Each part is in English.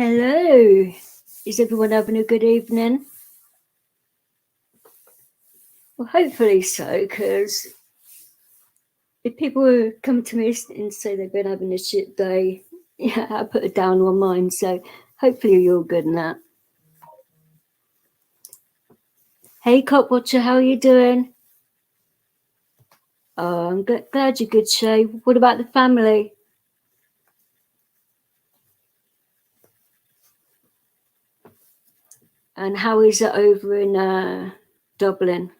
Hello. Is everyone having a good evening? Well, hopefully so, because if people come to me and say they've been having a shit day, yeah, I put it down on mine. So hopefully you're good in that. Hey, Cop Watcher, how are you doing? Oh, I'm glad you're good, Shay. What about the family? And how is it over in Dublin?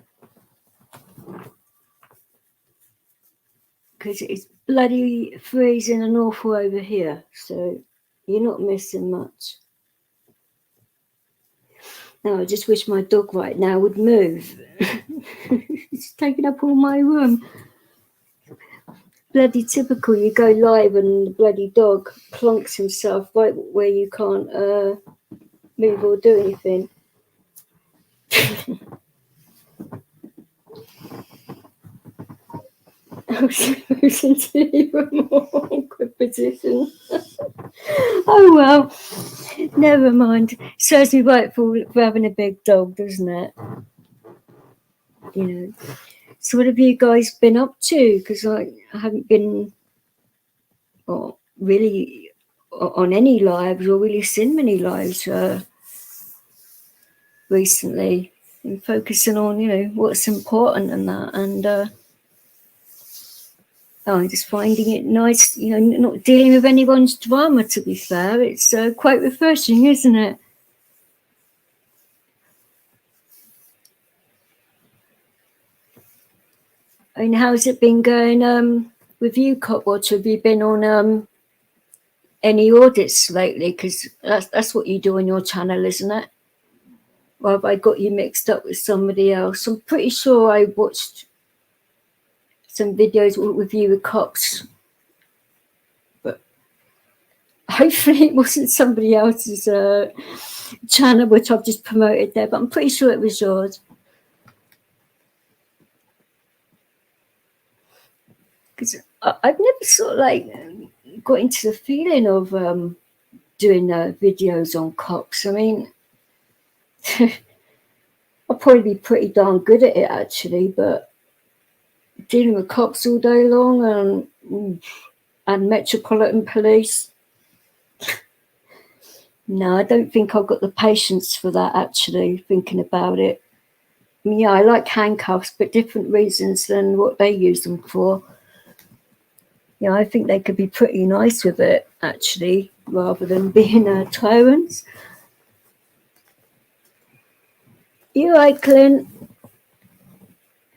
Because it's bloody freezing and awful over here, so you're not missing much. No, I just wish my dog right now would move. It's taking up all my room. Bloody typical, you go live and the bloody dog plonks himself right where you can't move or do anything. Moves into even more awkward position. Oh well, never mind. Serves me right for having a big dog, doesn't it? You know. So what have you guys been up to? Because I haven't been really on any lives or really seen many lives recently. I'm focusing on, what's important and that. And I'm just finding it nice, not dealing with anyone's drama, to be fair. It's quite refreshing, isn't it? And how's it been going with you, Copwatch? Have you been on any audits lately? Because that's what you do on your channel, isn't it? Or have I got you mixed up with somebody else? I'm pretty sure I watched some videos with you with cops, but hopefully it wasn't somebody else's channel which I've just promoted there, but I'm pretty sure it was yours. Because I've never sort of like got into the feeling of doing videos on cops. I mean, I'll probably be pretty darn good at it actually, but dealing with cops all day long and Metropolitan Police, no, I don't think I've got the patience for that actually, thinking about it. I mean, yeah, I like handcuffs, but different reasons than what they use them for. Yeah, I think they could be pretty nice with it, actually, rather than being tyrants. You right, Clint?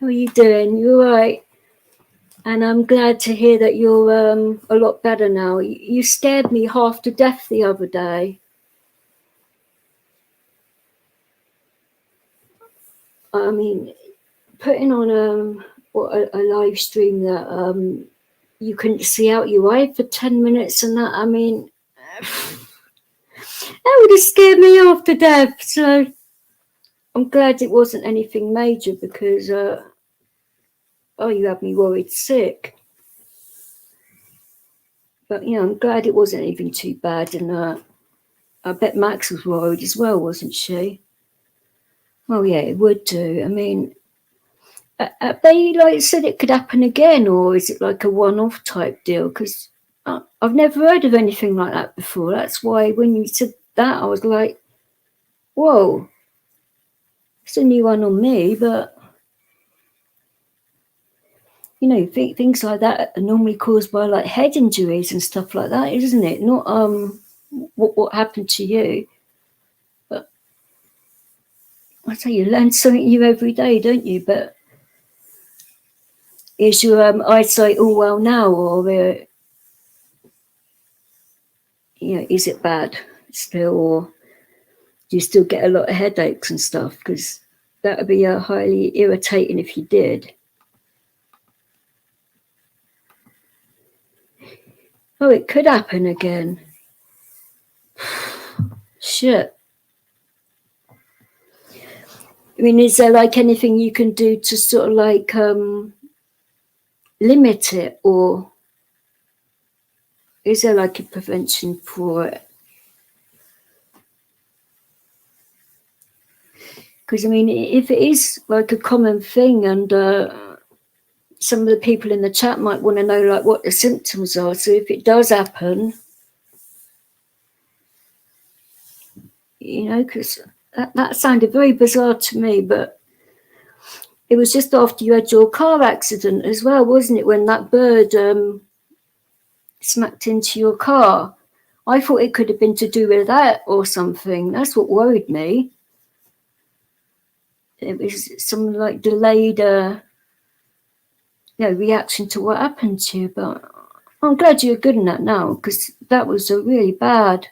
How are you doing? You right? And I'm glad to hear that you're a lot better now. You scared me half to death the other day. I mean, putting on a live stream that you couldn't see out your eye for 10 minutes and that, I mean, that would have scared me half to death. So I'm glad it wasn't anything major because, you had me worried sick. But, I'm glad it wasn't anything too bad. And I bet Max was worried as well, wasn't she? Oh, yeah, it would do. I mean, have they said it could happen again, or is it like a one-off type deal? Because I've never heard of anything like that before. That's why when you said that, I was like, whoa, it's a new one on me. But things like that are normally caused by like head injuries and stuff like that, isn't it? Not what happened to you. But I tell you, learn something new every day, don't you? But is your eyesight all well now, or is it bad still, or do you still get a lot of headaches and stuff? Because that would be highly irritating if you did. Oh, it could happen again. Shit. I mean, is there like anything you can do to sort of like limit it, or is there like a prevention for it? Because, I mean, if it is like a common thing, and some of the people in the chat might want to know like what the symptoms are. So if it does happen, because that sounded very bizarre to me, but it was just after you had your car accident as well, wasn't it, when that bird smacked into your car? I thought it could have been to do with that or something. That's what worried me. It was some like delayed reaction to what happened to you, but I'm glad you're good in that now, because that was a really bad.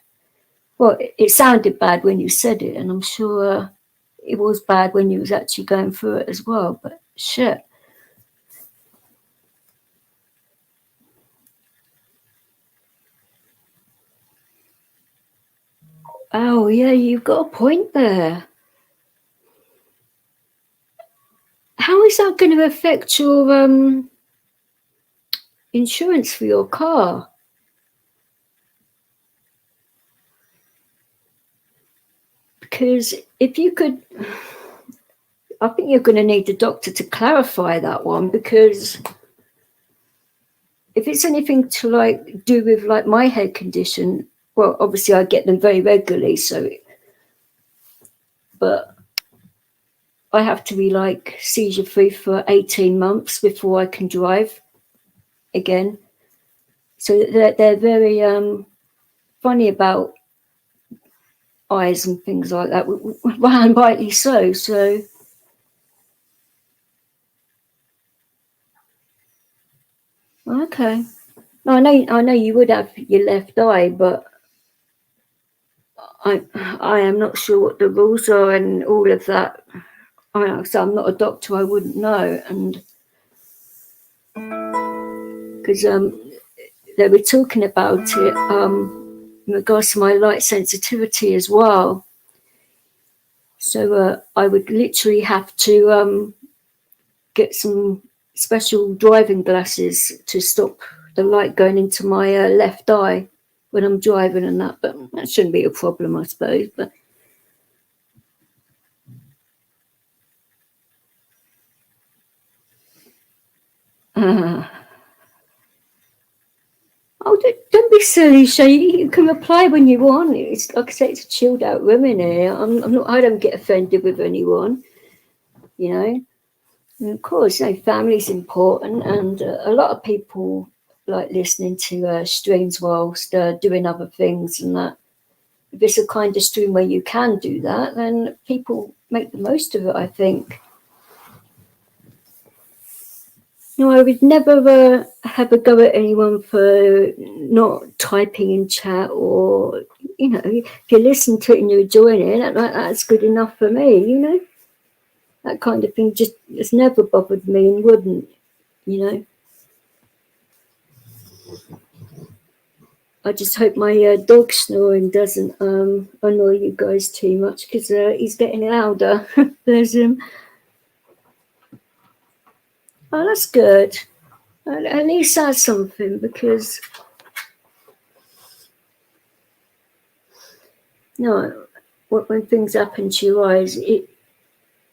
Well, it sounded bad when you said it, and I'm sure it was bad when you was actually going through it as well. But shit. Oh yeah, you've got a point there. How is that going to affect your insurance for your car? Because if you could, I think you're going to need the doctor to clarify that one, because if it's anything to like do with like my head condition, well, obviously I get them very regularly, but I have to be like seizure free for 18 months before I can drive again. So they're very funny about eyes and things like that, and rightly so. So okay, I know you would have your left eye, but I am not sure what the rules are and all of that. So I'm not a doctor, I wouldn't know, and because they were talking about it in regards to my light sensitivity as well. So I would literally have to get some special driving glasses to stop the light going into my left eye when I'm driving and that. But that shouldn't be a problem, I suppose. But oh, don't be silly, Shay. You can reply when you want. It's like I say, it's a chilled out room in here. I'm not. I don't get offended with anyone, you know. And of course, family's important, and a lot of people like listening to streams whilst doing other things, and that. If it's a kind of stream where you can do that, then people make the most of it, I think. I would never have a go at anyone for not typing in chat, or, if you listen to it and you're enjoying it, that's good enough for me, That kind of thing just has never bothered me and wouldn't, I just hope my dog snoring doesn't annoy you guys too much, because he's getting louder. There's him. Oh, that's good. At least that's something, because when things happen to your eyes, it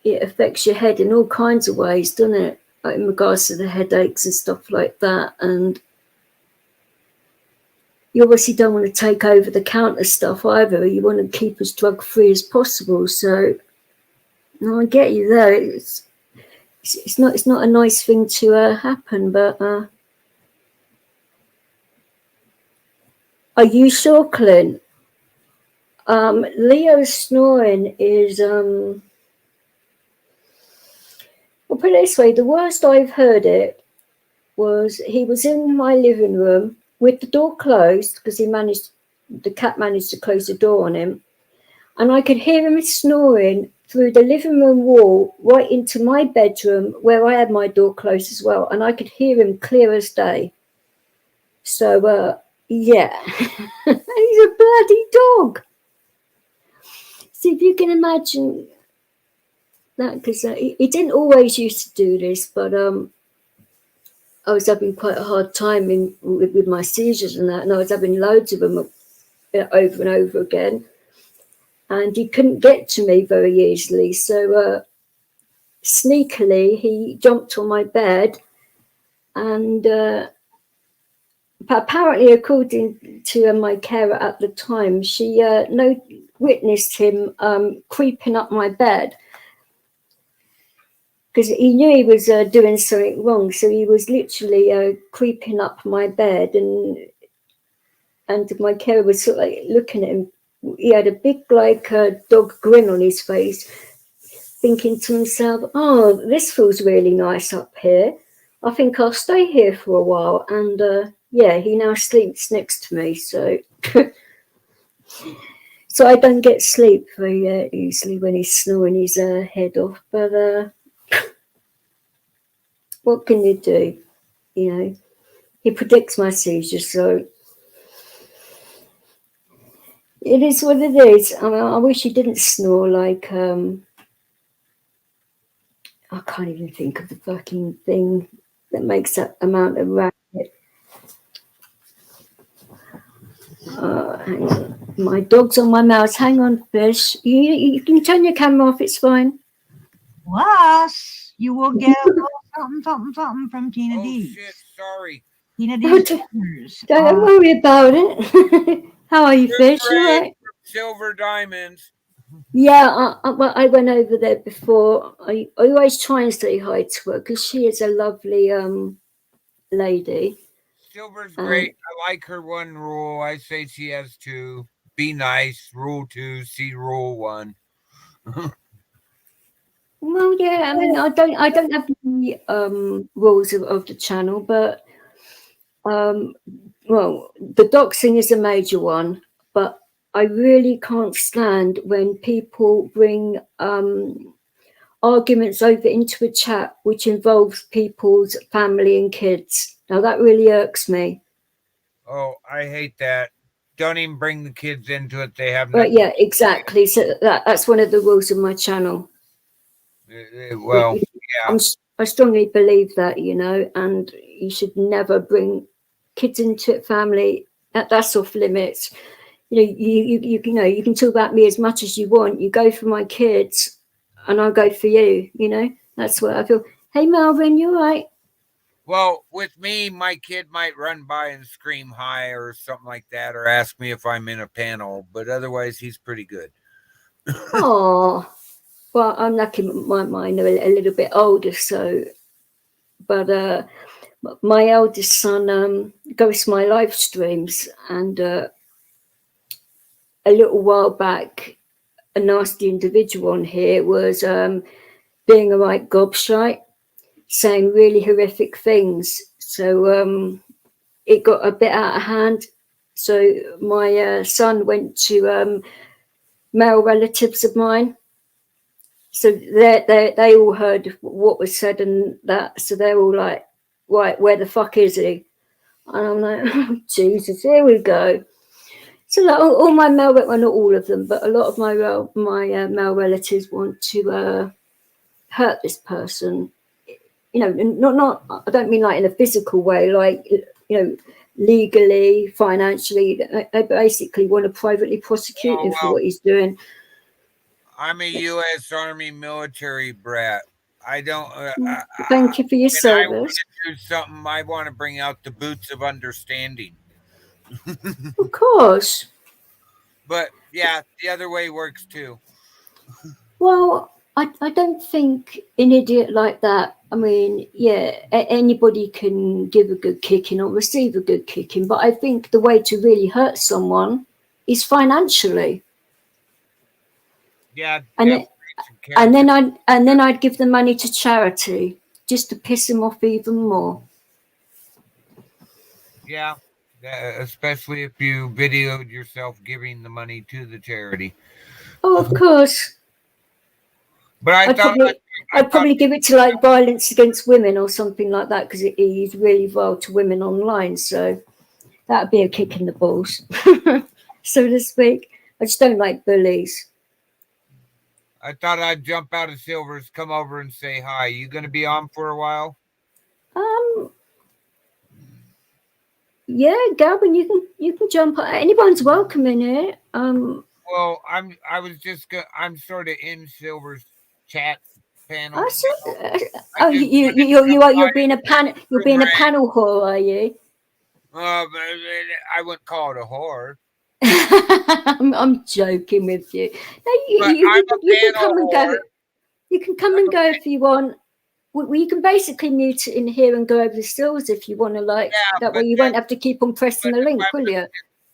affects your head in all kinds of ways, doesn't it? Like in regards to the headaches and stuff like that. And you obviously don't want to take over the counter stuff either. You want to keep as drug free as possible. So I get you there. It's not a nice thing to happen, but are you sure, Clint? Leo's snoring is well, put it this way, the worst I've heard it was he was in my living room with the door closed, because the cat managed to close the door on him, and I could hear him snoring through the living room wall right into my bedroom, where I had my door closed as well, and I could hear him clear as day. So yeah. He's a bloody dog. See if you can imagine that, because he didn't always used to do this, but I was having quite a hard time with my seizures and that, and I was having loads of them over and over again. and he couldn't get to me very easily. So sneakily, he jumped on my bed, and apparently, according to my carer at the time, she witnessed him creeping up my bed, because he knew he was doing something wrong. So he was literally creeping up my bed, and my carer was sort of like looking at him. He had a big dog grin on his face, thinking to himself, "Oh, this feels really nice up here. I think I'll stay here for a while." And yeah, he now sleeps next to me. So so I don't get sleep very easily when he's snoring his head off. But what can you do? You know, he predicts my seizures, so it is what it is. I mean, I wish he didn't snore like I can't even think of the fucking thing that makes that amount of racket. Hang on. My dog's on my mouse. Hang on, Fish. You can turn your camera off. It's fine. Plus, you will get a little something from Tina D. Oh shit! Sorry. Tina D's Don't worry about it. How are you, Fish? You right? Silver Diamonds. Yeah, I went over there before. I always try and say hi to her because she is a lovely lady. Silver's great. I like her one rule. I say she has two. Be nice. Rule 2. See rule 1. Well, yeah. I mean, I don't have the rules of the channel, but well, the doxing is a major one. But I really can't stand when people bring arguments over into a chat which involves people's family and kids. Now that really irks me. Oh, I hate that. Don't even bring the kids into it. They have Right, yeah, exactly. So that's one of the rules of my channel. Well, yeah. I strongly believe that, and you should never bring kids into it, family. That's off limits. You can talk about me as much as you want. You go for my kids, and I'll go for you. That's what I feel. Hey, Melvin, you all right? Well, with me, my kid might run by and scream hi or something like that, or ask me if I'm in a panel. But otherwise, he's pretty good. Oh, well, I'm lucky. Mine are a little bit older, so. But my eldest son goes to my live streams, and a little while back, a nasty individual on here was being a right gobshite, saying really horrific things. So it got a bit out of hand. So my son went to male relatives of mine. So they all heard what was said and that. So they're all like, right, where the fuck is he? And I'm like, oh, Jesus, here we go. So like, all my male, well, not all of them, but a lot of my male relatives want to hurt this person. Not. I don't mean like in a physical way, like legally, financially. They basically want to privately prosecute him for what he's doing. I'm a U.S. Army military brat. I don't. Thank you for your service. I want to do something. I want to bring out the boots of understanding. Of course. But yeah, the other way works too. Well, I don't think an idiot like that. I mean, yeah, anybody can give a good kicking or receive a good kicking, but I think the way to really hurt someone is financially. Yeah, and then I'd give the money to charity just to piss him off even more. Yeah, especially if you videoed yourself giving the money to the charity. Oh, of course. But I'd probably give it to like violence against women or something like that, because he's really vile to women online. So that'd be a kick in the balls, so to speak. I just don't like bullies. I thought I'd jump out of Silver's, come over and say hi. You going to be on for a while? Yeah, Gavin, you can jump. Anyone's welcome in here. Well, I'm sort of in Silver's chat panel. I said, I oh, just you're being a rank. panel whore, are you? I wouldn't call it a whore, I'm joking with you. No, but I'm a you can come panel and go. whore. You can come and go if you want. Well, you can basically mute it in here and go over the stills if you want to. Like Yeah, that way, you won't have to keep on pressing but the link, will you?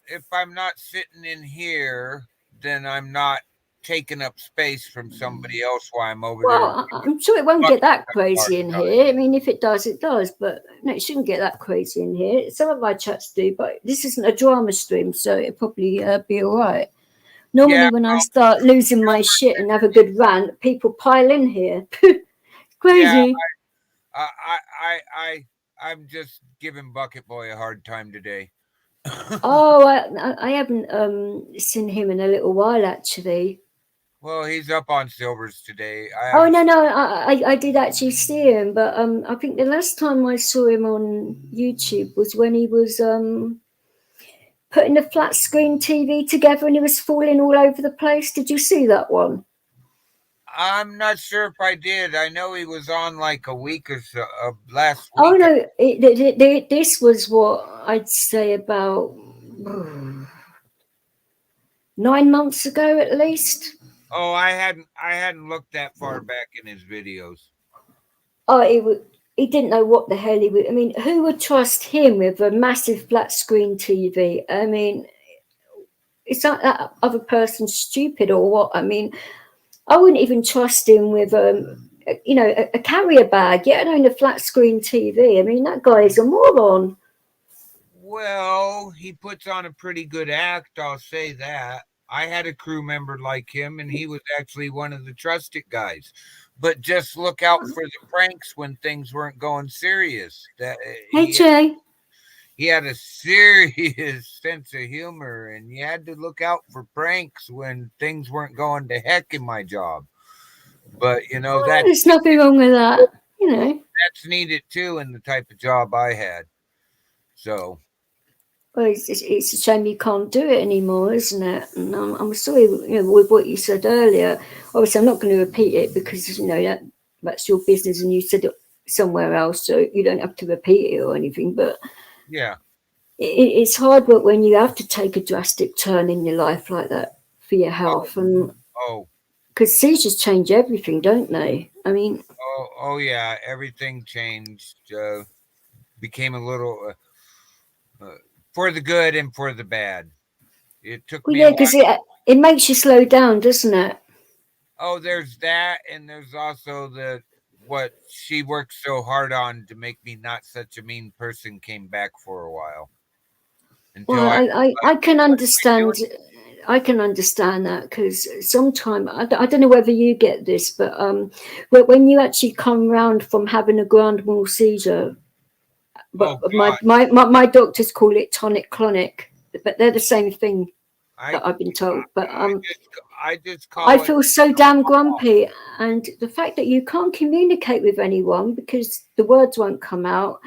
if I'm not sitting in here, then I'm not taking up space from somebody else while I'm over there. Well, I'm sure it won't get that crazy in here. I mean, if it does, it does. But no, it shouldn't get that crazy in here. Some of my chats do, but this isn't a drama stream, so it'll probably be all right. Normally, Yeah, when I start losing my shit and have a good rant, people pile in here. yeah. Crazy. I'm just giving Bucket Boy a hard time today. Oh, I haven't seen him in a little while actually. Well, he's up on Silvers today. Oh no, I did actually see him, but I think the last time I saw him on YouTube was when he was putting a flat screen TV together and he was falling all over the place. Did you see that one? I'm not sure if I did. I know he was on like a week or so last Oh week. no, this was what I'd say about 9 months ago at least. Oh, I hadn't looked that far back in his videos. Oh, he didn't know what the hell he would. I mean, who would trust him with a massive flat screen TV? I mean, it's not that other person stupid or what. I mean, I wouldn't even trust him with a carrier bag, yet alone a flat screen TV. I mean, that guy is a moron. Well, he puts on a pretty good act, I'll say that. I had a crew member like him, and he was actually one of the trusted guys. But just look out for the pranks when things weren't going serious. Hey, Jay. He had a serious sense of humor, and you had to look out for pranks when things weren't going to heck in my job. But There's nothing wrong with that. That's needed too in the type of job I had. So. Well, it's a shame you can't do it anymore, isn't it? And I'm sorry, with what you said earlier. Obviously, I'm not going to repeat it because that's your business, and you said it somewhere else, so you don't have to repeat it or anything. But yeah, it's hard work when you have to take a drastic turn in your life like that for your health, and because seizures change everything, don't they? I mean, oh yeah, everything changed. Became a little. For the good and for the bad. It took me. Yeah, because it makes you slow down, doesn't it? Oh, there's that, and there's also what she worked so hard on to make me not such a mean person came back for a while. I can understand. I can understand that because sometimes I don't know whether you get this, but when you actually come round from having a grand mal seizure. But my doctors call it tonic clonic, but they're the same thing that I've been told. But I feel so damn grumpy, and the fact that you can't communicate with anyone because the words won't come out.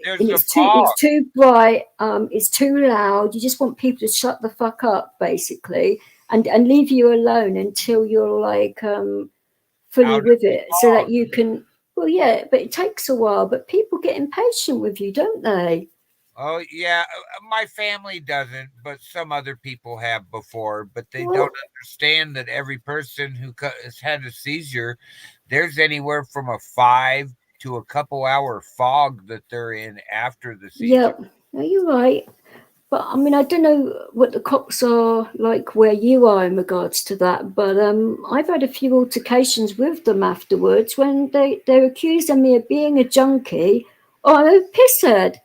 And it's too bright, it's too loud. You just want people to shut the fuck up, basically, and leave you alone until you're like fully with it, so that you can. Well, yeah, but it takes a while. But people get impatient with you, don't they? Oh yeah, my family doesn't, but some other people have before. But they don't understand that every person who has had a seizure, there's anywhere from a 5 to a couple hour fog that they're in after the seizure. Yeah, no, you're right. But I mean, I don't know what the cops are like where you are in regards to that. But I've had a few altercations with them afterwards when they're accusing me of being a junkie or a pisshead.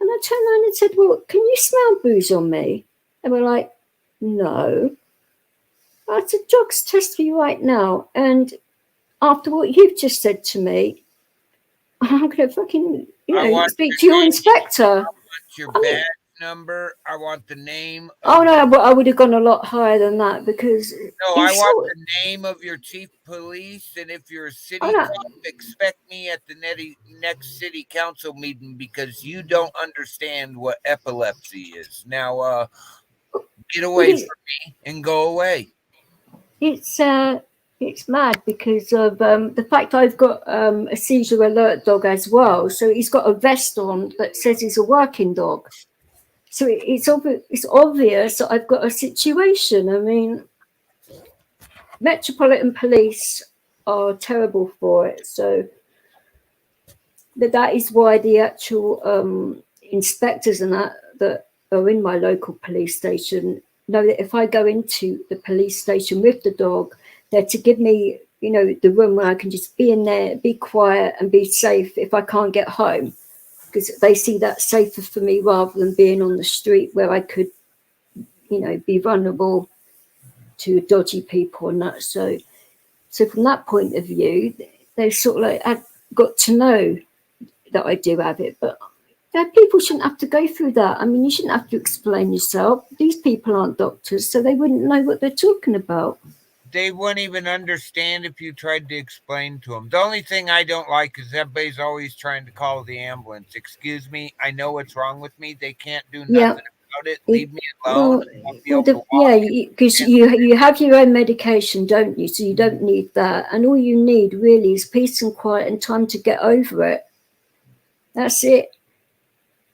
And I turned around and said, well, can you smell booze on me? They were like, no. I said, drugs test for you right now. And after what you've just said to me, I'm going to fucking, speak to your inspector. I want your badge number. I want the name. Oh, no, but I would have gone a lot higher than that because... No, I want the name of your chief police, and if you're a city cop, expect me at the next city council meeting because you don't understand what epilepsy is. Now, Get away from me and go away. It's mad because of the fact I've got a seizure alert dog as well. So he's got a vest on that says he's a working dog. So it's obvious that I've got a situation. I mean, Metropolitan Police are terrible for it. So that is why the actual inspectors and that are in my local police station know that if I go into the police station with the dog, they're to give me, the room where I can just be in there, be quiet and be safe if I can't get home, because they see that safer for me rather than being on the street where I could, be vulnerable to dodgy people and that. So from that point of view, they sort of like I've got to know that I do have it, but people shouldn't have to go through that. I mean, you shouldn't have to explain yourself. These people aren't doctors, so they wouldn't know what they're talking about. They wouldn't even understand if you tried to explain to them. The only thing I don't like is everybody's always trying to call the ambulance. Excuse me, I know what's wrong with me. They can't do nothing about it. Leave me alone. Because you have your own medication, don't you? So you don't need that. And all you need really is peace and quiet and time to get over it. That's it.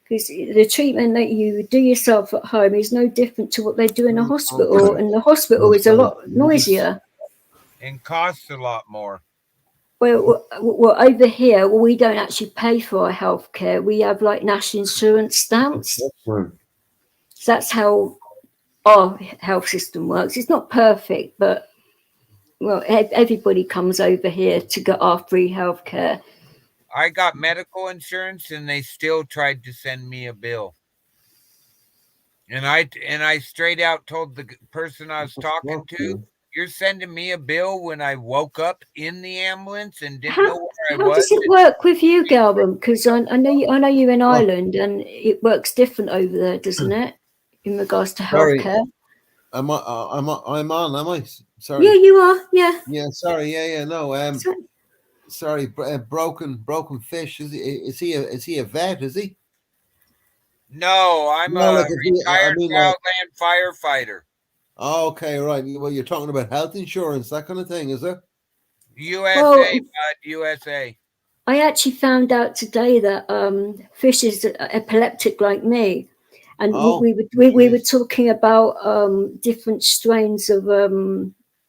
Because the treatment that you do yourself at home is no different to what they do in a hospital, and the hospital is a lot noisier. And costs a lot more. Well, over here, we don't actually pay for our healthcare. We have like national insurance stamps. So that's how our health system works. It's not perfect, but everybody comes over here to get our free healthcare. I got medical insurance and they still tried to send me a bill. And I straight out told the person I was talking to, you're sending me a bill when I woke up in the ambulance and didn't know where I was. How does it work with you, Galvin? Because I know you're in Ireland and it works different over there, doesn't it? In regards to healthcare. I'm on, am I? Sorry. Yeah, you are. Yeah. Yeah, sorry. Yeah, no. Sorry, broken fish. Is he a vet? Is he? No, I'm a retired wildland firefighter. Oh, okay, right. Well, you're talking about health insurance, that kind of thing, is it? USA, USA. I actually found out today that fish is epileptic like me, and we were talking about different strains of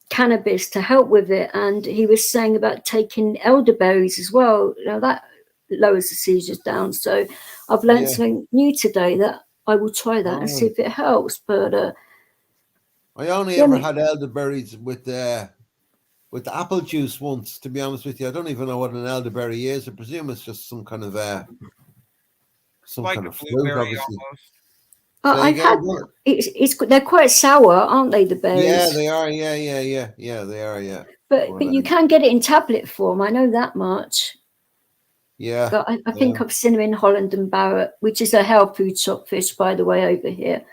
cannabis to help with it, and he was saying about taking elderberries as well. Now that lowers the seizures down. So I've learned something new today that I will try that and see if it helps. But I only ever had elderberries with the apple juice once. To be honest with you, I don't even know what an elderberry is. I presume it's just some kind of fruit, obviously. I've had they're quite sour, aren't they? The berries. Yeah, they are. Yeah, they are. Yeah. But you can get it in tablet form. I know that much. Yeah. But I think I've seen them in Holland and Barrett, which is a health food shop fish, by the way, over here.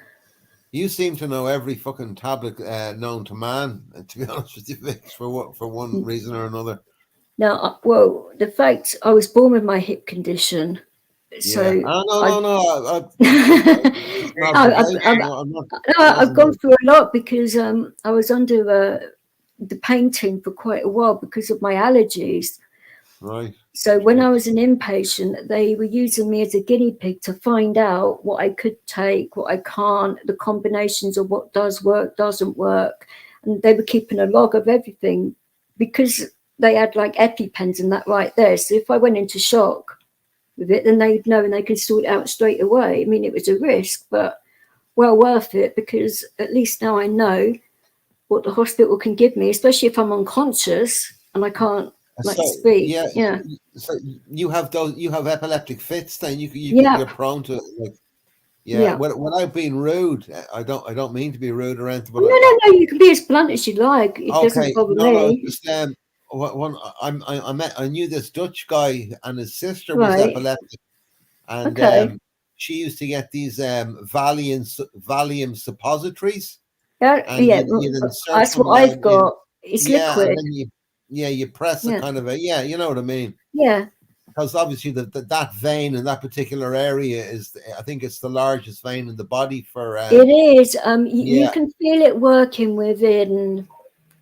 You seem to know every fucking tablet known to man, to be honest with you, Vic, for one reason or another. Now, well, the fact I was born with my hip condition, so I've gone through a lot because I was under the pain team for quite a while because of my allergies. Right. So when I was an inpatient, they were using me as a guinea pig to find out what I could take, what I can't, the combinations of what does work, doesn't work. And they were keeping a log of everything because they had like EpiPens and that right there. So if I went into shock with it, then they'd know and they could sort it out straight away. I mean, it was a risk, but well worth it because at least now I know what the hospital can give me, especially if I'm unconscious and I can't speak. Yeah. So you have epileptic fits, then you're prone to like. Yeah. Without being rude, I don't mean to be rude or anything. But no, you can be as blunt as you like. It doesn't bother me. I knew this Dutch guy and his sister was epileptic, and she used to get these Valium suppositories. That's what I've got. It's liquid. You press a kind of you know what I mean. Yeah. because obviously that vein in that particular area is, I think it's the largest vein in the body for. It is. You yeah. can feel it working within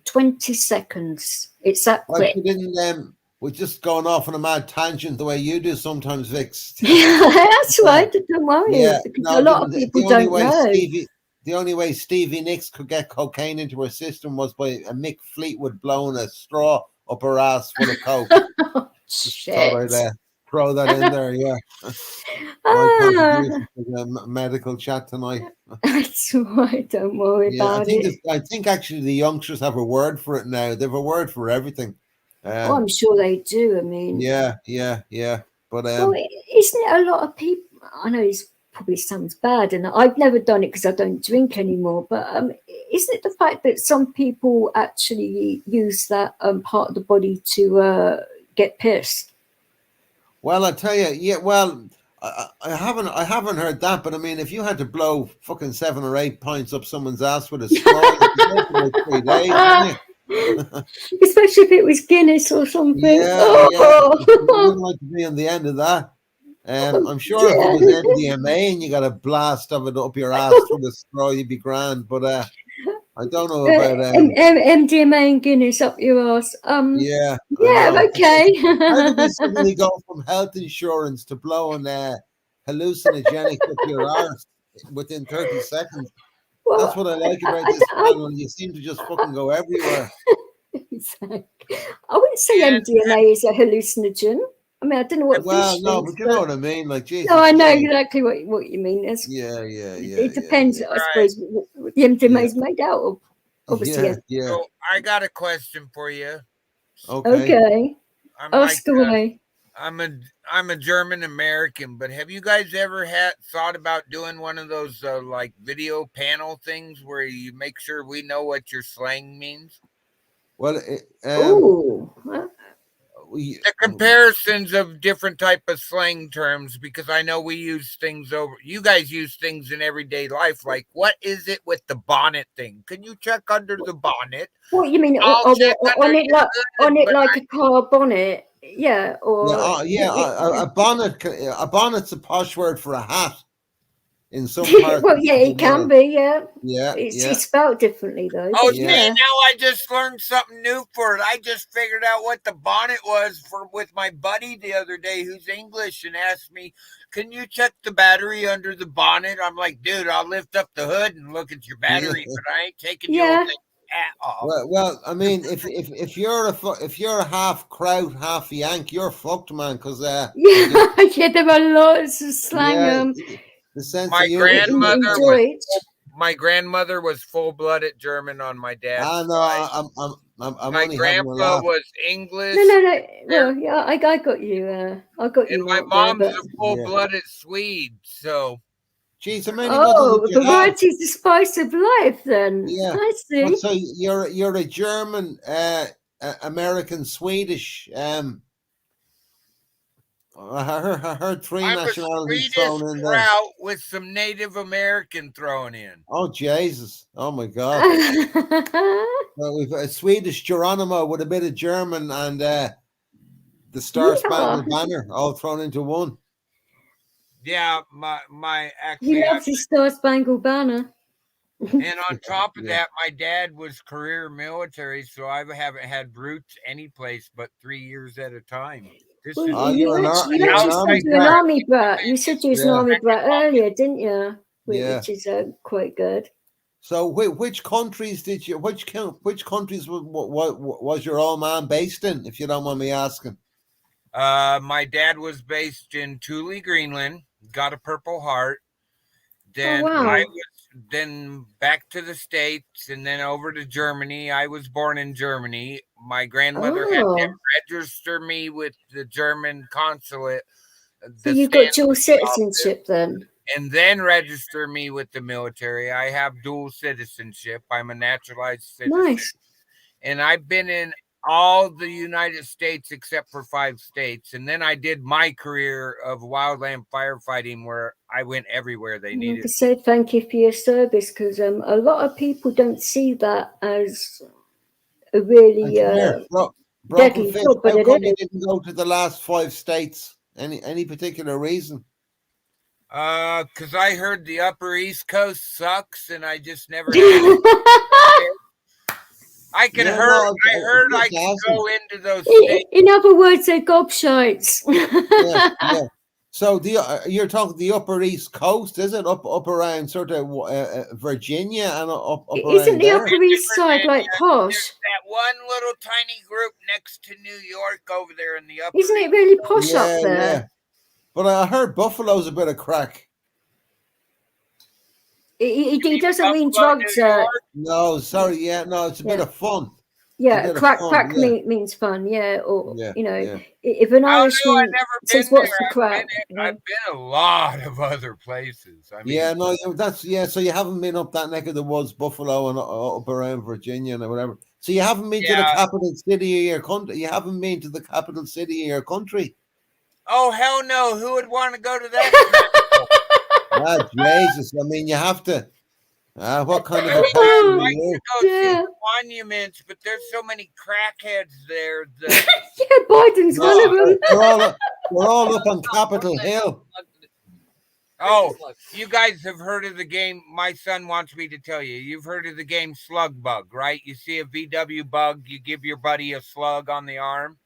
20 seconds. It's that Well, quick. she didn't. We're just going off on a mad tangent the way you do sometimes, Vix. That's right. Don't worry. Yeah, Because no, a lot of people don't know. The only way Stevie Nicks could get cocaine into her system was by a Mick Fleetwood blowing a straw up her ass full of coke. Just thought I'd throw that in there. Yeah, my contribution to the medical chat tonight. That's right. Don't worry about it. I think actually the youngsters have a word for it now. They have a word for everything. I'm sure they do. I mean, yeah. But well, isn't it a lot of people? I know this probably sounds bad, and I've never done it because I don't drink anymore. But isn't it the fact that some people actually use that part of the body to get pissed? Well, I tell you, yeah. Well, I haven't heard that, but I mean, if you had to blow fucking 7 or 8 pints up someone's ass with a straw, it'd take about 3 days, wouldn't you? Especially if it was Guinness or something. Yeah, oh. You wouldn't like to be on the end of that. I'm sure if it was MDMA and you got a blast of it up your ass through the straw, you'd be grand. But I don't know about MDMA and Guinness up your ass. Yeah, okay. How did we suddenly go from health insurance to blowing hallucinogenic up your arse within 30 seconds? Well, that's what I like about this panel. You seem to just fucking go everywhere. Exactly. I wouldn't say MDMA is a hallucinogen. I mean, I don't know what. Well, no, but you know what I mean. Like, Jesus. No, I know exactly what you mean. Yeah. It depends, I suppose, what the MDMA is made out of. Obviously. Yeah. So I got a question for you. Okay. Ask away. I'm a German American, but have you guys ever thought about doing one of those like video panel things where you make sure we know what your slang means? Well, the comparisons of different type of slang terms, because I know we use things you guys use things in everyday life, like what is it with the bonnet thing? Can you check under the bonnet? What you mean on it like a car bonnet? Yeah, or a bonnet's a posh word for a hat in some parts. Well, yeah, it can be. Yeah, it's spelled differently though. Oh, see, now I just learned something new for it. I just figured out what the bonnet was with my buddy the other day, who's English, and asked me, "Can you check the battery under the bonnet?" I'm like, "Dude, I'll lift up the hood and look at your battery, but I ain't taking your hat off." Well, I mean, if you're a half Kraut, half Yank, you're fucked, man. Because there are lots of slang. The sense my grandmother was full-blooded German on my dad's side. I'm my grandpa was English. No. Well, yeah, I got you. I got you. And my mom's a full-blooded Swede. So, geez, the variety is the spice of life. Then, yeah, I see. Well, so you're a German, American, Swedish. I heard 3 nationalities thrown in there. With some Native American thrown in. Oh Jesus! Oh my God! Well, we've a Swedish Geronimo with a bit of German and the Star Spangled Banner all thrown into one. Yeah, my actually. He loves his Star Spangled Banner. And on top of that, my dad was career military, so I haven't had roots any place but 3 years at a time. You said you're an army brat. You said you was an army brat earlier, didn't you? Which is quite good. So, which countries did you? Which countries was your old man based in? If you don't mind me asking. My dad was based in Thule, Greenland. Got a Purple Heart. Then then back to the States, and then over to Germany. I was born in Germany. My grandmother had to register me with the German consulate. So you got dual citizenship then? And then register me with the military. I have dual citizenship. I'm a naturalized citizen. Nice. And I've been in all the United States except for 5 states. And then I did my career of wildland firefighting where I went everywhere they needed. To say thank you for your service, because a lot of people don't see that as a really deadly job. How come you didn't go to the last 5 states? Any particular reason? Because I heard the Upper East Coast sucks, and I just never had it. I can Yeah, heard. no, I heard I it's could awesome. go into those states. In other words, they're gobshites. Yeah, yeah. So you're talking the Upper East Coast, is it? Up around sort of Virginia and up Isn't around the there? Upper East Side like There's posh? that one little tiny group next to New York over there in the Upper Isn't it East. really posh Yeah, up there? yeah. But I heard Buffalo's a bit of crack. He doesn't mean Buffalo, New drugs. York? No, sorry, yeah, no, it's a bit Yeah. of fun. Yeah, bit of crack fun, yeah. means fun. Yeah, or Yeah, you know, yeah. if an Oh, no, I've Irishman never says, been "What's there. the crack?" I've been a lot of other places. I mean, Yeah, no, so you haven't been up that neck of the woods, Buffalo, and up around Virginia and whatever. So you haven't been to the Yeah. capital city of your country. You haven't been to the capital city of your country. oh hell no! Who would want to go to that? Ah, Jesus! I mean, you have to. What kind of I a mean, person I'd are like you? to go see Yeah. the monuments, but there's so many crackheads there that Yeah, Biden's one of them. We're all up on Capitol Hill. oh, you guys have heard of the game. My son wants me to tell you. You've heard of the game Slug Bug, right? You see a VW bug, you give your buddy a slug on the arm.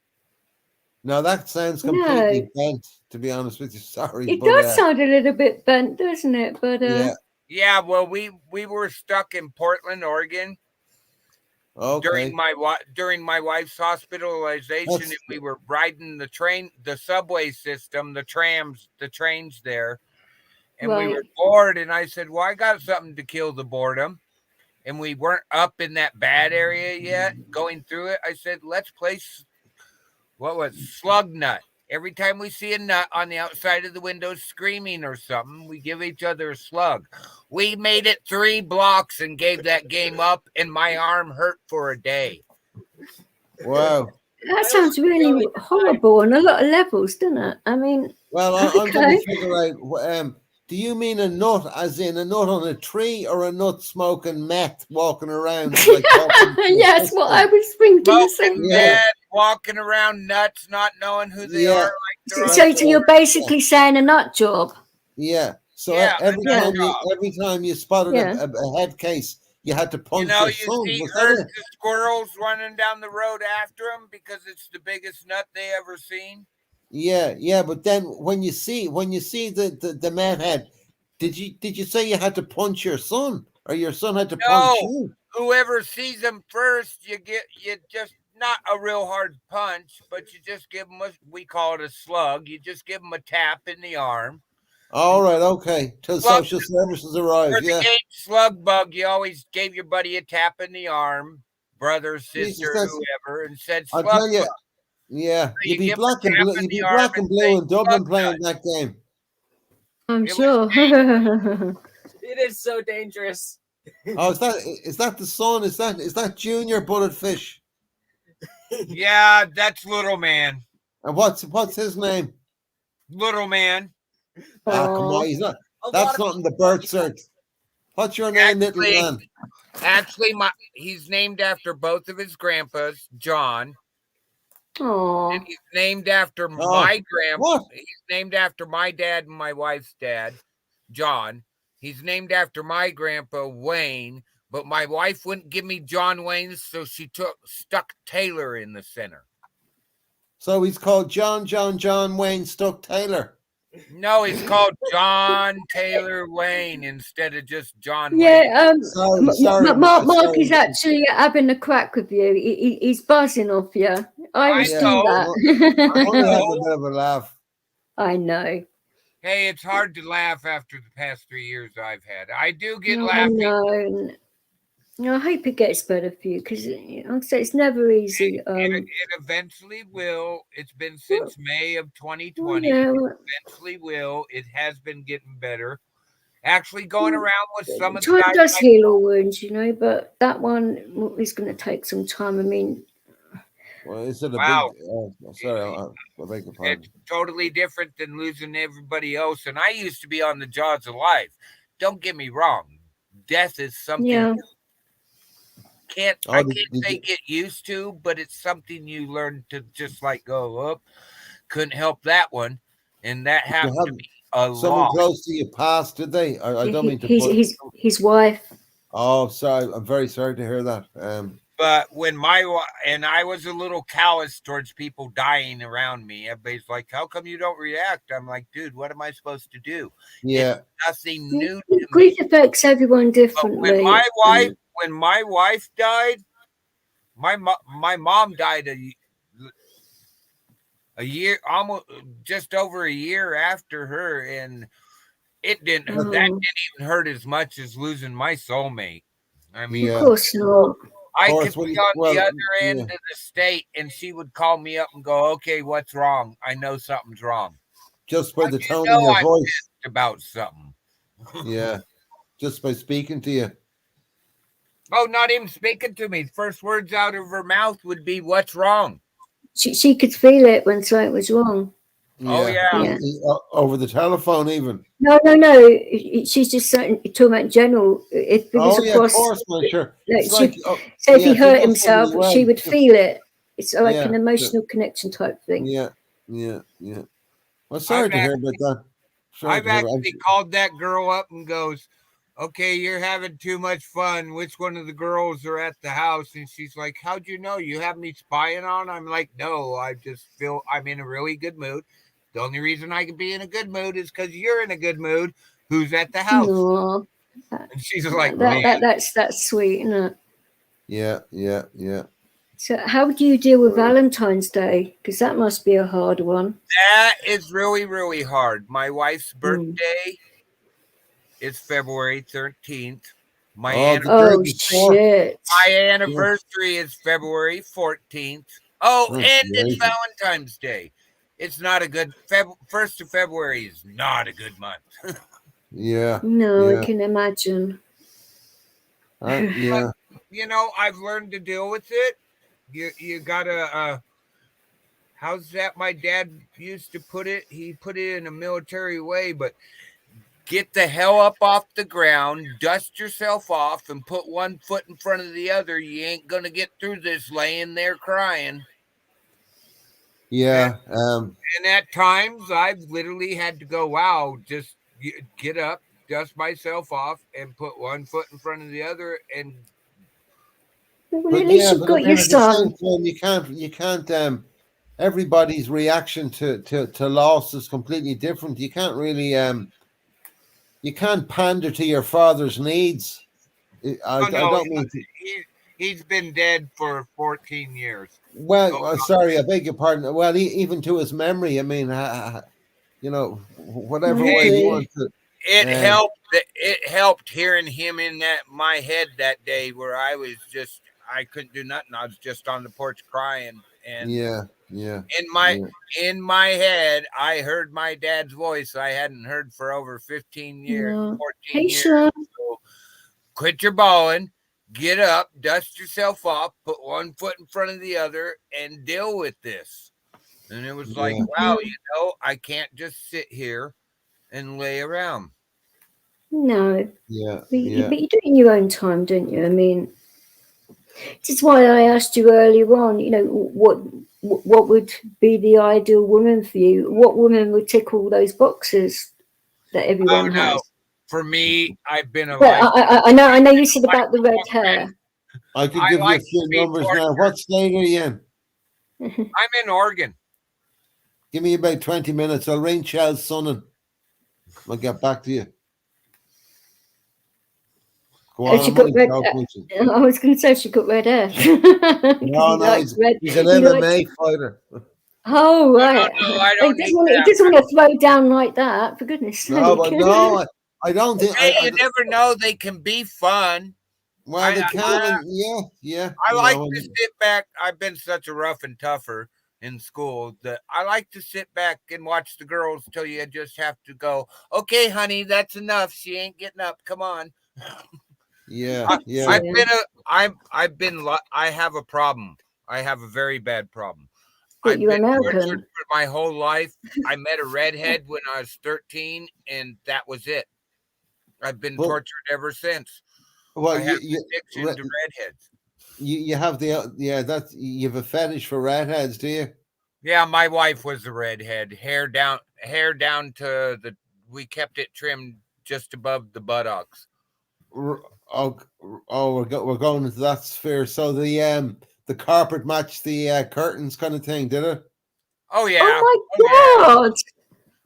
No, that sounds completely bent. To be honest with you, sorry, It but does sound a little bit bent, doesn't it? But yeah, Yeah, well, we were stuck in Portland, Oregon okay. during my wife's hospitalization, That's- and we were riding the subway system, the trains there, and we Right. were bored. And I said, "Well, I got something to kill the boredom." And we weren't up in that bad area yet, going through it. I said, "Let's play Slug Nut." Every time we see a nut on the outside of the window screaming or something, we give each other a slug. We made it 3 blocks and gave that game up, and my arm hurt for a day. Wow. That sounds really horrible on a lot of levels, doesn't it? I mean, Well, I'm trying okay. to figure out. Do you mean a nut, as in a nut on a tree, or a nut smoking meth, walking around? Like Yeah, that's what I was thinking. The same. Smoking mad, walking around nuts, not knowing who they Yeah. are. Like they're So on- you're basically saying a nut job. Yeah. So Yeah, every yeah. time you spotted Yeah. a head case, you had to punch you your son. see Was that herds it? of squirrels running down the road after them because it's the biggest nut they ever seen. Yeah, yeah. But then when you see the meth head, did you say you had to punch your son, or your son had to punch No, you? whoever sees them first, you just not a real hard punch, but you just give them we call it a slug. You just give them a tap in the arm. All right, okay. Till Slug- social services For arrive. the Yeah. game Slug Bug, you always gave your buddy a tap in the arm, brother, Jesus, sister, that's- whoever, and said I'll Slug tell you. Bug. Yeah, you you'd be give him black a and tap blue. in You'd be the arm black and and blue say, in Dublin "Slug playing nut." that game. I'm It was sure. It is so dangerous. Oh, is that the son? Is that Junior Bullet Fish? Yeah, that's Little Man. And what's his name? Little Man. Ah, come Oh. on, he's not. A That's lot not of in the birth cert. What's your name, little Actually- man? Actually, he's named after both of his grandpas, John. Oh. And he's named after Oh, my grandpa. what? He's named after my dad and my wife's dad, John. He's named after my grandpa, Wayne. But my wife wouldn't give me John Wayne, so she stuck Taylor in the center. So he's called John Wayne Stuck Taylor. No, he's called John Taylor Wayne instead of just John Wayne. Yeah, Sorry, Mark sorry. is actually having a crack with you. He's buzzing off you. Irish do know. I'm only that. having a bit of a laugh. I know. Hey, it's hard to laugh after the past 3 years I've had. I do get I laughing. know. No, I hope it gets better for you because it's never easy. It eventually will. It's been since May of 2020. Yeah, It eventually will. It has been getting better. Actually, going around with some of the time guys. does heal all wounds, but that one is going to take some time. I mean, Well, is it a Wow. big? Sorry, I beg your pardon. It's totally different than losing everybody else. And I used to be on the jaws of life. Don't get me wrong. Death is something yeah. I Oh, can't did say you- get used to, but it's something you learn to just like go up. Couldn't help that one. and that You happened to have me a someone lot. close to you passed, did they? I don't mean to put. His wife. Oh, sorry. I'm very sorry to hear that. But when and I was a little callous towards people dying around me. Everybody's like, "How come you don't react?" I'm like, "Dude, what am I supposed to do? Yeah. It's nothing new to me." Grief affects everyone But differently. when my wife died, my mom died a year, almost just over a year after her, and that didn't even hurt as much as losing my soulmate. I mean, Of Yeah. course not. I course, could be well, on the other end yeah. of the state, and she would call me up and go, "Okay, what's wrong? I know something's wrong." Just by How the do you tone in know your I'm voice. pissed about something? Yeah. Just by speaking to you. Oh, not even speaking to me. First words out of her mouth would be, "What's wrong?" She could feel it when something was wrong. Oh Yeah. yeah. Over the telephone, even. No. She's just talking about general. If it was Oh, yeah, of across, course, man, sure. like It's like, say if yeah, he if you hurt know somebody himself, well, she would just, feel it. It's like yeah, an emotional connection type thing. yeah. Well, sorry to hear about that. Sorry I've to hear about actually called that girl up and goes, "Okay, you're having too much fun. Which one of the girls are at the house?" And she's like, "How'd you know? You have me spying on?" I'm like, "No, I just feel I'm in a really good mood. The only reason I can be in a good mood is because you're in a good mood. Who's at the house?" No, And she's like, that, "Man." that's sweet, isn't it? Yeah. So, how do you deal with Valentine's Day? Because that must be a hard one. That is really, really hard. My wife's Mm. birthday is February 13th. My Oh, the day Oh before. shit! My anniversary is February 14th. Oh, Oh, and it's amazing. Valentine's Day. It's not a good 1st of February is not a good month. Yeah. No, I Yeah. can imagine. Yeah. You know, I've learned to deal with it. You gotta how's that my dad used to put it? He put it in a military way, but get the hell up off the ground, dust yourself off, and put one foot in front of the other. You ain't gonna get through this laying there crying. Yeah. And at times, I've literally had to go, "Wow, just get up, dust myself off, and put one foot in front of the other." And Well, But at least yeah, you've but I got your mean, at the same son. time, you can't. Everybody's reaction to loss is completely different. You can't really you can't pander to your father's needs. I no, don't mean to. he's been dead for 14 years. Well, So sorry, I beg your pardon. Well, even to his memory, I mean, whatever I way you agree. want to. it helped. It helped hearing him in my head that day, where I couldn't do nothing. I was just on the porch crying, and Yeah. in my head, I heard my dad's voice I hadn't heard for over 15 years, Yeah. 14 Hey, years. Sean. So quit your bawling, get up, dust yourself off, put one foot in front of the other, and deal with this. And it was like, Yeah. wow, I can't just sit here and lay around. No, Yeah. but you do it in your own time, don't you? I mean, this is why I asked you earlier on. You know, what would be the ideal woman for you? What woman would tick all those boxes that everyone Oh no. has? For me, I've been a Well, life. I know you said about the red hair. I could I give you a like few to be numbers now. tortured. What state are you in? I'm in Oregon. Give me about 20 minutes. I'll ring Charles Sonnen. I'll get back to you. Go on, She I'm got only red. joking. I was going to say she got red hair No, he's an MMA fighter. Oh right, No, I don't need that. He doesn't want to throw down like that. For goodness sake. No, but no, I don't think. Hey, you never know. They can be fun. Well, they can, and yeah. I like to sit back. I've been such a rough and tougher in school that I like to sit back and watch the girls till you just have to go, "Okay, honey, that's enough. She ain't getting up. Come on." Yeah. I have a problem. I have a very bad problem. But I've you're been American. tortured for my whole life. I met a redhead when I was 13, and that was it. I've been tortured ever since. Well, I have addiction to redheads. You have you have a fetish for redheads, do you? Yeah, my wife was a redhead, hair down, hair down to the. We kept it trimmed just above the buttocks. Oh, we're going into that sphere. So the carpet matched the curtains, kind of thing, did it? Oh yeah. Oh my yeah. God.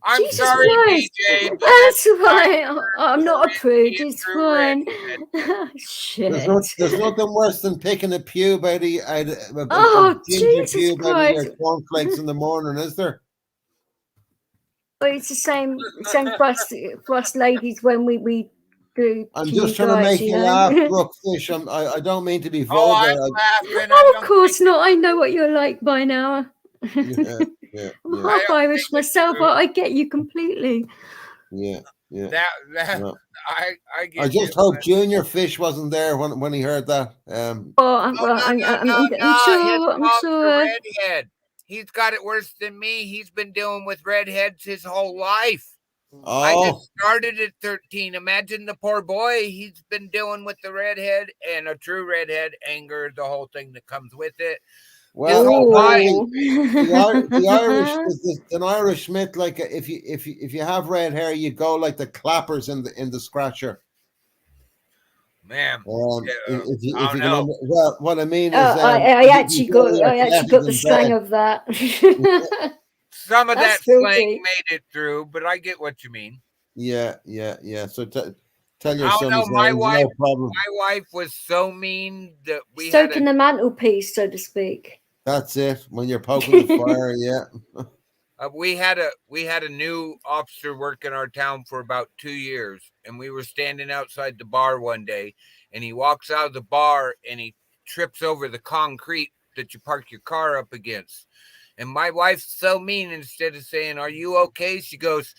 I'm Jesus sorry, Christ. BJ, but That's that's right. I'm not a prude. being It's true fine. redhead. Shit. There's nothing worse than picking a pube out of a Oh, ginger Jesus pube out of your Christ. cornflakes in the morning, is there? Well, it's the same for us ladies when we do I'm to just you trying to guys, make you you know. laugh, Brookfish. I don't mean to be Oh, vulgar. I'm laughing. Oh, of course not. I know what you're like by now. Yeah, yeah, I'm yeah, half Irish think it's myself. true. I get you completely. yeah, yeah. That No. I get I just you. hope Junior Fish wasn't there when he heard that. Oh, Oh, I'm His mom's sure. a redhead. He's got it worse than me. He's been dealing with redheads his whole life. I Oh, just started at 13. Imagine the poor boy. He's been dealing with the redhead and a true redhead, anger, the whole thing that comes with it. well, His whole life. the Irish, there's an Irish myth, like if you have red hair, you go like the clappers in the scratcher. Man, If you I don't can, know. well, what I mean is, I actually got the slang of that. Some of That's that slang filthy. made it through, but I get what you mean. Yeah. So tell your I don't sons know. My no problem. wife was so mean that we Stoking the mantelpiece, so to speak. That's it. When you're poking the fire, yeah. We had a new officer work in our town for about 2 years, and we were standing outside the bar one day, and he walks out of the bar and he trips over the concrete that you park your car up against. And my wife's so mean, instead of saying, "Are you okay?" she goes,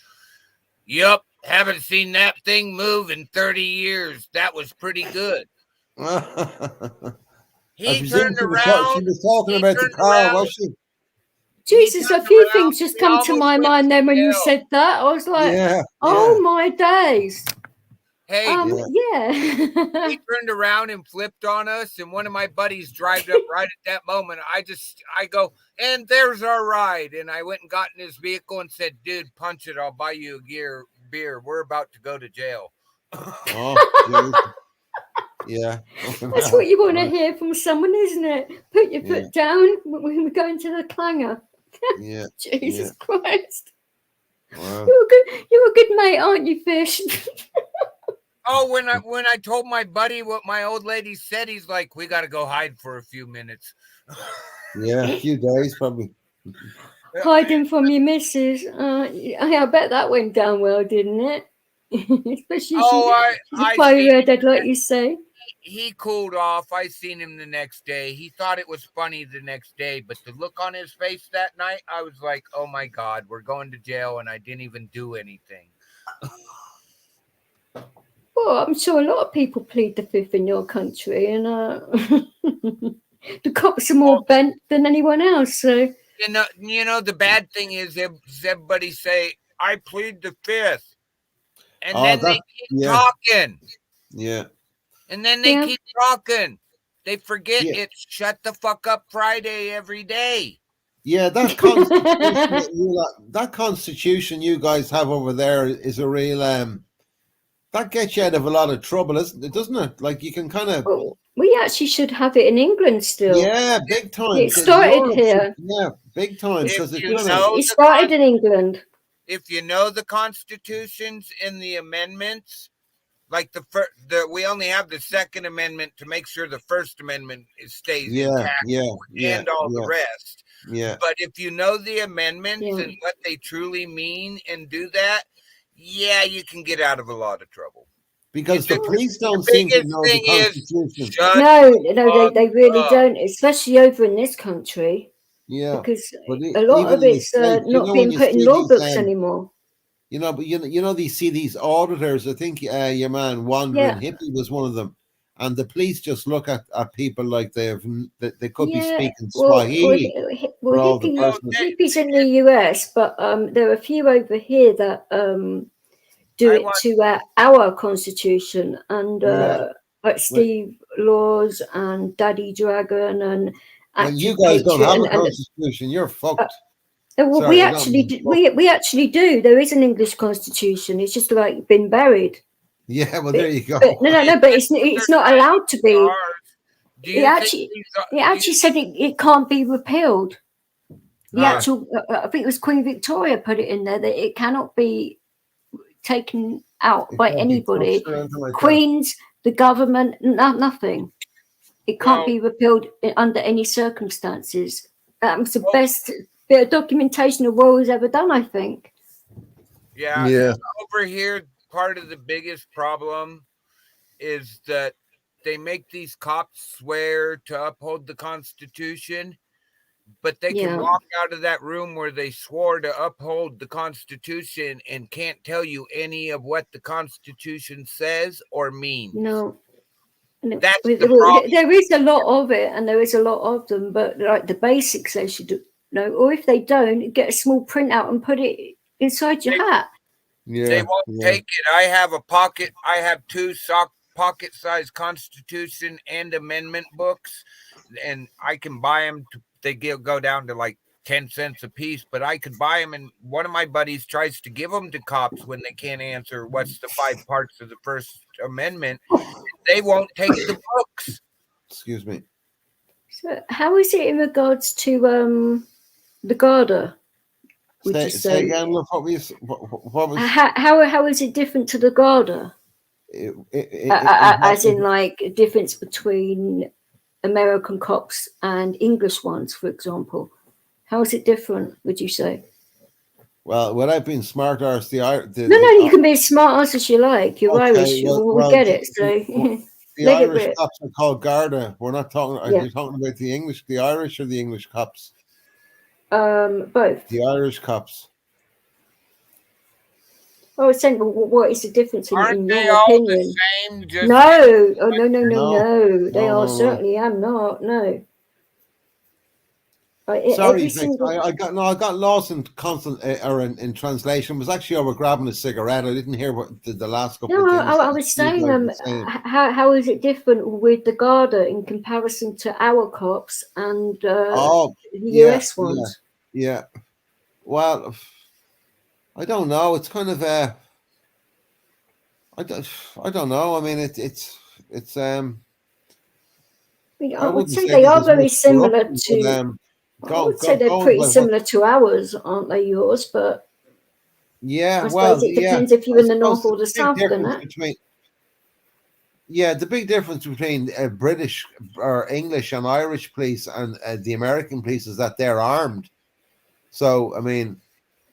"Yup, haven't seen that thing move in 30 years. That was pretty good." He turned around. She was talking He about the turned car, around. was she? Jesus, a few things just come to my mind then when you jail. said that. I was like, Yeah. oh my days. Hey, Yeah. he turned around and flipped on us, and one of my buddies drove up right at that moment. I go, "And there's our ride." And I went and got in his vehicle and said, "Dude, punch it. I'll buy you a beer. We're about to go to jail." Oh, yeah. That's what you want to hear from someone, isn't it? Put your foot down when we're going to the clanger. Yeah. Jesus Christ. Wow. You're a good mate, aren't you, Fish? Oh, when I told my buddy what my old lady said, he's like, "We got to go hide for a few minutes." Yeah, a few days probably. Hiding from your missus. I bet that went down well, didn't it? Especially she's a fiery redhead, like you say. He cooled off. I seen him the next day. He thought it was funny the next day, but the look on his face that night, I was like, "Oh my God, we're going to jail," and I didn't even do anything. Well, I'm sure a lot of people plead the fifth in your country, and the cops are more bent than anyone else. So you know, the bad thing is everybody say, "I plead the fifth," and then they keep talking. Yeah. And then they keep talking. They forget it's shut the fuck up Friday every day. Yeah, that constitution you guys have over there is a real that gets you out of a lot of trouble, isn't it? Doesn't it? Like you can kind of. Well, we actually should have it in England still. Yeah, big time. It started here. Yeah, big time. Because it started in England. If you know the constitutions and the amendments, like we only have the Second Amendment to make sure the First Amendment stays intact, and all the rest. Yeah. But if you know the amendments and what they truly mean and do that, you can get out of a lot of trouble. Because the police don't seem to know the Constitution. No, they really don't, especially over in this country. Yeah. Because a lot of it's not being put in law books anymore. You know, but you know, they see these auditors. I think your man Wandering Hippie was one of them, and the police just look at people like they could be speaking Swahili. Well, hippies in the US, but there are a few over here that do it to our constitution, and like Steve Laws and Daddy Dragon and you guys don't have a constitution. You're fucked. Well, Sorry, we I don't actually mean- we actually do. There is an English constitution. It's just like been buried. Yeah, well, there you go. But no. But it's not allowed to be. Do It you actually said it can't be repealed. The actual, I think it was Queen Victoria put it in there that it cannot be taken out by can't be anybody. touched or anything like that. Queens, the government, nothing. It can't Well- be repealed under any circumstances. That was the best bit of documentation the world has ever done, I think. Yeah. Over here, part of the biggest problem is that they make these cops swear to uphold the Constitution, but they can walk out of that room where they swore to uphold the Constitution and can't tell you any of what the Constitution says or means. No. That's the problem. There is a lot of it, and there is a lot of them, but like the basics they should know. Or if they don't, get a small printout and put it inside your hat. Yeah, They won't take it. I have two pocket-sized Constitution and Amendment books, and I can buy them. They go down to like 10 cents a piece, but I could buy them, and one of my buddies tries to give them to cops when they can't answer what's the 5 parts of the First Amendment. They won't take the books. Excuse me. So how is it in regards to the Garda? Would you Say say? again, look, what was How is it different to the Garda? As in, like, a difference between American cops and English ones, for example. How is it different, would you say? Well, without being smart arse, No, you can be as smart ass as you like. You're Irish, we'll get it. So the Irish cops are called Garda. We're not talking. Are you talking about the Irish or the English cops? Both. The Irish cops. I was saying, what is the difference in Aren't they your all opinion? the same? No. Oh, no. They are certainly am not. No. Sorry, I got lost in constant or in translation. It was actually over grabbing a cigarette. I didn't hear what the last couple. No, of things. I was saying, how is it different with the Garda in comparison to our cops and the US ones? Yeah. Well, I don't know. It's kind of I don't know. I mean, I would say they are very similar to. I would say they're pretty similar to ours, aren't they? Yours, but I suppose it depends if you're in the north or the south, doesn't it? The big difference between British or English and Irish police and the American police is that they're armed. So, I mean,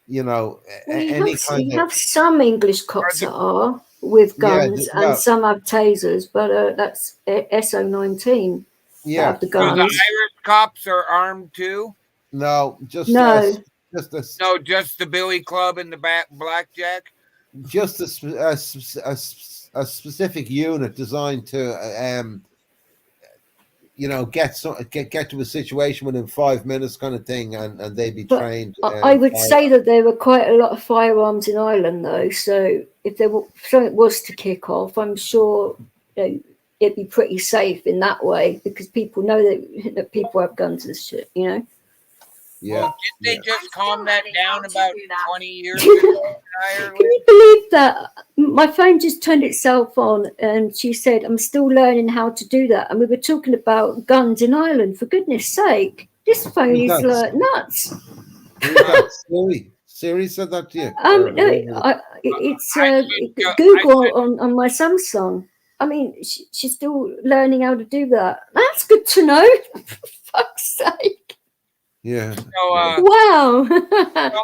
you have some English cops that are with guns and some have tasers, but that's SO19. Yeah, the guns. So the Irish cops are armed too. No, just the Billy Club and the blackjack. Just a specific unit designed to get to a situation within 5 minutes, kind of thing, and they'd be trained. I would say that there were quite a lot of firearms in Ireland, though. So if something was to kick off, I'm sure it'd be pretty safe in that way because people know that people have guns and shit. Yeah. Well, didn't they just calm that down about 20 years ago in Ireland? Can you believe that? My phone just turned itself on and she said, I'm still learning how to do that. And we were talking about guns in Ireland, for goodness sake. This phone is nuts. Siri said that to you? No, it's Google on my Samsung. I mean, she's still learning how to do that. That's good to know. For fuck's sake. Yeah. So, wow.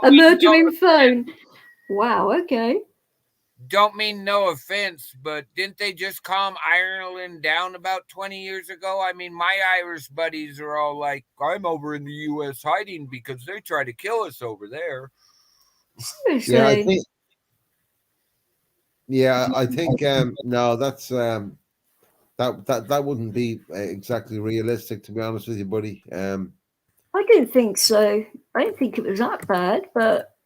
A murdering phone. Wow, okay. Don't mean no offense, but didn't they just calm Ireland down about 20 years ago? I mean, my Irish buddies are all like, I'm over in the U.S. hiding because they try to kill us over there. Seriously? I think no, that's that wouldn't be exactly realistic, to be honest with you, buddy. I don't think so. I don't think it was that bad, but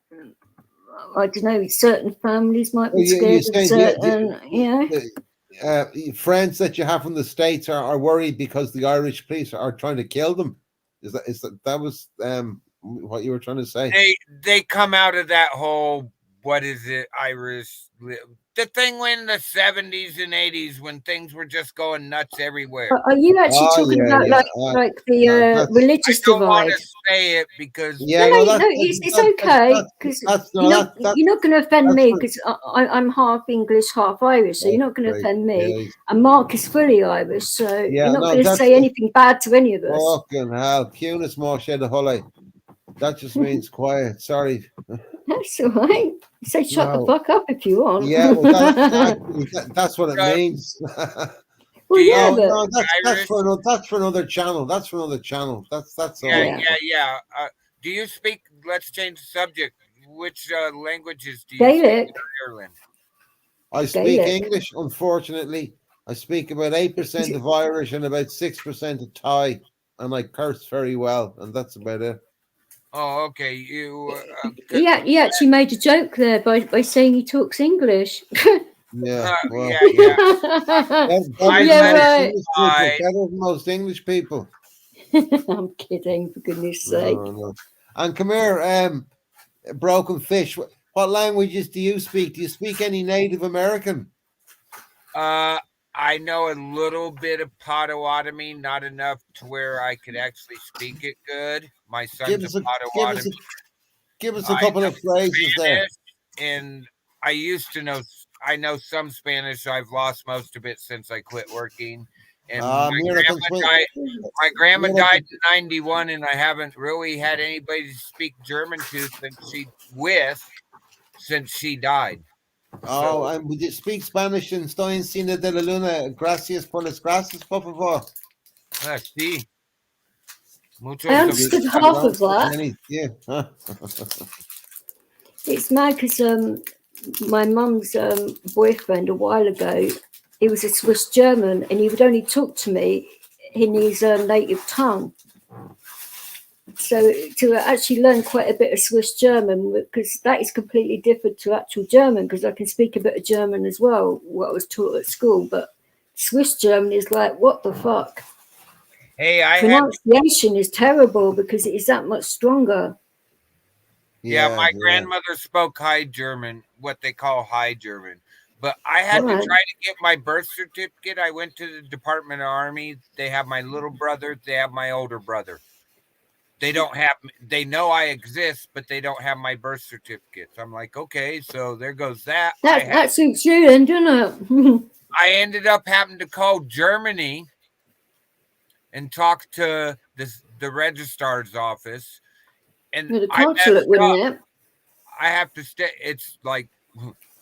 I don't know. Certain families might be scared of certain, friends that you have from the States are worried because the Irish police are trying to kill them. That was what you were trying to say. They come out of that whole, what is it, Irish, the thing when the 70s and 80s when things were just going nuts everywhere. Are you actually talking about like the religious I don't want divide? to say it because It's okay because you're not going to offend me because I'm half English, half Irish, so you're not going to offend me. And Mark is fully Irish, so you're not going to say anything bad to any of us. Fucking hell, Cunis more shed a holly. That just means quiet. Sorry. That's all right. Say shut the fuck up if you want. Yeah, well, that's what it means. Well, yeah, no, that's for another channel. That's for another channel. That's all. Yeah. Do you speak? Let's change the subject. Which languages do you Gaelic. speak in Ireland? I speak English. Unfortunately, I speak about 8% of Irish and about 6% of Thai, and I curse very well, and that's about it. Oh, okay. You. He actually made a joke there by saying he talks English. Yeah. Well, yeah. Right. Better than most English people. I'm kidding, for goodness sake. No. And come here, Broken Fish. What languages do you speak? Do you speak any Native American? I know a little bit of Potawatomi, not enough to where I could actually speak it good. My son's a Potawatomi. Give us a couple of phrases there. And I used to know. I know some Spanish. I've lost most of it since I quit working. And my grandma died in 91, and I haven't really had anybody to speak German to since she died. Oh, and would you speak Spanish in Estoy encima de la luna? Gracias por las gracias, por favor. Sí. I understood half of that. Yeah. It's mad because my mum's boyfriend a while ago, he was a Swiss German, and he would only talk to me in his native tongue. So to actually learn quite a bit of Swiss German, because that is completely different to actual German, because I can speak a bit of German as well, what I was taught at school, but Swiss German is like, what the fuck? Hey, pronunciation is terrible because it is that much stronger. Yeah, my grandmother spoke High German, what they call High German. But I had to try to get my birth certificate. I went to the Department of Army. They have my little brother. They have my older brother. They know I exist, but they don't have my birth certificates. I'm like, okay, so there goes that. That suits you then, doesn't it? I ended up having to call Germany and talk to the registrar's office. And the consulate, wouldn't it? I have to stay. It's like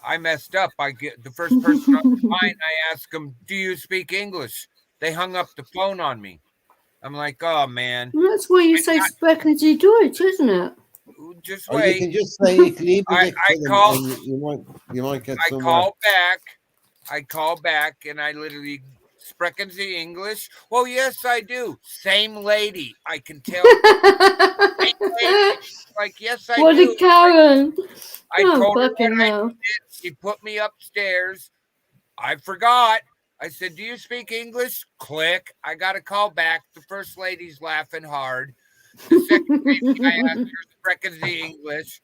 I messed up. I get the first person on the line. I ask them, "Do you speak English?" They hung up the phone on me. I'm like, "Oh man." Well, that's why you say "Sprechen Sie Deutsch," isn't it? Just or wait. You can just say you might get somewhere. I call back, and I literally sprechen Sie English? Well, yes, I do. Same lady. I can tell. Same lady. Like, yes, I do. What a Karen. I told her what I did. She put me upstairs. I forgot. I said, "Do you speak English?" Click. I got a call back. The first lady's laughing hard. The second lady, I asked her, "Sprechen Sie English?"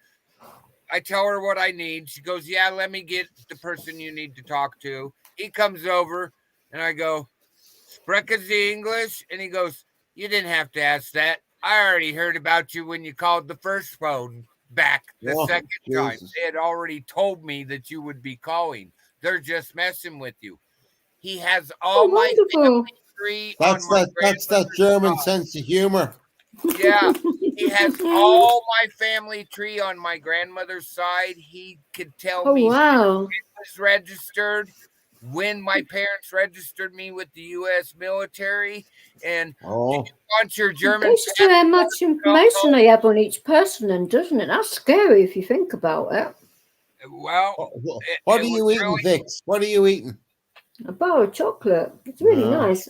I tell her what I need. She goes, "Yeah, let me get the person you need to talk to." He comes over, and I go, "Sprechen Sie English?" And he goes, "You didn't have to ask that. I already heard about you when you called the first phone back the second time. They had already told me that you would be calling. They're just messing with you." He has all my family tree on my That's that German sense of humor. Yeah, he has all my family tree on my grandmother's side. He could tell me it was registered, when my parents registered me with the U.S. military, and do you want your German? It goes to how much information they have on each person, and doesn't it? That's scary if you think about it. Well, what are you eating, Vix? What are you eating? A bar of chocolate. It's really nice.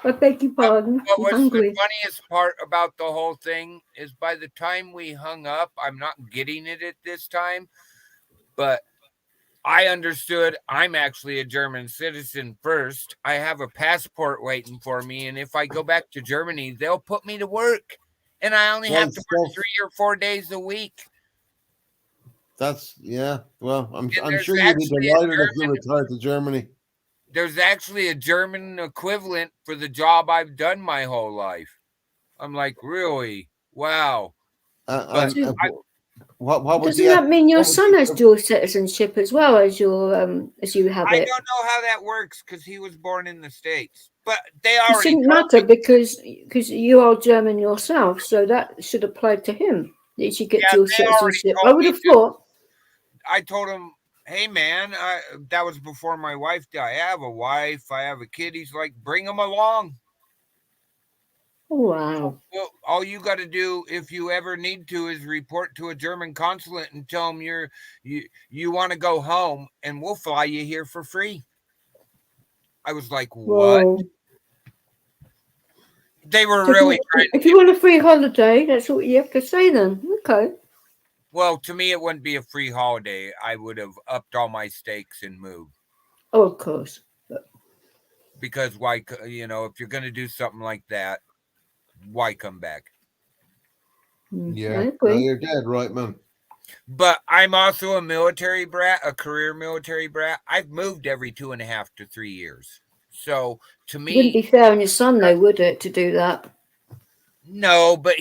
I beg your pardon. What was hungry. the funniest part about the whole thing is by the time we hung up, I'm not getting it at this time, but I understood I'm actually a German citizen first. I have a passport waiting for me, and if I go back to Germany, they'll put me to work. and I only Well, have to work stuff. 3 or 4 days a week. That's yeah. Well, I'm there's sure you'd be actually a delighted if you retired to Germany. There's actually a German equivalent for the job I've done my whole life. I'm like, really? Wow. But And what would Doesn't the that mean your what would son the- has dual citizenship as well as you have I it? don't know how that works because he was born in the States. But they It already shouldn't told matter me. because you are German yourself, so that should apply to him. That you should get Yeah, dual they already citizenship. I told would me have thought. I told him, hey, man, that was before my wife died. I have a wife. I have a kid. He's like, bring him along. Wow. Well, all you got to do if you ever need to is report to a German consulate and tell them you want to go home, and we'll fly you here for free. I was like, what? Whoa. They were So really trying to if you want a free holiday, that's what you have to say then. Okay. Well, to me, it wouldn't be a free holiday. I would have upped all my stakes and moved. Oh, of course. Because why, if you're going to do something like that, why come back? I Yeah, no, agree. you're dead right, man. But I'm also a military brat, a career military brat. I've moved every 2.5 to 3 years. So to It wouldn't me, be fair on your son, though, would it, to do that? no, but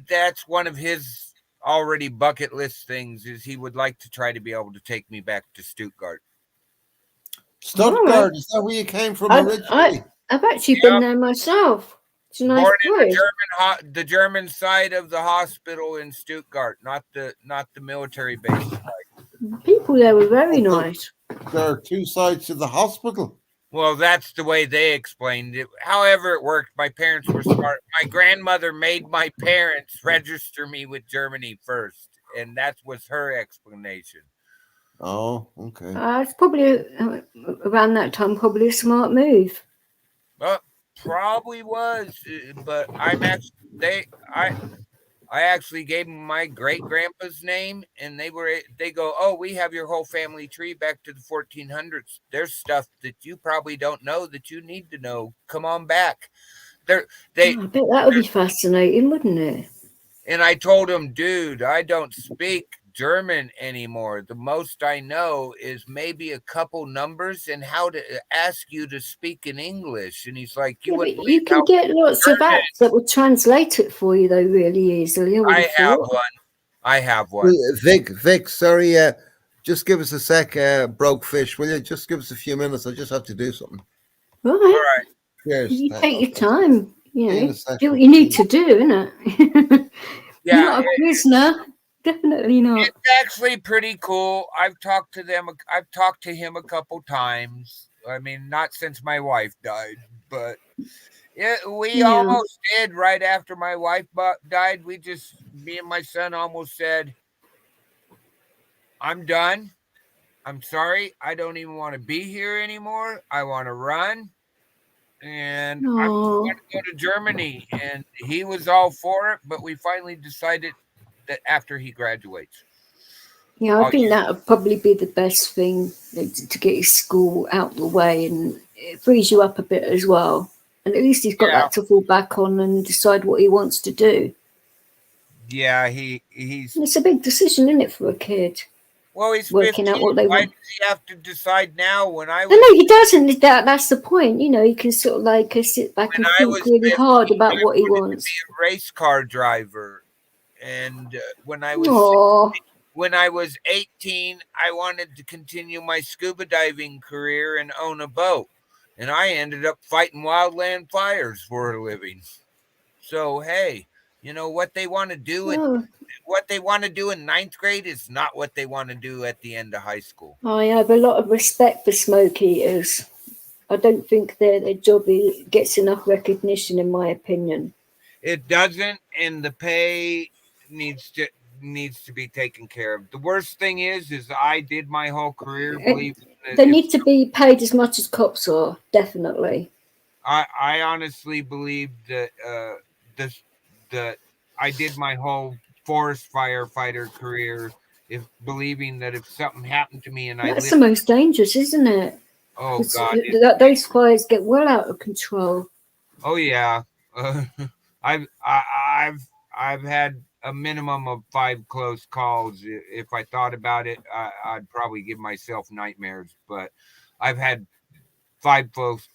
that's one of his already bucket list things is he would like to try to be able to take me back to Stuttgart. Stuttgart, is that where you came from originally? I've actually been there myself. It's a nice Born place. in the German side of the hospital in Stuttgart, not the military base side. People there were very nice. There are two sides to the hospital. Well, that's the way they explained it. However it worked, my parents were smart. My grandmother made my parents register me with Germany first, and that was her explanation. Oh, okay. It's probably around that time, probably a smart move. Well, probably was, but I actually gave them my great grandpa's name, and they go, oh, we have your whole family tree back to the 1400s. There's stuff that you probably don't know that you need to know. Come on back. I bet that would be fascinating, wouldn't it? And I told him, dude, I don't speak German anymore. The most I know is maybe a couple numbers and how to ask you to speak in English. And he's like, you can get lots of apps that will translate it for you, though, really easily. I have one. Vic, sorry, just give us a sec, broke fish, will you? Just give us a few minutes. I just have to do something. Right. All right. Cheers. You take your time. In a Do second. what you need to do, innit? Yeah, You're not a prisoner. Definitely not. It's actually pretty cool. I've talked to him a couple times. I mean, not since my wife died, but we almost did right after my wife died. Me and my son almost said, I'm done. I'm sorry. I don't even want to be here anymore. I want to run. And I want to go to Germany. And he was all for it, but we finally decided that after he graduates. Yeah, I think that would probably be the best thing to get his school out the way, and it frees you up a bit as well. And at least he's got that to fall back on and decide what he wants to do. Yeah, it's a big decision, isn't it, for a kid? Well, he's working 15. out what they Why want. does he have to decide now? No, he doesn't. That's the point. He can sort of like sit back and think really hard about what he wants. To be a race car driver, and when I was 18, I wanted to continue my scuba diving career and own a boat, and I ended up fighting wildland fires for a living. So hey, what they want to do what they want to do in 9th grade is not what they want to do at the end of high school. I have a lot of respect for smoke eaters. I don't think their job gets enough recognition, in my opinion. It doesn't, and the pay needs to be taken care of. The worst thing is I did my whole career believing that they need to be paid as much as cops are, definitely. I honestly believe that that I did my whole forest firefighter career believing that if something happened to me and that's the most dangerous, isn't it? Oh God, those fires get well out of control. Oh yeah, I've had a minimum of 5 close calls. If I thought about it, I'd probably give myself nightmares. But I've had 5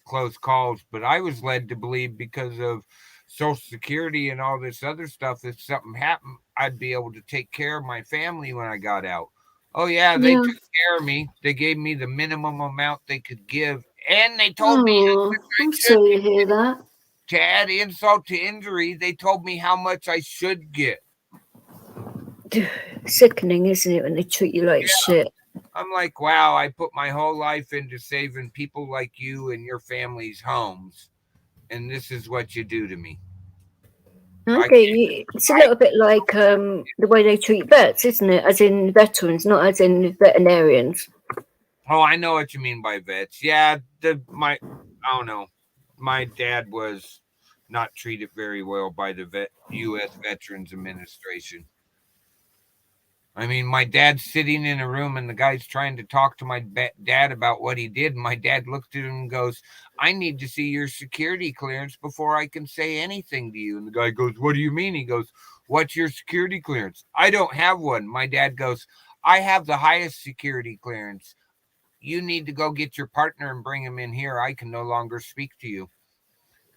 close calls. But I was led to believe because of Social Security and all this other stuff, if something happened, I'd be able to take care of my family when I got out. Oh yeah, they Yeah. took care of me. They gave me the minimum amount they could give, and they told me Oh, I'm sorry to hear that. to add insult to injury, they told me how much I should get. Sickening, isn't it, when they treat you like shit? I'm like, wow, I put my whole life into saving people like you and your family's homes, and this is what you do to me. Okay, it's a little bit like the way they treat vets, isn't it? As in veterans, not as in veterinarians. Oh, I know what you mean by vets. Yeah, I don't know. My dad was not treated very well by the U.S. Veterans Administration. I mean, my dad's sitting in a room and the guy's trying to talk to my dad about what he did. And my dad looked at him and goes, I need to see your security clearance before I can say anything to you. And the guy goes, what do you mean? He goes, what's your security clearance? I don't have one. My dad goes, I have the highest security clearance. You need to go get your partner and bring him in here. I can no longer speak to you.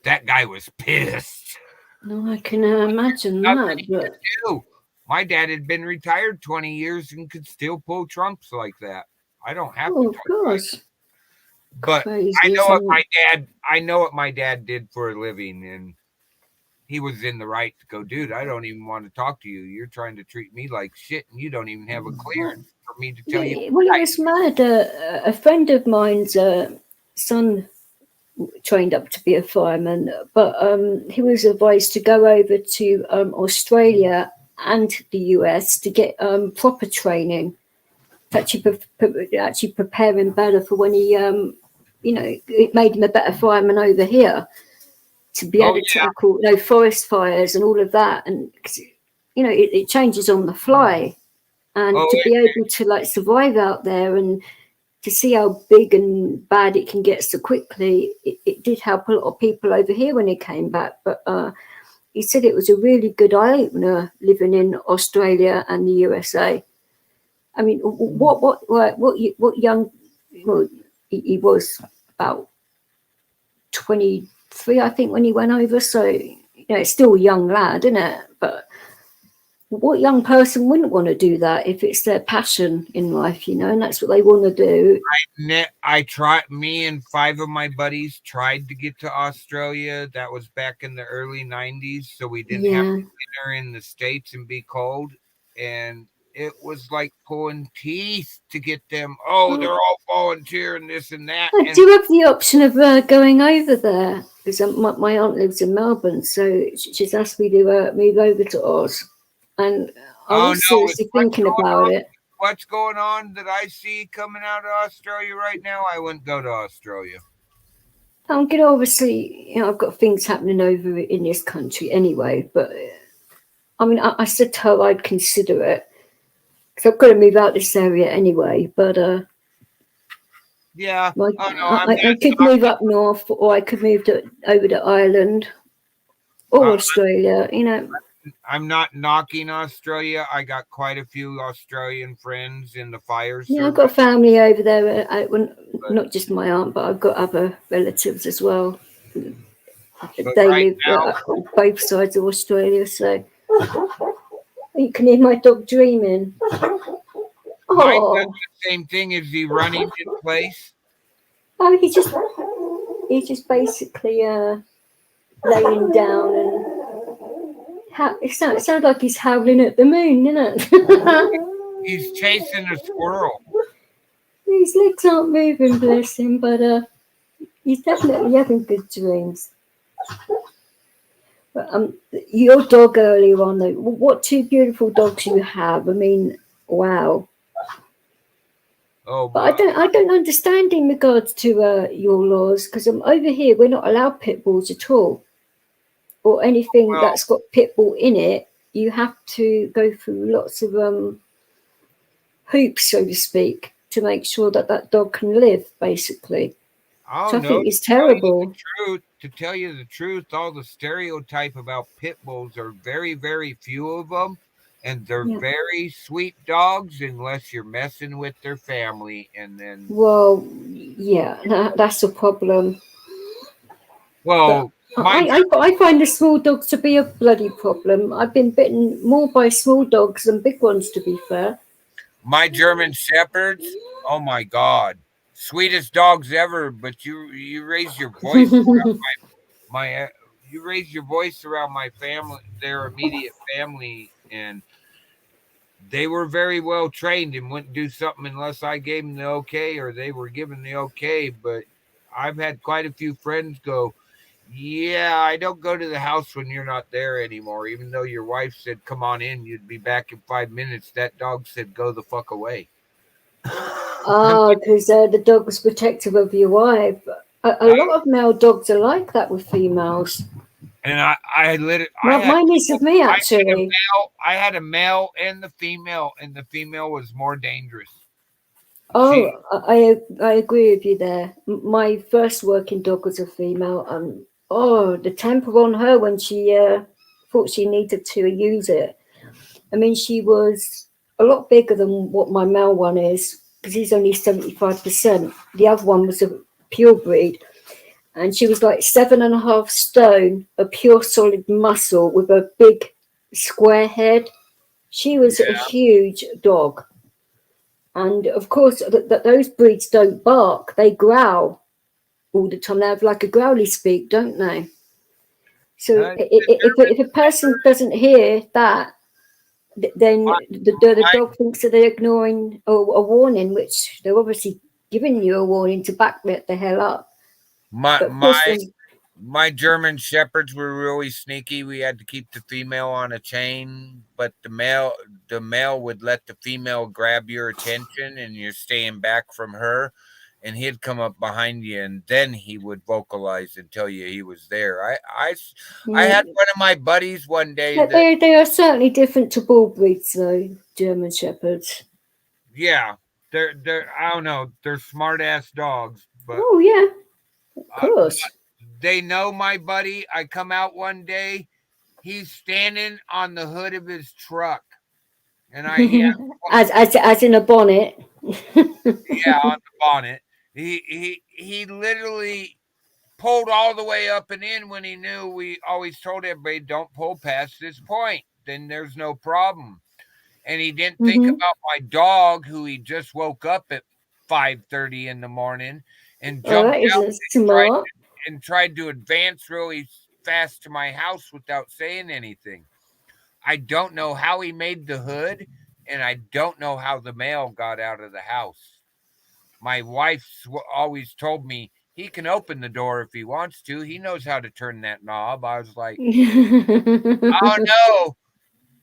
That guy was pissed. No, I can imagine that. But my dad had been retired 20 years and could still pull trumps like that. I don't have oh, to. of course. But Crazy, I know what my dad did for a living, and he was in the right to go, dude, I don't even want to talk to you. You're trying to treat me like shit, and you don't even have a clearance for me to tell you. Well, it was mad. A friend of mine's son trained up to be a fireman, but he was advised to go over to Australia and the US to get proper training, to actually prepare him better for when he, it made him a better fireman over here to be able to tackle forest fires and all of that. And, it changes on the fly. And to be able to survive out there and to see how big and bad it can get so quickly, it did help a lot of people over here when he came back. But he said it was a really good eye-opener living in Australia and the USA. I mean, what young? Well, he was about 23, I think, when he went over. So it's still a young lad, isn't it? But what young person wouldn't want to do that if it's their passion in life, and that's what they want to do? I tried. Me and 5 of my buddies tried to get to Australia. That was back in the early 90s, so we didn't have to dinner in the States and be cold. And it was like pulling teeth to get them. Oh, they're all volunteer and this and that. I do have the option of going over there because my aunt lives in Melbourne, so she's asked me to move over to Oz. And I was seriously thinking about it. What's going on that I see coming out of Australia right now? I wouldn't go to Australia. I'm going to obviously, I've got things happening over in this country anyway. But I mean, I said to her I'd consider it because I've got to move out this area anyway. But yeah, I could move up north, or I could move over to Ireland or Australia. I'm not knocking Australia. I got quite a few Australian friends in the fire service. Yeah, I've got family over there. Not just my aunt, but I've got other relatives as well. They live on both sides of Australia, so you can hear my dog dreaming. Mine does the same thing. Is he running in place? Oh, he's just basically laying down and. It sounds like he's howling at the moon, doesn't it? He's chasing a squirrel. His legs aren't moving, bless him, but he's definitely having good dreams. But your dog earlier on, though, what 2 beautiful dogs you have? I mean, wow. Oh, but I don't understand in regards to your laws, because over here we're not allowed pit bulls at all. Or anything that's got pit bull in it, you have to go through lots of hoops, so to speak, to make sure that dog can live, basically. I think it's terrible. to tell you the truth, all the stereotype about pit bulls are very, very few of them. And they're Yeah. very sweet dogs unless you're messing with their family. And then, Well, yeah, that's a problem. well, But my I find the small dogs to be a bloody problem. I've been bitten more by small dogs than big ones, to be fair. my German shepherds, oh my God, sweetest dogs ever. But you raise your voice around my you raise your voice around my family, their immediate family, and they were very well trained and wouldn't do something unless I gave them the okay or they were given the okay. But I've had quite a few friends go, yeah, I don't go to the house when you're not there anymore. Even though your wife said, come on in, you'd be back in 5 minutes. That dog said, go the fuck away. Because the dog was protective of your wife. A lot of male dogs are like that with females. And I Mine is with me, actually. I had a male and the female was more dangerous. Oh, I agree with you there. My first working dog was a female, and the temper on her when she thought she needed to use it. I mean, she was a lot bigger than what my male one is because he's only 75%. The other one was a pure breed, and she was like 7.5 stone, a pure solid muscle with a big square head. She was a huge dog. And of course, those breeds don't bark; they growl all the time. They have like a growly speak, don't they? So if a person doesn't hear that, then the dog thinks that they're ignoring a warning, which they're obviously giving you a warning to back the hell up. My But of course, my German shepherds were really sneaky. We had to keep the female on a chain, but the male would let the female grab your attention and you're staying back from her, and he'd come up behind you and then he would vocalize and tell you he was there. I had one of my buddies one day that they are certainly different to bull breeds, though, German shepherds. yeah, they're I don't know, they're smart ass dogs, but Oh yeah, of course. they know my buddy. I come out one day, he's standing on the hood of his truck, and as in a bonnet. yeah, on the bonnet. He literally pulled all the way up and in when he knew we always told everybody don't pull past this point. Then there's no problem. And he didn't think about my dog, who he just woke up at 5:30 in the morning and jumped that out isn't smart. and tried to advance really fast to my house without saying anything. I don't know how he made the hood, and I don't know how the male got out of the house. My wife always told me he can open the door if he wants to. He knows how to turn that knob. I was like, oh no.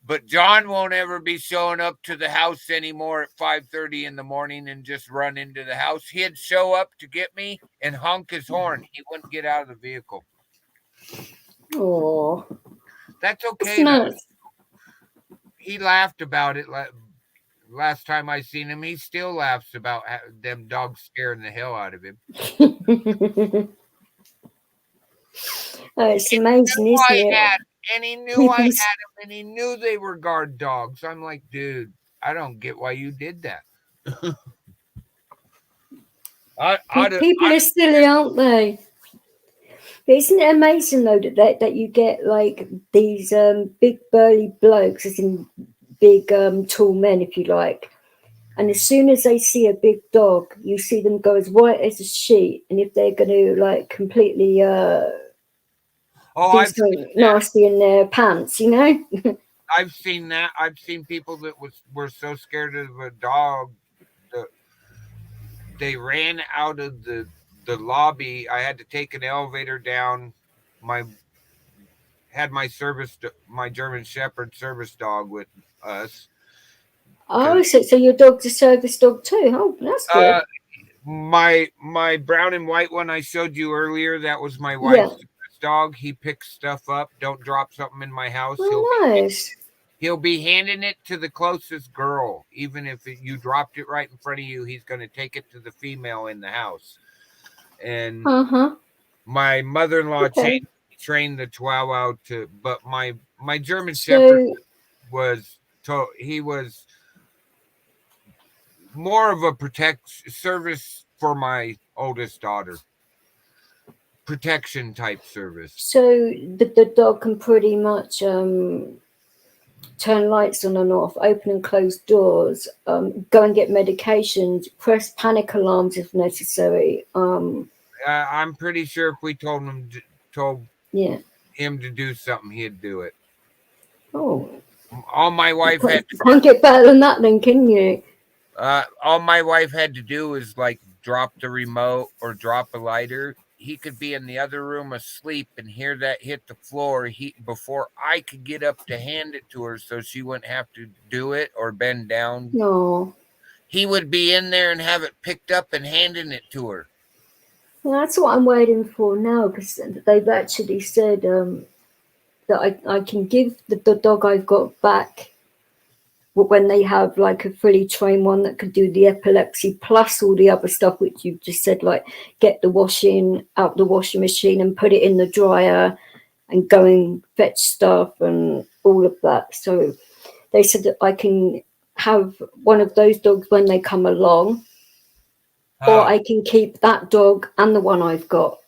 But John won't ever be showing up to the house anymore at 5:30 in the morning and just run into the house. He'd show up to get me and honk his horn. He wouldn't get out of the vehicle. Oh, That's okay. that's nice. He laughed about it last time I seen him. He still laughs about them dogs scaring the hell out of him. It's amazing, isn't it? And he knew I had him, and he knew they were guard dogs. I'm like, dude, I don't get why you did that. People are silly, aren't they? But isn't it amazing though that you get like these big burly blokes, as in big tall men, if you like, and as soon as they see a big dog, you see them go as white as a sheet, and if they're going to like completely do something nasty in their pants, you know. I've seen that. I've seen people that were so scared of a dog that they ran out of the lobby. I had to take an elevator down. My German Shepherd service dog with us. Oh, so your dog's a service dog too? Oh, that's good. My brown and white one I showed you earlier, that was my wife's dog. He picks stuff up. Don't drop something in my house. Nice. He'll be handing it to the closest girl. Even if you dropped it right in front of you, he's going to take it to the female in the house. And My mother-in-law Okay. trained the Chihuahua but my German So, Shepherd he was more of a service for my oldest daughter. Protection type service. so the dog can pretty much turn lights on and off, open and close doors, go and get medications, press panic alarms if necessary. I'm pretty sure if we told Yeah. him to do something, he'd do it. Oh, All my wife had to can't get better than that, then, can you? all my wife had to do was like drop the remote or drop a lighter. He could be in the other room asleep and hear that hit the floor. Before I could get up to hand it to her so she wouldn't have to do it or bend down. No. He would be in there and have it picked up and handing it to her. Well, that's what I'm waiting for now, because they've actually said that I can give the dog I've got back when they have like a fully trained one that could do the epilepsy plus all the other stuff which you've just said, like get the washing out the washing machine and put it in the dryer and go and fetch stuff and all of that. So they said that I can have one of those dogs when they come along, or I can keep that dog and the one I've got,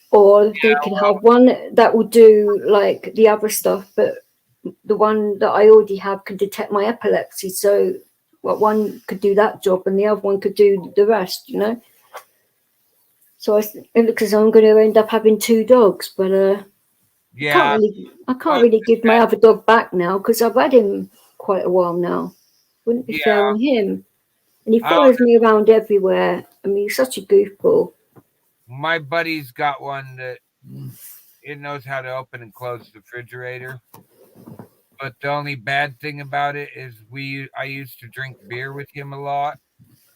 or they can have one that will do like the other stuff, but the one that I already have can detect my epilepsy. So one could do that job and the other one could do the rest, you know. So it looks as though I'm going to end up having two dogs, but yeah, I can't really give my other dog back now because I've had him quite a while now. Wouldn't be fair on him. And he follows me around everywhere. I mean, he's such a goofball. My buddy's got one that it knows how to open and close the refrigerator. But the only bad thing about it is I used to drink beer with him a lot,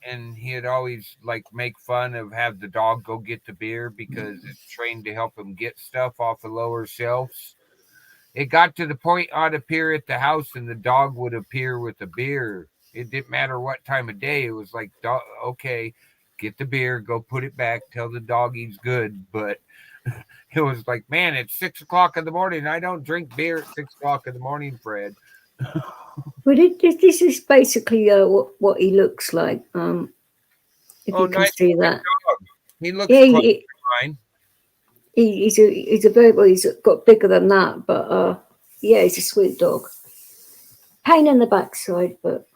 and he'd always like make fun of have the dog go get the beer because it's trained to help him get stuff off the lower shelves. It got to the point I'd appear at the house and the dog would appear with the beer. It didn't matter what time of day. It was like, okay, get the beer, go put it back, tell the dog he's good. But it was like, man, it's 6 o'clock in the morning. I don't drink beer at 6 o'clock in the morning, Fred. But this is basically what he looks like. If you can see that, dog. He looks quite fine. He's a very well. He's got bigger than that, but yeah, he's a sweet dog. Pain in the backside, but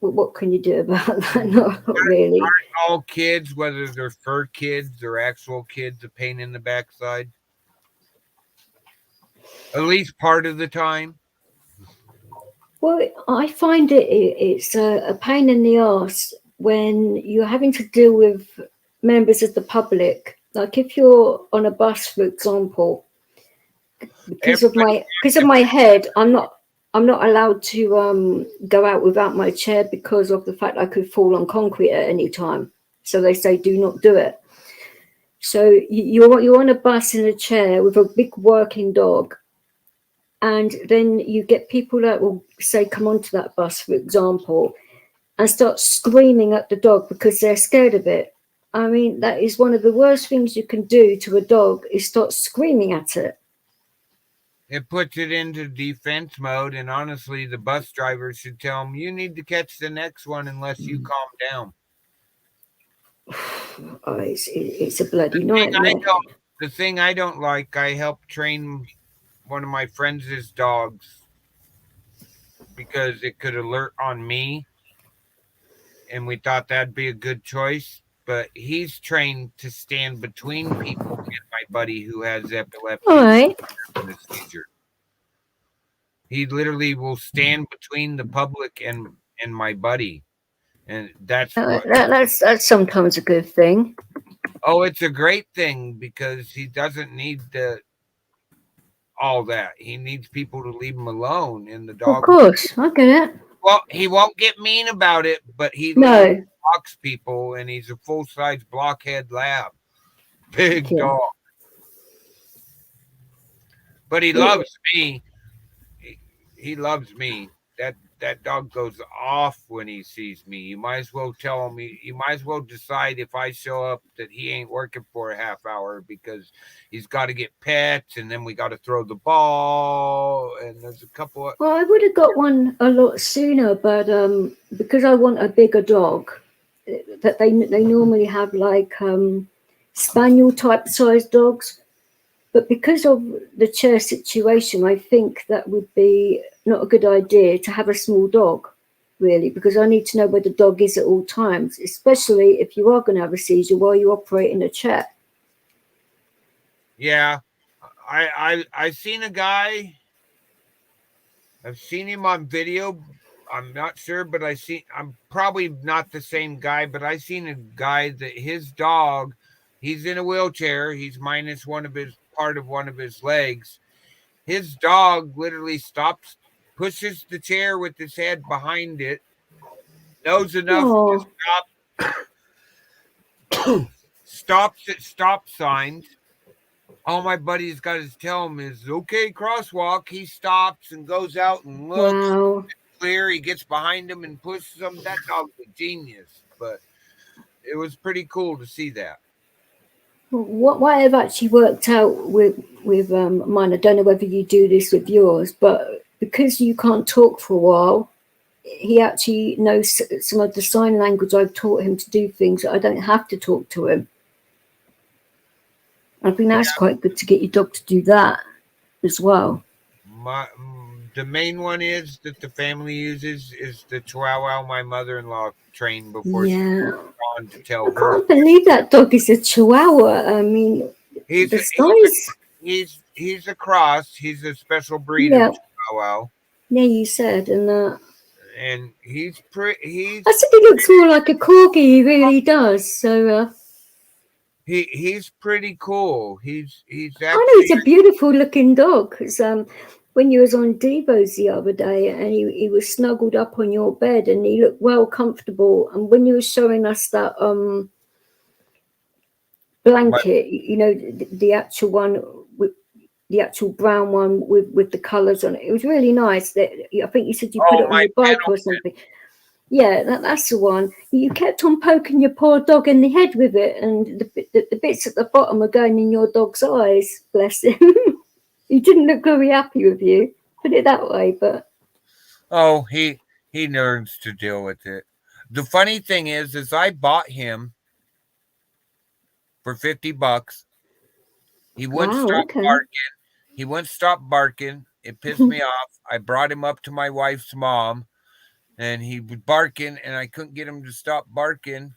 what can you do about that? Not really. Aren't all kids, whether they're fur kids or actual kids, a pain in the backside? At least part of the time. Well, I find it's a pain in the arse when you're having to deal with members of the public. Like if you're on a bus, for example, because of my head, I'm not allowed to go out without my chair because of the fact I could fall on concrete at any time. So they say do not do it. So you're on a bus in a chair with a big working dog, and then you get people that will say come onto that bus, for example, and start screaming at the dog because they're scared of it. I mean, that is one of the worst things you can do to a dog is start screaming at it. It puts it into defense mode, and honestly, the bus driver should tell them, you need to catch the next one unless you calm down. Oh, it's a bloody nightmare. The thing I don't like, I helped train one of my friends' dogs because it could alert on me, and we thought that'd be a good choice. But he's trained to stand between people and my buddy who has epilepsy. All right. Seizure. He literally will stand between the public and my buddy, and that's sometimes a good thing. Oh, it's a great thing because he doesn't need all that. He needs people to leave him alone, and the dog. Of course, I get it. Well, he won't get mean about it, but he blocks people, and he's a full-size blockhead lab, big dog. But he loves me. He loves me. that dog goes off when he sees me. You might as well tell him. You might as well decide if I show up that he ain't working for a half hour because he's got to get pets, and then we got to throw the ball. And there's a couple of. Well, I would have got one a lot sooner, but because I want a bigger dog, that they normally have like spaniel type sized dogs. But because of the chair situation, I think that would be not a good idea to have a small dog, really, because I need to know where the dog is at all times, especially if you are going to have a seizure while you operate in a chair. Yeah, I seen a guy. I've seen him on video. I'm not sure, but I'm probably not the same guy, but I seen a guy that his dog, he's in a wheelchair. He's minus part of one of his legs. His dog literally pushes the chair with his head behind it, knows enough to stops at stop signs. All my buddy's got to tell him is, okay, crosswalk. He stops and goes out and looks. Wow. Clear. He gets behind him and pushes him. That dog's a genius. But it was pretty cool to see that. What I've actually worked out with mine, I don't know whether you do this with yours, but because you can't talk for a while, he actually knows some of the sign language. I've taught him to do things that I don't have to talk to him. I think that's quite good to get your dog to do that as well. The main one is that the family uses is the Chihuahua my mother-in-law trained before she was on to tell her. I can't believe that dog is a Chihuahua. I mean, he's the size. He's a cross. He's a special breed of Chihuahua. Yeah, you said, and he's pretty. I said he looks more like a corgi. He really does. So he's pretty cool. He's actually. I know he's a beautiful looking dog. Because when you was on Devo's the other day, and he was snuggled up on your bed, and he looked well comfortable. And when you were showing us that blanket, you know, the actual one with the actual brown one with the colours on it, it was really nice. That I think you said you put it on your bike or something. Yeah, that's the one. You kept on poking your poor dog in the head with it, and the bits at the bottom are going in your dog's eyes. Bless him. He didn't look very happy with you. Put it that way, but he learns to deal with it. The funny thing is I bought him for $50. He wouldn't stop barking. He wouldn't stop barking. It pissed me off. I brought him up to my wife's mom, and he was barking, and I couldn't get him to stop barking.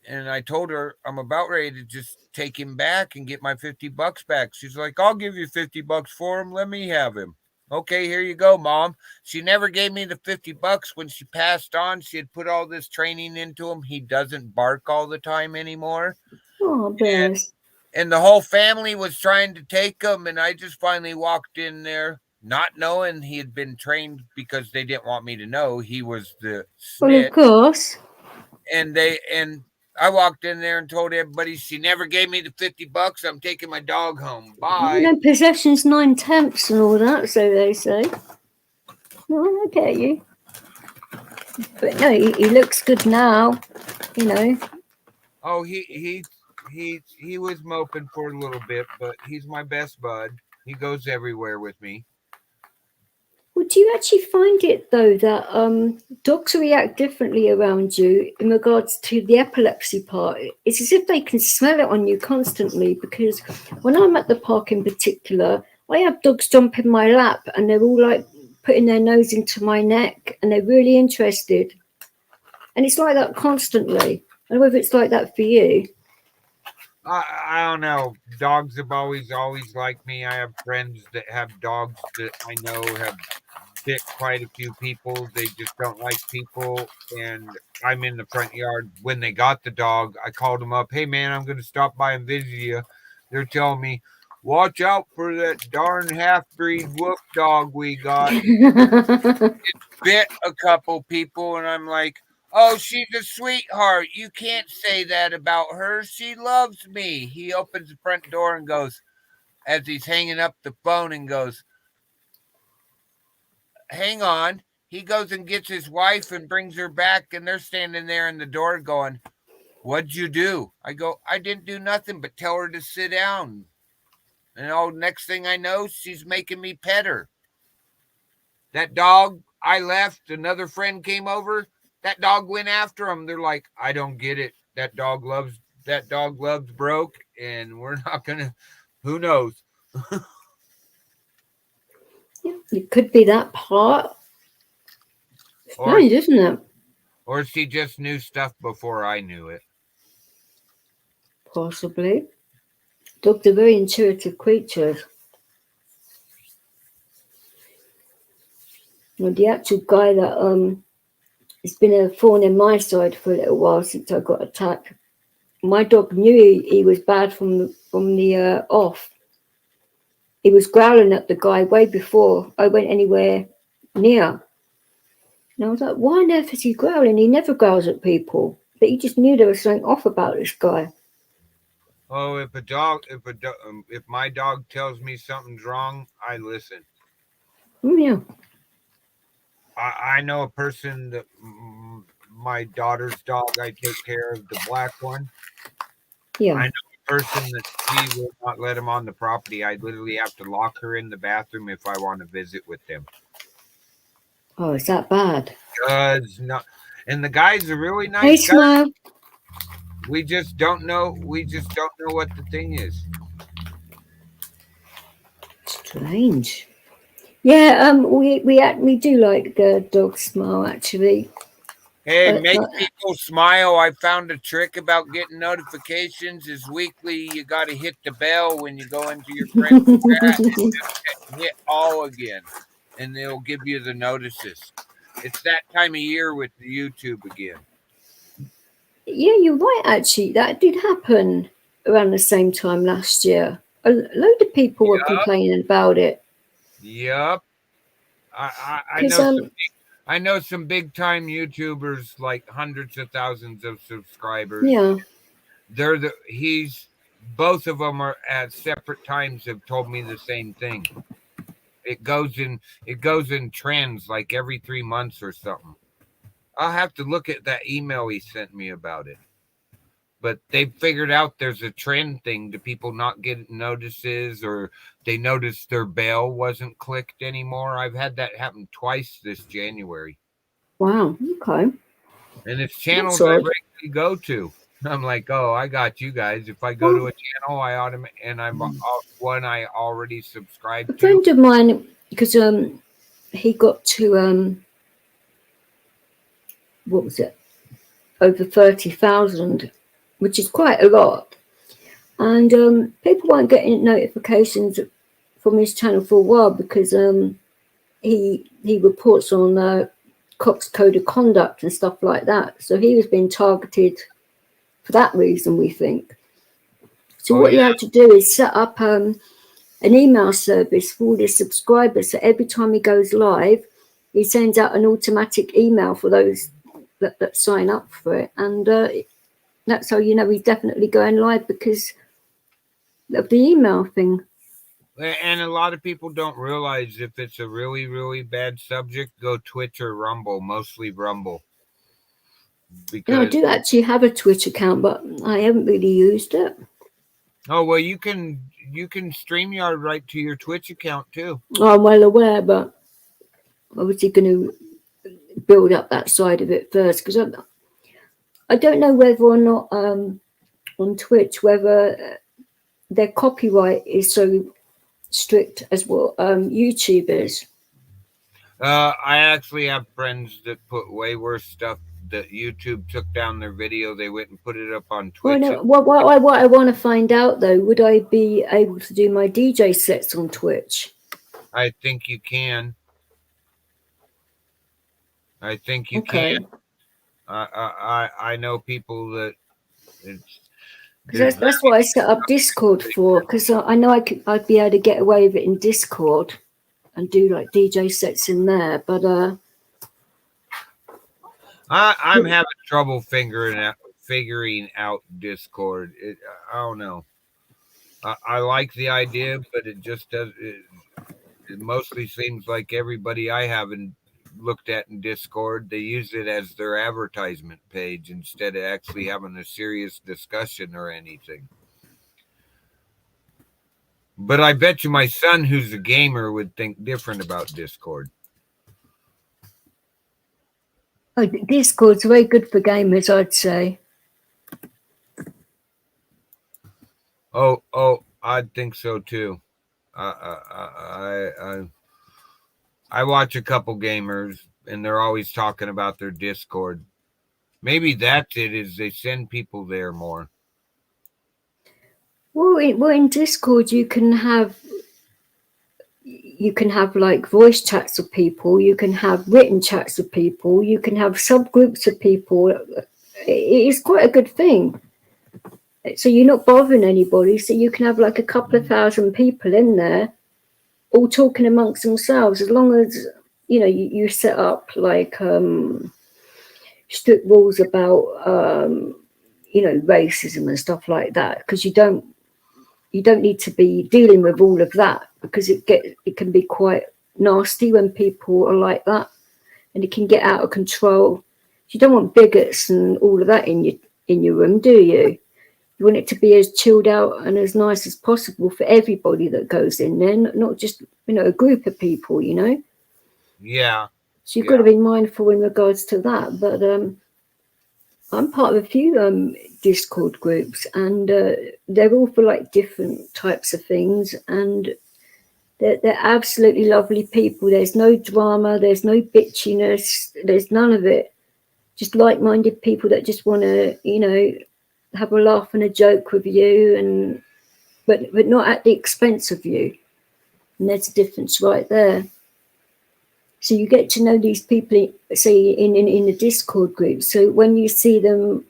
And I told her I'm about ready to just take him back and get my $50 back. She's like, I'll give you $50 for him. Let me have him. Okay, here you go, Mom. She never gave me the $50 when she passed on. She had put all this training into him. He doesn't bark all the time anymore. Oh, bless. And the whole family was trying to take him, and I just finally walked in there, not knowing he had been trained because they didn't want me to know he was the snitch. Well, of course. And I walked in there and told everybody she never gave me the $50. I'm taking my dog home. Bye. You know, possession's 9/10 and all that, so they say. No, I get you. But no, he looks good now, you know. Oh, he was moping for a little bit, but he's my best bud. He goes everywhere with me. Well, do you actually find it, though, that dogs react differently around you in regards to the epilepsy part? It's as if they can smell it on you constantly, because when I'm at the park in particular, I have dogs jump in my lap and they're all like putting their nose into my neck and they're really interested. And it's like that constantly. I don't know if it's like that for you. I don't know. Dogs have always liked me. I have friends that have dogs that I know have bit quite a few people. They just don't like people. And I'm in the front yard when they got the dog. I called them up. Hey, man, I'm going to stop by and visit you. They're telling me, watch out for that darn half-breed wolf dog we got. It bit a couple people, and I'm like, oh, she's a sweetheart. You can't say that about her. She loves me. He opens the front door and goes, as he's hanging up the phone, and goes, hang on. he goes and gets his wife and brings her back, and they're standing there in the door going, "What'd you do?" I go, "I didn't do nothing but tell her to sit down." And next thing I know, she's making me pet her. That dog, I left, another friend came over, that dog went after him. They're like, "I don't get it. That dog loves Broke, and we're not gonna, who knows?" It could be that part. Or, Strange, isn't it? or she just knew stuff before I knew it. Possibly. Dogs are very intuitive creatures. Well, the actual guy that it's been a thorn in my side for a little while since I got attacked. My dog knew he was bad from the off. He was growling at the guy way before I went anywhere near. And I was like, why on earth is he growling? He never growls at people. But he just knew there was something off about this guy. Oh, if my dog tells me something's wrong, I listen. Yeah. I know a person that my daughter's dog, I take care of, the black one. Yeah. I know a person that she will not let him on the property. I literally have to lock her in the bathroom if I want to visit with them. Oh, is that bad? Not, and the guy's a really nice Hey, guy. Smile. We just don't know. We just don't know what the thing is. Strange. Yeah, we do like dog Smile actually. Hey, make people smile. I found a trick about getting notifications is weekly. You got to hit the bell when you go into your friend's chat and just hit all again, and they'll give you the notices. It's that time of year with the YouTube again. Yeah, you're right. Actually, that did happen around the same time last year. A load of people were complaining about it. Yep. I know some big time YouTubers, like hundreds of thousands of subscribers. Yeah. Both of them are at separate times have told me the same thing. It goes in trends like every 3 months or something. I'll have to look at that email he sent me about it. But they figured out there's a trend thing to people not getting notices, or they noticed their bell wasn't clicked anymore. I've had that happen twice this January. Wow. Okay. And it's channels I regularly go to. I'm like, oh, I got you guys. If I go to a channel, I'm one I already subscribed to. A friend of mine, because he got to what was it? Over 30,000, which is quite a lot. And people weren't getting notifications from his channel for a while because he reports on Cox Code of Conduct and stuff like that. So he was being targeted for that reason, we think. So what he had to do is set up an email service for all his subscribers. So every time he goes live, he sends out an automatic email for those that sign up for it. And that's how you know he's definitely going live, because of the email thing. And a lot of people don't realize if it's a really, really bad subject, go Twitch or Rumble, mostly Rumble. Because I do actually have a Twitch account, but I haven't really used it. Oh, well, you can StreamYard right to your Twitch account too. Oh, I'm well aware, but obviously going to build up that side of it first, because I don't know whether or not on Twitch whether their copyright is so strict as what YouTube is. I actually have friends that put way worse stuff that YouTube took down their video. They went and put it up on Twitch. Well, no, what I want to find out though, would I be able to do my DJ sets on Twitch? I think you can. I think you Okay. can. I know people that that's what I set up Discord for, because I know I'd be able to get away with it in Discord and do like DJ sets in there, but I'm having trouble figuring out Discord. I don't know. I like the idea, but it just does. It mostly seems like everybody I have in looked at in Discord. They use it as their advertisement page instead of actually having a serious discussion or anything. But I bet you my son, who's a gamer, would think different about Discord. Oh, Discord's very good for gamers, I'd say. Oh, I think so too. I watch a couple gamers, and they're always talking about their Discord. Maybe that's it. Is they send people there more. Well, in Discord you can have like voice chats with people. You can have written chats with people. You can have subgroups of people. It is quite a good thing. So you're not bothering anybody. So you can have like a couple of thousand people in there, all talking amongst themselves. As long as you set up like strict rules about racism and stuff like that, because you don't need to be dealing with all of that, because it can be quite nasty when people are like that, and it can get out of control. You don't want bigots and all of that in your room, do you? You want it to be as chilled out and as nice as possible for everybody that goes in there, not just a group of people. Yeah. So you've got to be mindful in regards to that. But I'm part of a few Discord groups, and they're all for like different types of things, and they're absolutely lovely people. There's no drama, there's no bitchiness, there's none of it. Just like-minded people that just want to, have a laugh and a joke with you, but not at the expense of you. And there's a difference right there. So you get to know these people, say in the Discord group. So when you see them,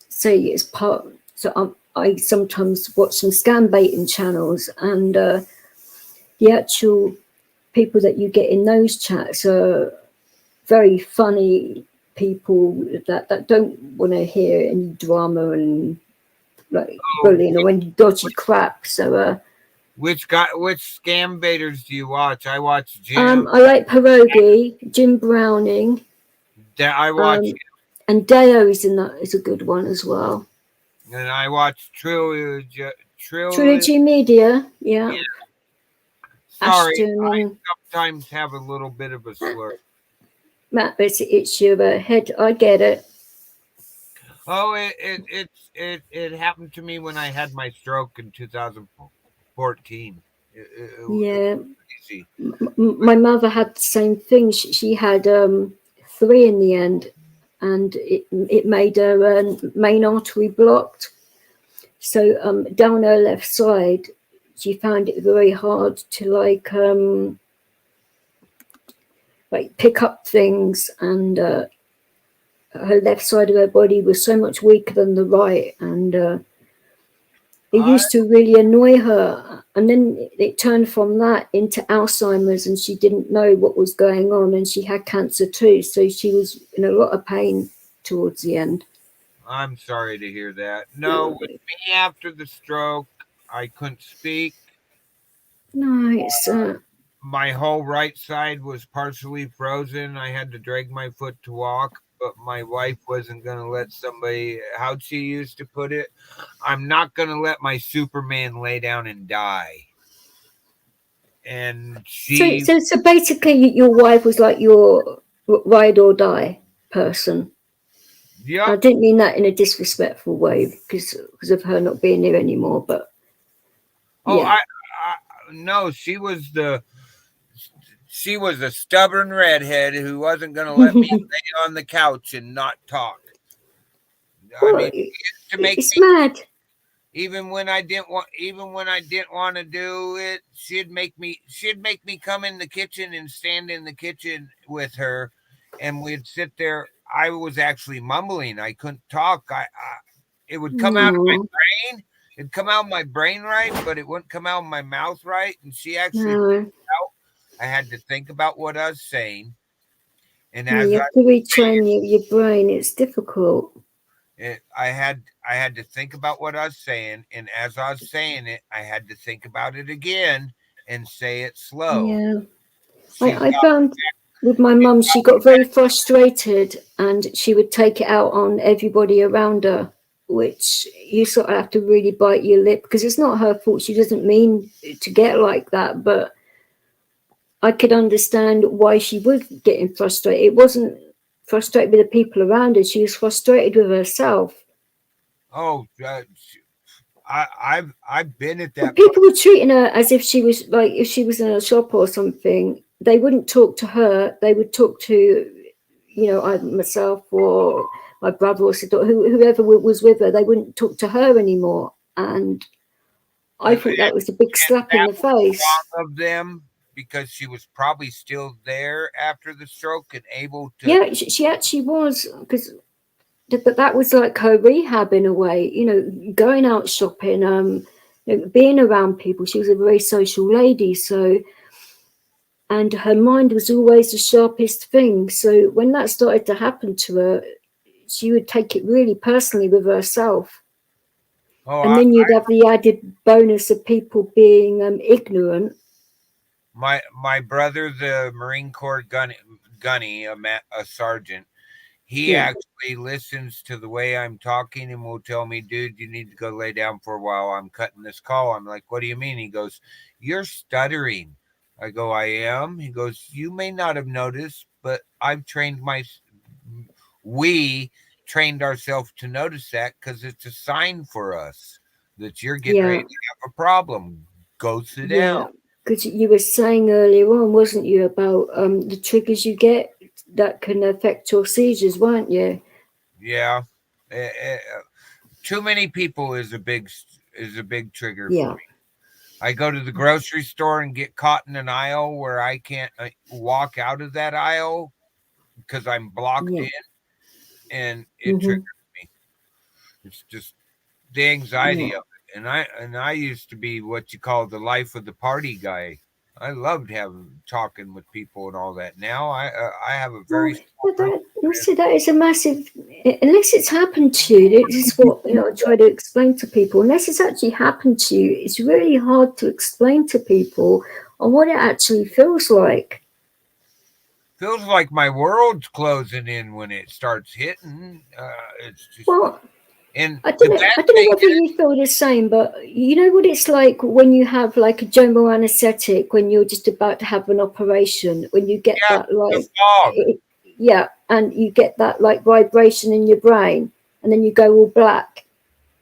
say as part, so I sometimes watch some scam baiting channels, and the actual people that you get in those chats are very funny people that don't want to hear any drama and like bullying or any dodgy crap. So which scam baiters do you watch? I watch Jim. I like Pierogi, Jim Browning. I watch and Deo is a good one as well. And I watch Trilogy Media, yeah. Sorry, Ashton I sometimes have a little bit of a slur. Matt, it's your head. I get it. Oh, it happened to me when I had my stroke in 2014. Yeah, my mother had the same thing. She had 3 in the end, and it made her main artery blocked. So down her left side, she found it very hard to like pick up things, and her left side of her body was so much weaker than the right, and it used to really annoy her. And then it turned from that into Alzheimer's, and she didn't know what was going on, and she had cancer too. So she was in a lot of pain towards the end. I'm sorry to hear that. No, with me after the stroke, I couldn't speak. No, it's my whole right side was partially frozen. I had to drag my foot to walk, but my wife wasn't going to let somebody, how'd she used to put it? I'm not going to let my Superman lay down and die. And she... So basically your wife was like your ride or die person. Yeah. I didn't mean that in a disrespectful way because of her not being here anymore, but yeah. No, she was a stubborn redhead who wasn't going to let me lay on the couch and not talk. Well, I mean, to make it's mad. Even when I didn't want to do it, she'd make me come in the kitchen and stand in the kitchen with her, and we'd sit there. I was actually mumbling. I couldn't talk. It would come out of my brain. It'd come out of my brain right, but it wouldn't come out of my mouth right. And she actually I had to think about what I was saying. And as you have to retrain your brain. It's difficult. I had to think about what I was saying, and as I was saying it, I had to think about it again and say it slow. Yeah, I found With my mum, she got very frustrated and she would take it out on everybody around her, which you sort of have to really bite your lip because it's not her fault. She doesn't mean to get like that, but I could understand why she was getting frustrated. It wasn't frustrated with the people around her. She was frustrated with herself. Oh, I've been at that. But people were treating her as if she was like, if she was in a shop or something, they wouldn't talk to her. They would talk to, either myself or my brother or sister, whoever was with her. They wouldn't talk to her anymore. And I thought that was a big slap in the face. Wrong of them because she was probably still there after the stroke and able to. Yeah, she actually was, but that was like her rehab in a way. Going out shopping, being around people. She was a very social lady, and her mind was always the sharpest thing. So when that started to happen to her, she would take it really personally with herself. Oh, and then you'd have the added bonus of people being ignorant. My brother, the Marine Corps gunny, a sergeant, he actually listens to the way I'm talking and will tell me, dude, you need to go lay down for a while. I'm cutting this call. I'm like, what do you mean? He goes, you're stuttering. I go, I am. He goes, you may not have noticed, but we trained ourselves to notice that because it's a sign for us that you're getting ready to have a problem. Go sit down. Because you were saying earlier on, wasn't you, about the triggers you get that can affect your seizures, weren't you? Yeah. Too many people is a big trigger for me. I go to the grocery store and get caught in an aisle where I can't walk out of that aisle because I'm blocked in, and it triggers me. It's just the anxiety of it. And I used to be what you call the life of the party guy. I loved talking with people and all that. Now I have a very that is a massive. Unless it's happened to you, this is what I try to explain to people. Unless it's actually happened to you, it's really hard to explain to people on what it actually feels like. Feels like my world's closing in when it starts hitting. It's just and I don't know whether you feel the same, but you know what it's like when you have like a general anesthetic when you're just about to have an operation, when you get that like and you get that like vibration in your brain, and then you go all black.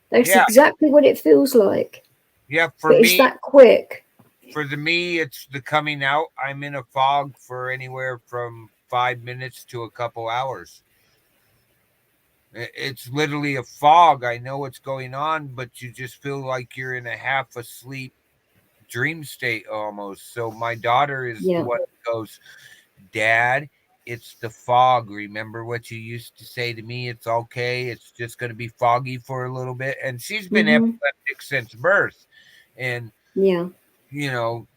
That's exactly what it feels like. Yeah, but me, it's that quick. For me, it's the coming out. I'm in a fog for anywhere from 5 minutes to a couple hours. It's literally a fog. I know what's going on, but you just feel like you're in a half asleep dream state almost. So my daughter is the one that goes, Dad, it's the fog. Remember what you used to say to me? It's okay. It's just going to be foggy for a little bit. And she's been epileptic since birth. And, and I'm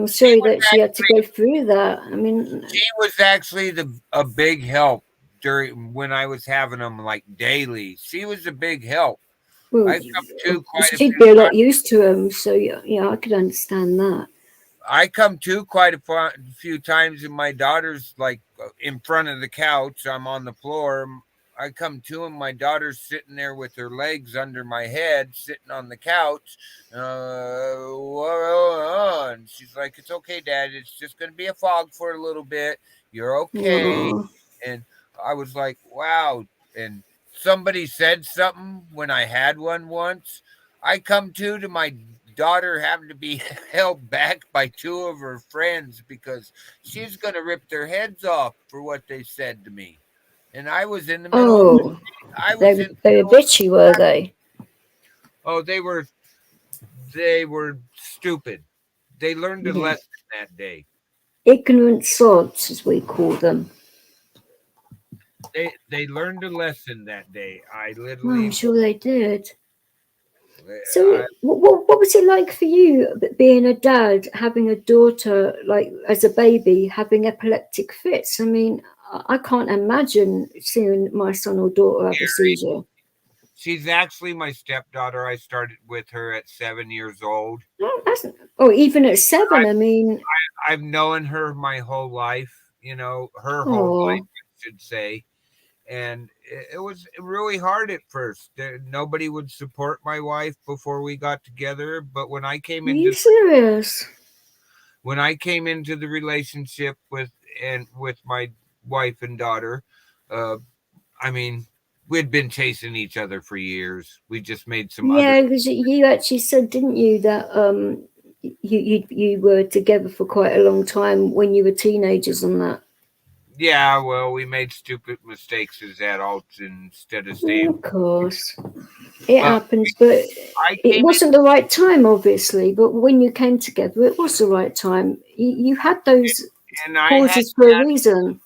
sorry that she had to go through that. I mean, she was actually a big help during when I was having them like daily. She was a big help. Well, I come to quite a she'd few be a lot used to them, so yeah, I could understand that. I come to quite a few times, and my daughter's like in front of the couch. I'm on the floor. I come to, and my daughter's sitting there with her legs under my head, sitting on the couch. And she's like, "It's okay, Dad. It's just going to be a fog for a little bit. You're okay." And I was like, "Wow." And somebody said something when I had one once. I come to my daughter having to be held back by two of her friends because she's going to rip their heads off for what they said to me. And I was in the middle of the they were bitchy, were they? Oh, they were stupid. They learned a lesson that day. Ignorant sods, as we call them. They learned a lesson that day. I literally I'm sure they did. So what was it like for you being a dad, having a daughter, like as a baby, having epileptic fits? I mean, I can't imagine seeing my son or daughter have a seizure. She's actually my stepdaughter. I started with her at 7 years old. Oh, even at 7, I mean. I've known her my whole life, her whole life, Oh, I should say. And it was really hard at first. Nobody would support my wife before we got together. But are you serious? when I came into the relationship with my wife and daughter, uh, I mean, we'd been chasing each other for years. We just made some other. Yeah, because you actually said, didn't you, that you were together for quite a long time when you were teenagers and that. Yeah, well, we made stupid mistakes as adults instead of staying. Of course, it But happens, but I it came wasn't the right time, obviously. But when you came together, it was the right time. You had those and I had pauses for a reason.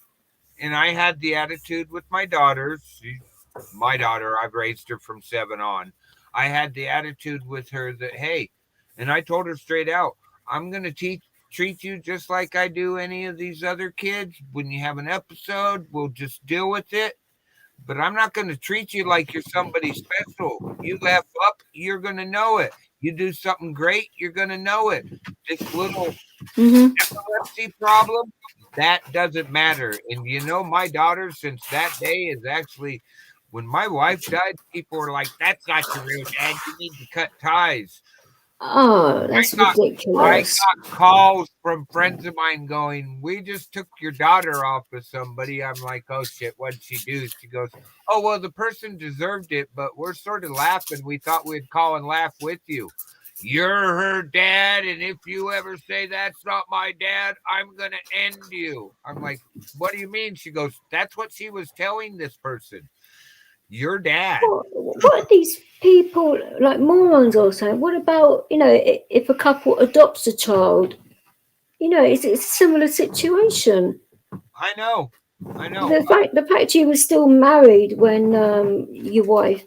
and I had the attitude with my daughters. My daughter, I've raised her from 7 on. I had the attitude with her that, hey, and I told her straight out, I'm going to treat you just like I do any of these other kids. When you have an episode, we'll just deal with it. But I'm not going to treat you like you're somebody special. You laugh up, you're going to know it. You do something great, you're going to know it. This little epilepsy problem, that doesn't matter. And my daughter, since that day, is actually, when my wife died, people were like, that's not your real dad. You need to cut ties. Oh, that's I ridiculous. got calls from friends of mine going, we just took your daughter off of somebody. I'm like, oh shit, what'd she do? She goes, oh, well, the person deserved it, but we're sort of laughing. We thought we'd call and laugh with you. You're her dad, and if you ever say that's not my dad, I'm going to end you. I'm like, what do you mean? She goes, that's what she was telling this person. Your dad. What are these people like morons or something? What about, if a couple adopts a child? It's a similar situation. I know. The fact you were still married when your wife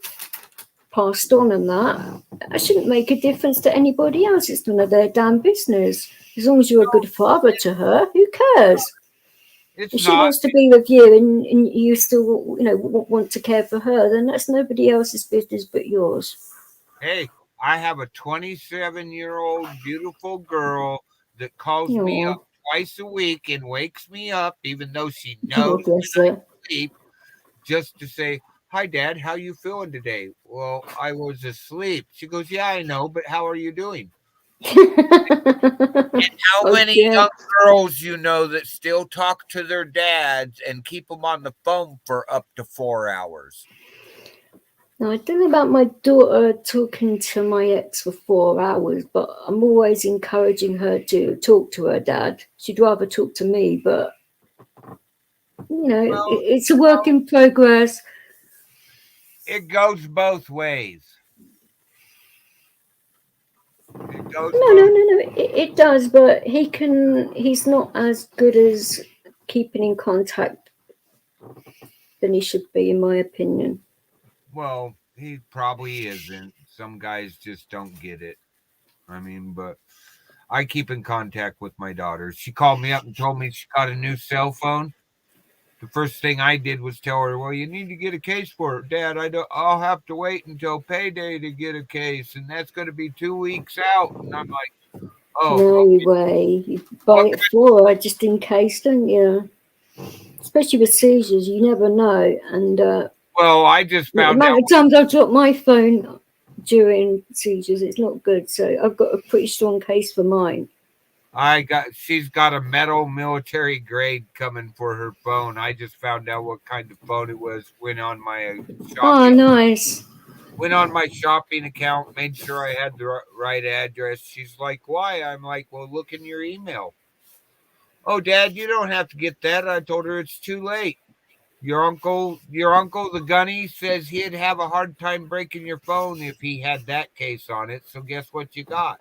passed on and that shouldn't make a difference to anybody else. It's none of their damn business. As long as you're a good father to her, who cares? If she wants to be with you and you still, want to care for her, then that's nobody else's business but yours. Hey, I have a 27-year-old beautiful girl that calls me up twice a week and wakes me up, even though she knows when I sleep, just to say, hi, Dad, how you feeling today? Well, I was asleep. She goes, yeah, I know, but how are you doing? And how many young girls that still talk to their dads and keep them on the phone for up to 4 hours? Now, I don't know about my daughter talking to my ex for 4 hours, but I'm always encouraging her to talk to her dad. She'd rather talk to me, but, it's a work in progress. It goes both ways. No, it does, but he's not as good as keeping in contact than he should be, in my opinion. Well, he probably isn't. Some guys just don't get it. I mean, but I keep in contact with my daughter. She called me up and told me she got a new cell phone. The first thing I did was tell her, well, you need to get a case for it. Dad, I'll have to wait until payday to get a case, and that's going to be 2 weeks out. And I'm like, oh. No way. You buy it for her just in case, don't you? Especially with seizures, you never know. And well, I just found the out. amount of times I've dropped my phone during seizures, it's not good. So I've got a pretty strong case for mine. She's got a metal military grade coming for her phone. I just found out what kind of phone it was. Went on my nice. Went on my shopping account, made sure I had the right address. She's like, why? I'm like, well, look in your email. Oh, Dad, you don't have to get that. I told her it's too late. Your uncle, the gunny, says he'd have a hard time breaking your phone if he had that case on it. So guess what you got?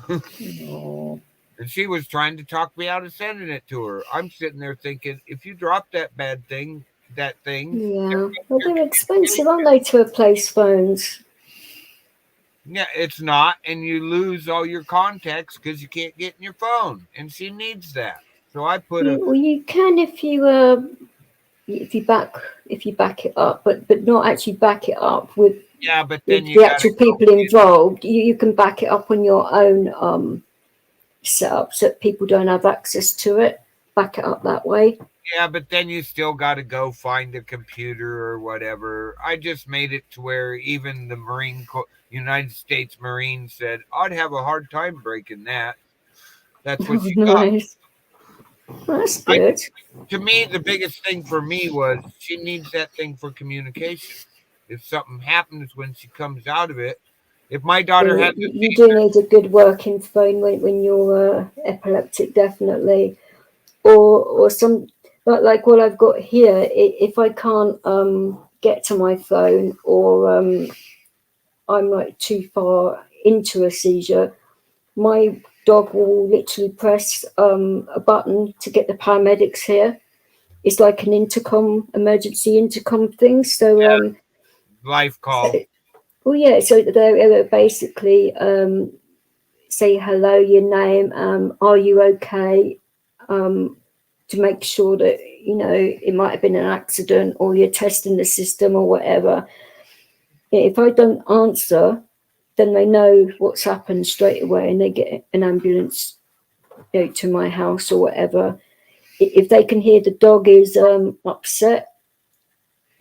And she was trying to talk me out of sending it to her. I'm sitting there thinking, if you drop that thing. Yeah. Well, they're expensive, aren't they, to replace phones? Yeah, it's not. And you lose all your contacts because you can't get in your phone. And she needs that. So I put Well, you can if you if you back it up, but not actually back it up with Yeah, but then you the gotta actual go people in. involved. You can back it up on your own setup so that people don't have access to it. Back it up that way. Yeah, but then you still got to go find a computer or whatever. I just made it to where even the United States Marines said, I'd have a hard time breaking that. That's what Oh, she got. nice. Well, that's good. To me, the biggest thing for me was she needs that thing for communication. If something happens when she comes out of it, if my daughter Yeah, has a you do need a good working phone when you're epileptic, definitely. Or some like what I've got here. If I can't get to my phone, or I'm like too far into a seizure, my dog will literally press a button to get the paramedics here. It's like an intercom, emergency intercom thing. So life call. well, yeah. So they basically say hello, your name, are you okay? To make sure that it might have been an accident, or you're testing the system or whatever. If I don't answer, then they know what's happened straight away, and they get an ambulance to my house or whatever. If they can hear the dog is upset,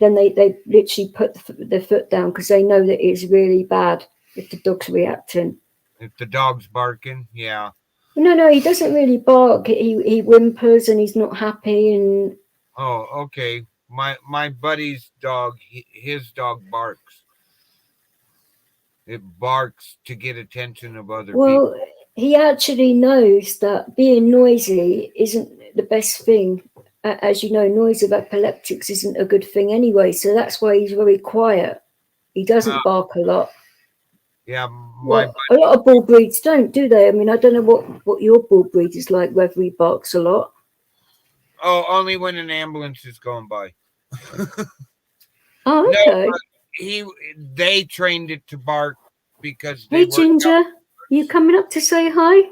then they literally put their foot down, because they know that it's really bad if the dog's reacting. If the dog's barking, yeah. No, he doesn't really bark. He whimpers and he's not happy. And oh, okay. My buddy's dog, his dog barks. It barks to get attention of other people. He actually knows that being noisy isn't the best thing. As you know, noise of epileptics isn't a good thing anyway. So that's why he's very quiet. He doesn't bark a lot. Yeah, a lot of bull breeds don't, do they? I mean, I don't know what your bull breed is like, whether he barks a lot. Oh, only when an ambulance is going by. Oh, okay. No, they trained it to bark because hey, Ginger, you coming up to say hi?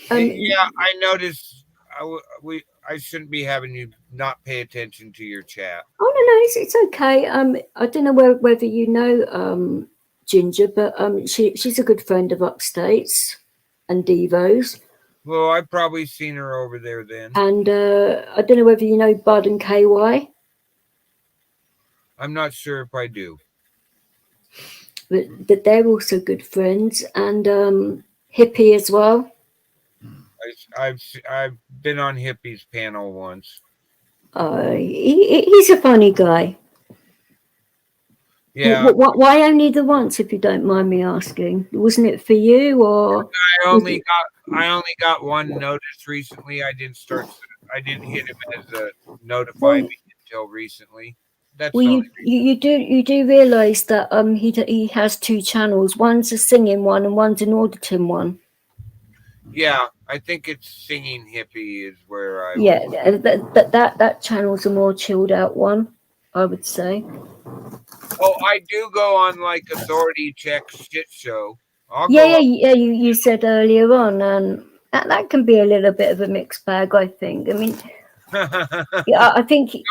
Yeah, I noticed. I shouldn't be having you not pay attention to your chat. Oh no, it's okay. I don't know whether you know Ginger, but she's a good friend of Upstate's and Devo's. Well, I've probably seen her over there then. And I don't know whether you know Bud and KY. I'm not sure if I do. But they're also good friends, and Hippie as well. I've been on Hippie's panel once. He's a funny guy. Yeah. Why only the once, if you don't mind me asking? Wasn't it for you, or? I only got one notice recently. I didn't hit him as a notify me until recently. That's you do realise that he has two channels. One's a singing one and one's an auditing one. Yeah, I think it's Singing Hippie is where I. Yeah, that channel's a more chilled out one, I would say. Oh, I do go on like Authority Check shit show. You said earlier on, and that can be a little bit of a mixed bag, I think. I mean, yeah, I think you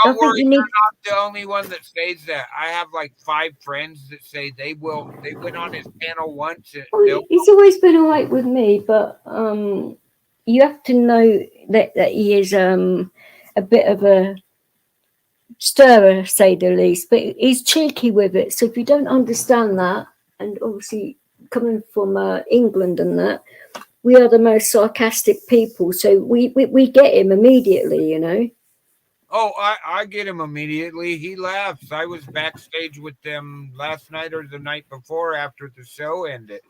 need. You're not the only one that says that. I have like 5 friends that say they went on his panel once. He's always been all right with me, but you have to know that he is a bit of a stirrer, say the least. But he's cheeky with it. So if you don't understand that, and obviously coming from England and that, we are the most sarcastic people. So we get him immediately, you know. Oh, I get him immediately. He laughs. I was backstage with them last night or the night before after the show ended.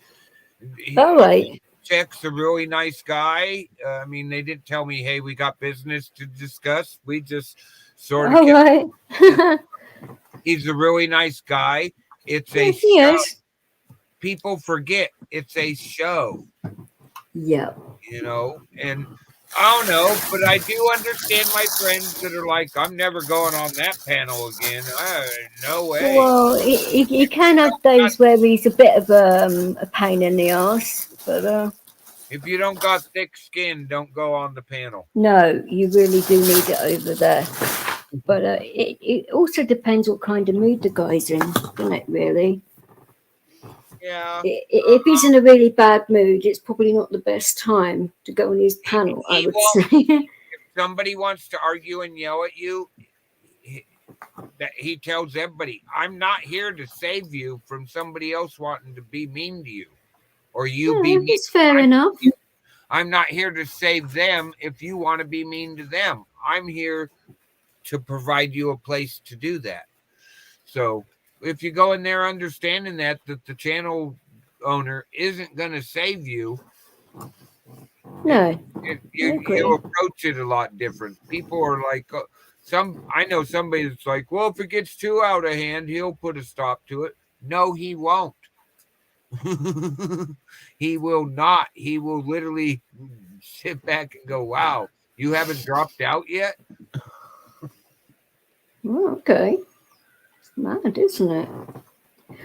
All right. Check's a really nice guy. I mean, they didn't tell me, hey, we got business to discuss. We just sort of. All right. He's a really nice guy. It's a show. Yes. People forget it's a show. Yeah. You know, and I don't know, but I do understand my friends that are like, I'm never going on that panel again. No way. Well, he can have days where he's a bit of a pain in the ass, but if you don't got thick skin, don't go on the panel. No, you really do need it over there. But it also depends what kind of mood the guy's in, doesn't it, really? Yeah. If he's in a really bad mood, it's probably not the best time to go on his panel, I would say. If somebody wants to argue and yell at you, he tells everybody, I'm not here to save you from somebody else wanting to be mean to you. Or you be mean. It's fair enough. I'm not here to save them if you want to be mean to them. I'm here to provide you a place to do that. So if you go in there understanding that the channel owner isn't going to save you, no, you approach it a lot different. People are like, I know somebody that's like, well, if it gets too out of hand, he'll put a stop to it. No, he won't. He will not. He will literally sit back and go, wow, you haven't dropped out yet? Okay. It's mad, isn't it?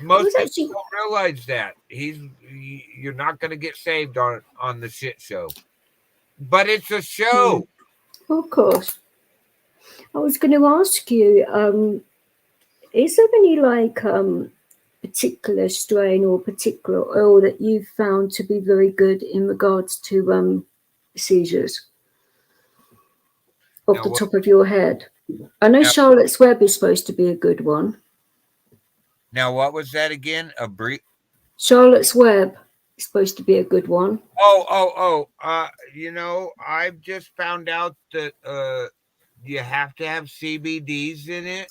Most people don't realize that. You're not going to get saved on the shit show. But it's a show. Of course. I was going to ask you, is there any particular strain or particular oil that you've found to be very good in regards to seizures? Off the top of your head. I know Charlotte's Web is supposed to be a good one. Now, what was that again? Charlotte's Web is supposed to be a good one. I've just found out that you have to have CBDs in it.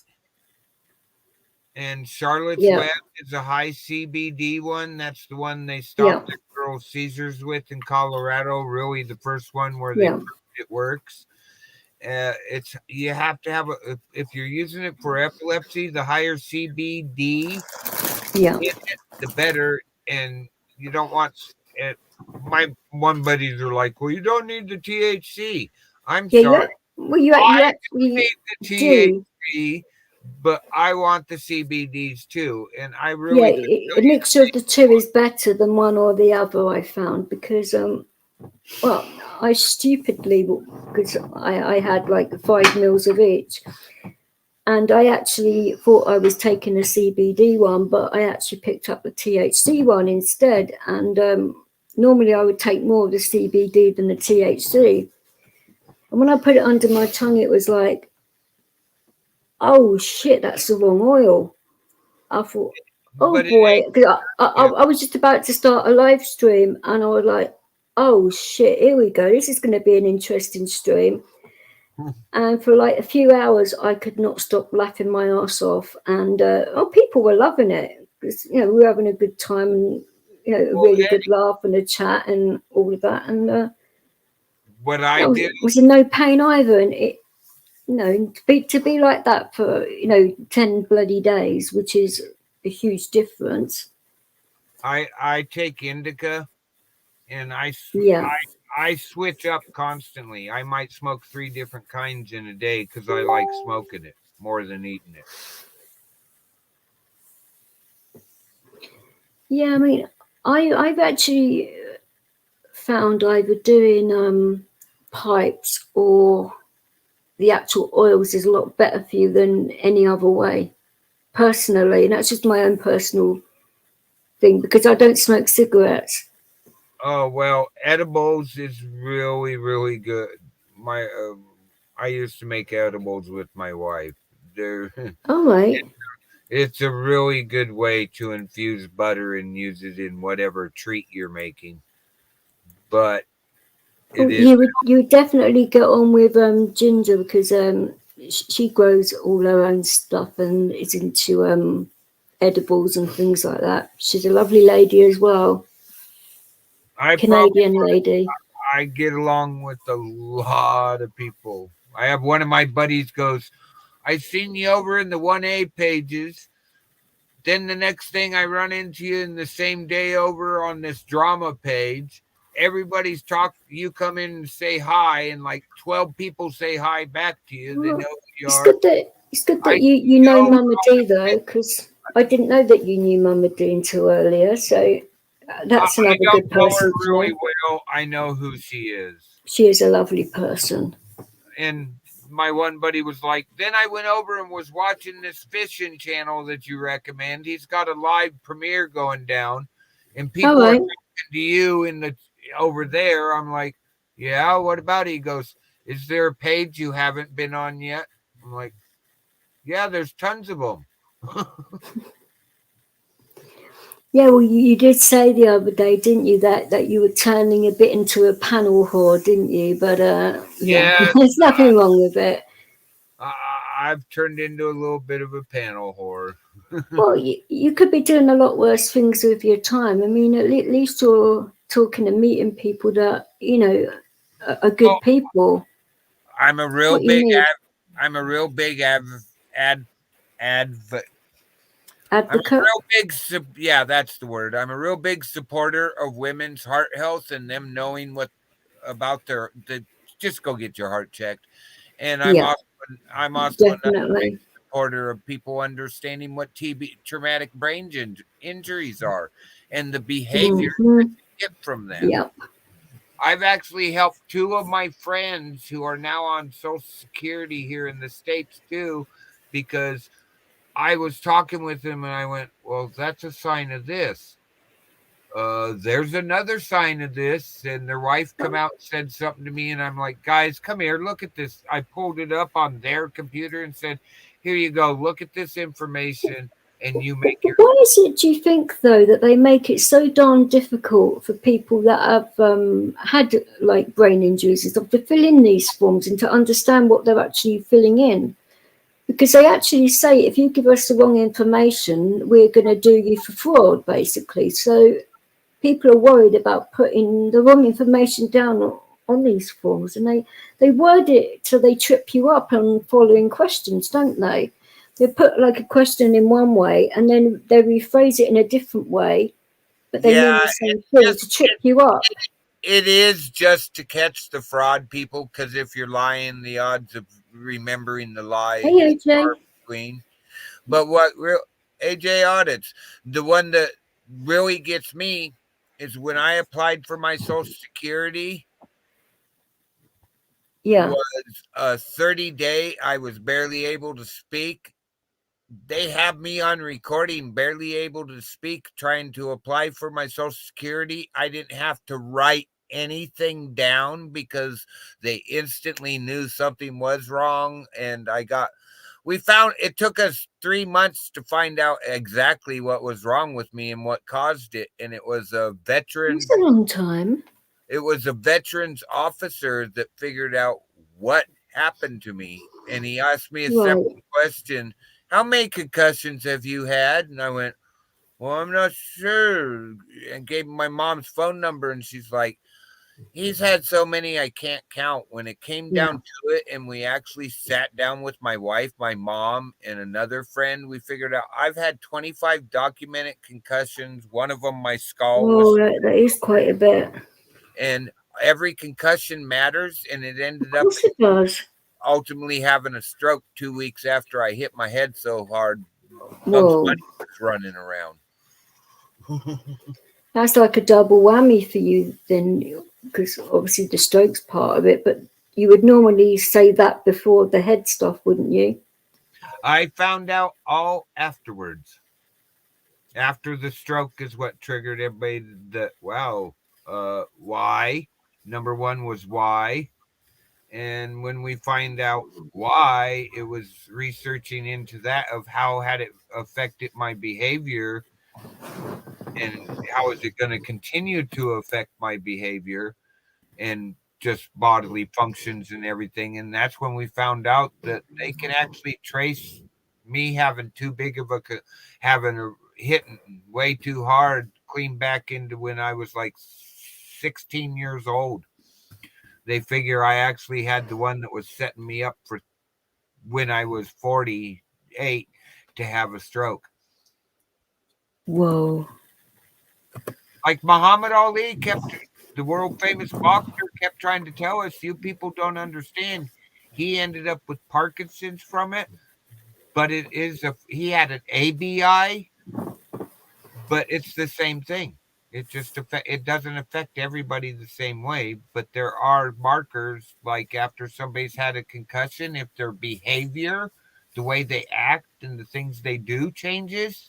And Charlotte's Web is a high CBD one. That's the one they stopped the girl seizures with in Colorado. Really, the first one where they proved it works. You have to have if you're using it for epilepsy, the higher CBD, the better. And you don't want it. My one buddies are like, well, you don't need the THC. I'm sorry. Well, you actually need the THC. But I want the CBDs too, and I really a mixture of the two is better than one or the other. I found because I stupidly, because I had like 5 mils of each, and I actually thought I was taking a CBD one, but I actually picked up the THC one instead. And normally I would take more of the CBD than the THC, and when I put it under my tongue, it was like, oh shit, that's the wrong oil. I thought, oh boy, because I was just about to start a live stream and I was like, oh shit, here we go. This is going to be an interesting stream. And for like a few hours, I could not stop laughing my ass off. And people were loving it because, we were having a good time and, a really good laugh and a chat and all of that. And what I did was in no pain either. And it, to be like that for 10 bloody days, which is a huge difference. I take indica, and I switch up constantly. I might smoke 3 different kinds in a day because I like smoking it more than eating it. Yeah, I mean, I've actually found either doing pipes or the actual oils is a lot better for you than any other way, personally. And that's just my own personal thing because I don't smoke cigarettes. Oh, well, edibles is really, really good. I used to make edibles with my wife. All right. It's a really good way to infuse butter and use it in whatever treat you're making. But you would definitely get on with Ginger because she grows all her own stuff and is into edibles and things like that. She's a lovely lady as well. Canadian lady. I get along with a lot of people. I have one of my buddies goes, I seen you over in the 1A pages. Then the next thing I run into you in the same day over on this drama page. Everybody's you come in and say hi, and like 12 people say hi back to you. They know who you are. It's good that you know Mama D though, because I didn't know that you knew Mama D until earlier. So that's another good person. Really well. I know who she is. She is a lovely person. And my one buddy was like, then I went over and was watching this fishing channel that you recommend. He's got a live premiere going down, and people All are right. talking to you in the over there. I'm like, yeah, what about it? He goes, is there a page you haven't been on yet? I'm like, yeah, there's tons of them. Yeah, well, you did say the other day, didn't you, that you were turning a bit into a panel whore, didn't you? But yeah, Yeah, there's nothing wrong with it. I've turned into a little bit of a panel whore. Well, you could be doing a lot worse things with your time. I mean, at least you're talking and meeting people that, you know, are good Oh, people. I'm a real What you big need, I'm a real big ad I'm a advocate. real big yeah, that's the word. I'm a real big supporter of women's heart health and them knowing what about the just go get your heart checked. And Yeah, I'm also another big definitely. supporter of people understanding what TB traumatic brain injuries are and the behavior Hmm. get from them. Yeah. I've actually helped two of my friends who are now on Social Security here in the States too, because I was talking with them and I went, well, that's a sign of this. There's another sign of this. And their wife come out and said something to me. And I'm like, guys, come here, look at this. I pulled it up on their computer and said, here you go. Look at this information and you make your. Why is it, do you think, though, that they make it so darn difficult for people that have had like brain injuries and stuff to fill in these forms and to understand what they're actually filling in? Because they actually say, if you give us the wrong information, we're going to do you for fraud, basically. So people are worried about putting the wrong information down on these forms, and they word it so they trip you up on following questions, don't they? They put like a question in one way and then they rephrase it in a different way, but they mean Yeah, the same thing to trip you up. it is just to catch the fraud people because if you're lying, the odds of remembering the lie Hey, is far AJ. between. But what real AJ audits, the one that really gets me is when I applied for my Social Security Yeah. was a 30-day. I was barely able to speak. They have me on recording, barely able to speak, trying to apply for my Social Security. I didn't have to write anything down because they instantly knew something was wrong. And we found it took us 3 months to find out exactly what was wrong with me and what caused it. And it was a That's a long time. veterans officer that figured out what happened to me. And he asked me a Right. simple question. How many concussions have you had? And I went, well, I'm not sure. And gave him my mom's phone number. And she's like, he's had so many I can't count. When it came Yeah. down to it, and we actually sat down with my wife, my mom, and another friend, we figured out I've had 25 documented concussions. One of them, my skull Oh, was, that is quite a bit. and every concussion matters. And it Of ended up course it does. ultimately having a stroke 2 weeks after I hit my head so hard. Bugs Whoa. Bunny was running around. That's like a double whammy for you then, because obviously the stroke's part of it, but you would normally say that before the head stuff, wouldn't you? I found out all afterwards. After the stroke is what triggered everybody that wow, why? Number one was why. And when we find out why, it was researching into that of how had it affected my behavior and how is it going to continue to affect my behavior and just bodily functions and everything. And that's when we found out that they can actually trace me having too big of having a hitting way too hard clean back into when I was like 16 years old. They figure I actually had the one that was setting me up for when I was 48 to have a stroke. Whoa. Like Muhammad Ali the world famous boxer, kept trying to tell us, you people don't understand. He ended up with Parkinson's from it, but he had an ABI, but it's the same thing. It just it doesn't affect everybody the same way, but there are markers like after somebody's had a concussion, if their behavior, the way they act and the things they do changes,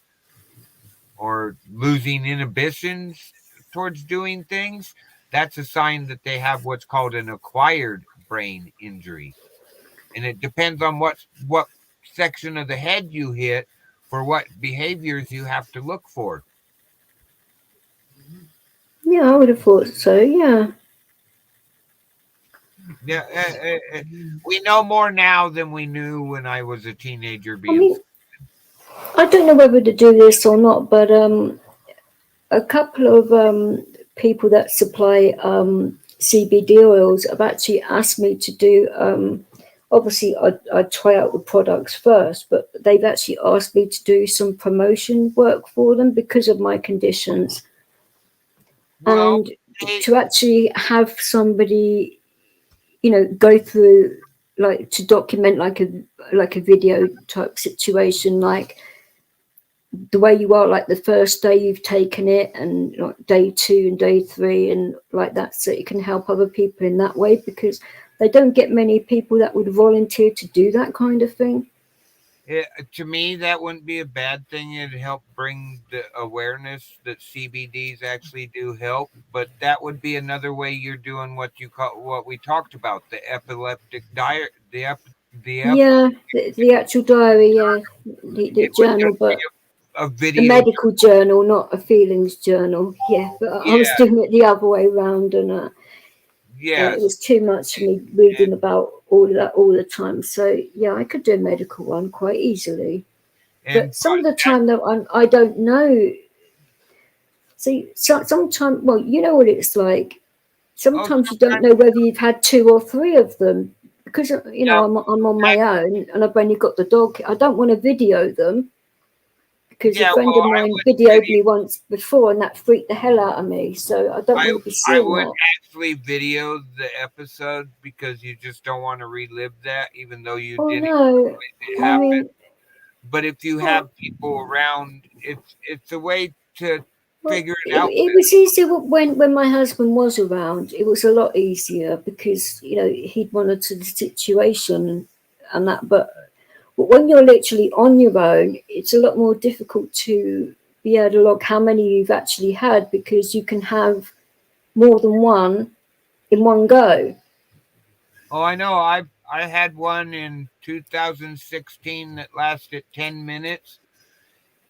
or losing inhibitions towards doing things, that's a sign that they have what's called an acquired brain injury. And it depends on what section of the head you hit for what behaviors you have to look for. Yeah, I would have thought so. Yeah. Yeah, we know more now than we knew when I was a teenager. I mean, I don't know whether to do this or not, but a couple of people that supply CBD oils have actually asked me to do. Obviously, I'd try out the products first, but they've actually asked me to do some promotion work for them because of my conditions. Well, And to actually have somebody, go through, like, to document like a video type situation, like the way you are, like the first day you've taken it, and like day 2 and day 3, and like that, so it can help other people in that way, because they don't get many people that would volunteer to do that kind of thing. To me, that wouldn't be a bad thing. It'd help bring the awareness that CBDs actually do help. But that would be another way you're doing what we talked about, the epileptic diet, The actual diary, the journal, but a a video. medical journal, not a feelings journal. Yeah, but I was doing it the other way around, and yes, it was too much for me reading about all of that all the time. So yeah, I could do a medical one quite easily. But some of the time though, I don't know. See, sometimes, well, you know what it's like. Sometimes you don't know whether you've had 2 or 3 of them, because I'm on my own and I've only got the dog. I don't want to video them, because a friend of mine videoed me once before and that freaked the hell out of me. So I don't want to be seeing I would that. actually video the episode because you just don't want to relive that, even though you didn't No, it I happen. mean, But if you have people around, it's a way to figure it out. It was easier when my husband was around. It was a lot easier because he'd monitor the situation and that. But when you're literally on your own, it's a lot more difficult to be able to log how many you've actually had, because you can have more than one in one go. Oh, I know. I had one in 2016 that lasted 10 minutes,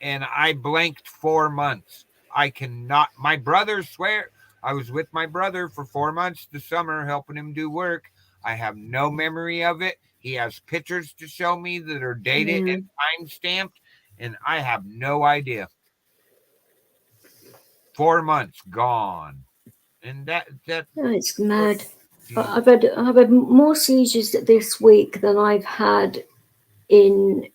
and I blanked 4 months. I cannot. My brother swear I was with my brother for 4 months this summer helping him do work. I have no memory of it. He has pictures to show me that are dated and time stamped, and I have no idea. 4 months gone, and It's mad. I've had more seizures this week than I've had in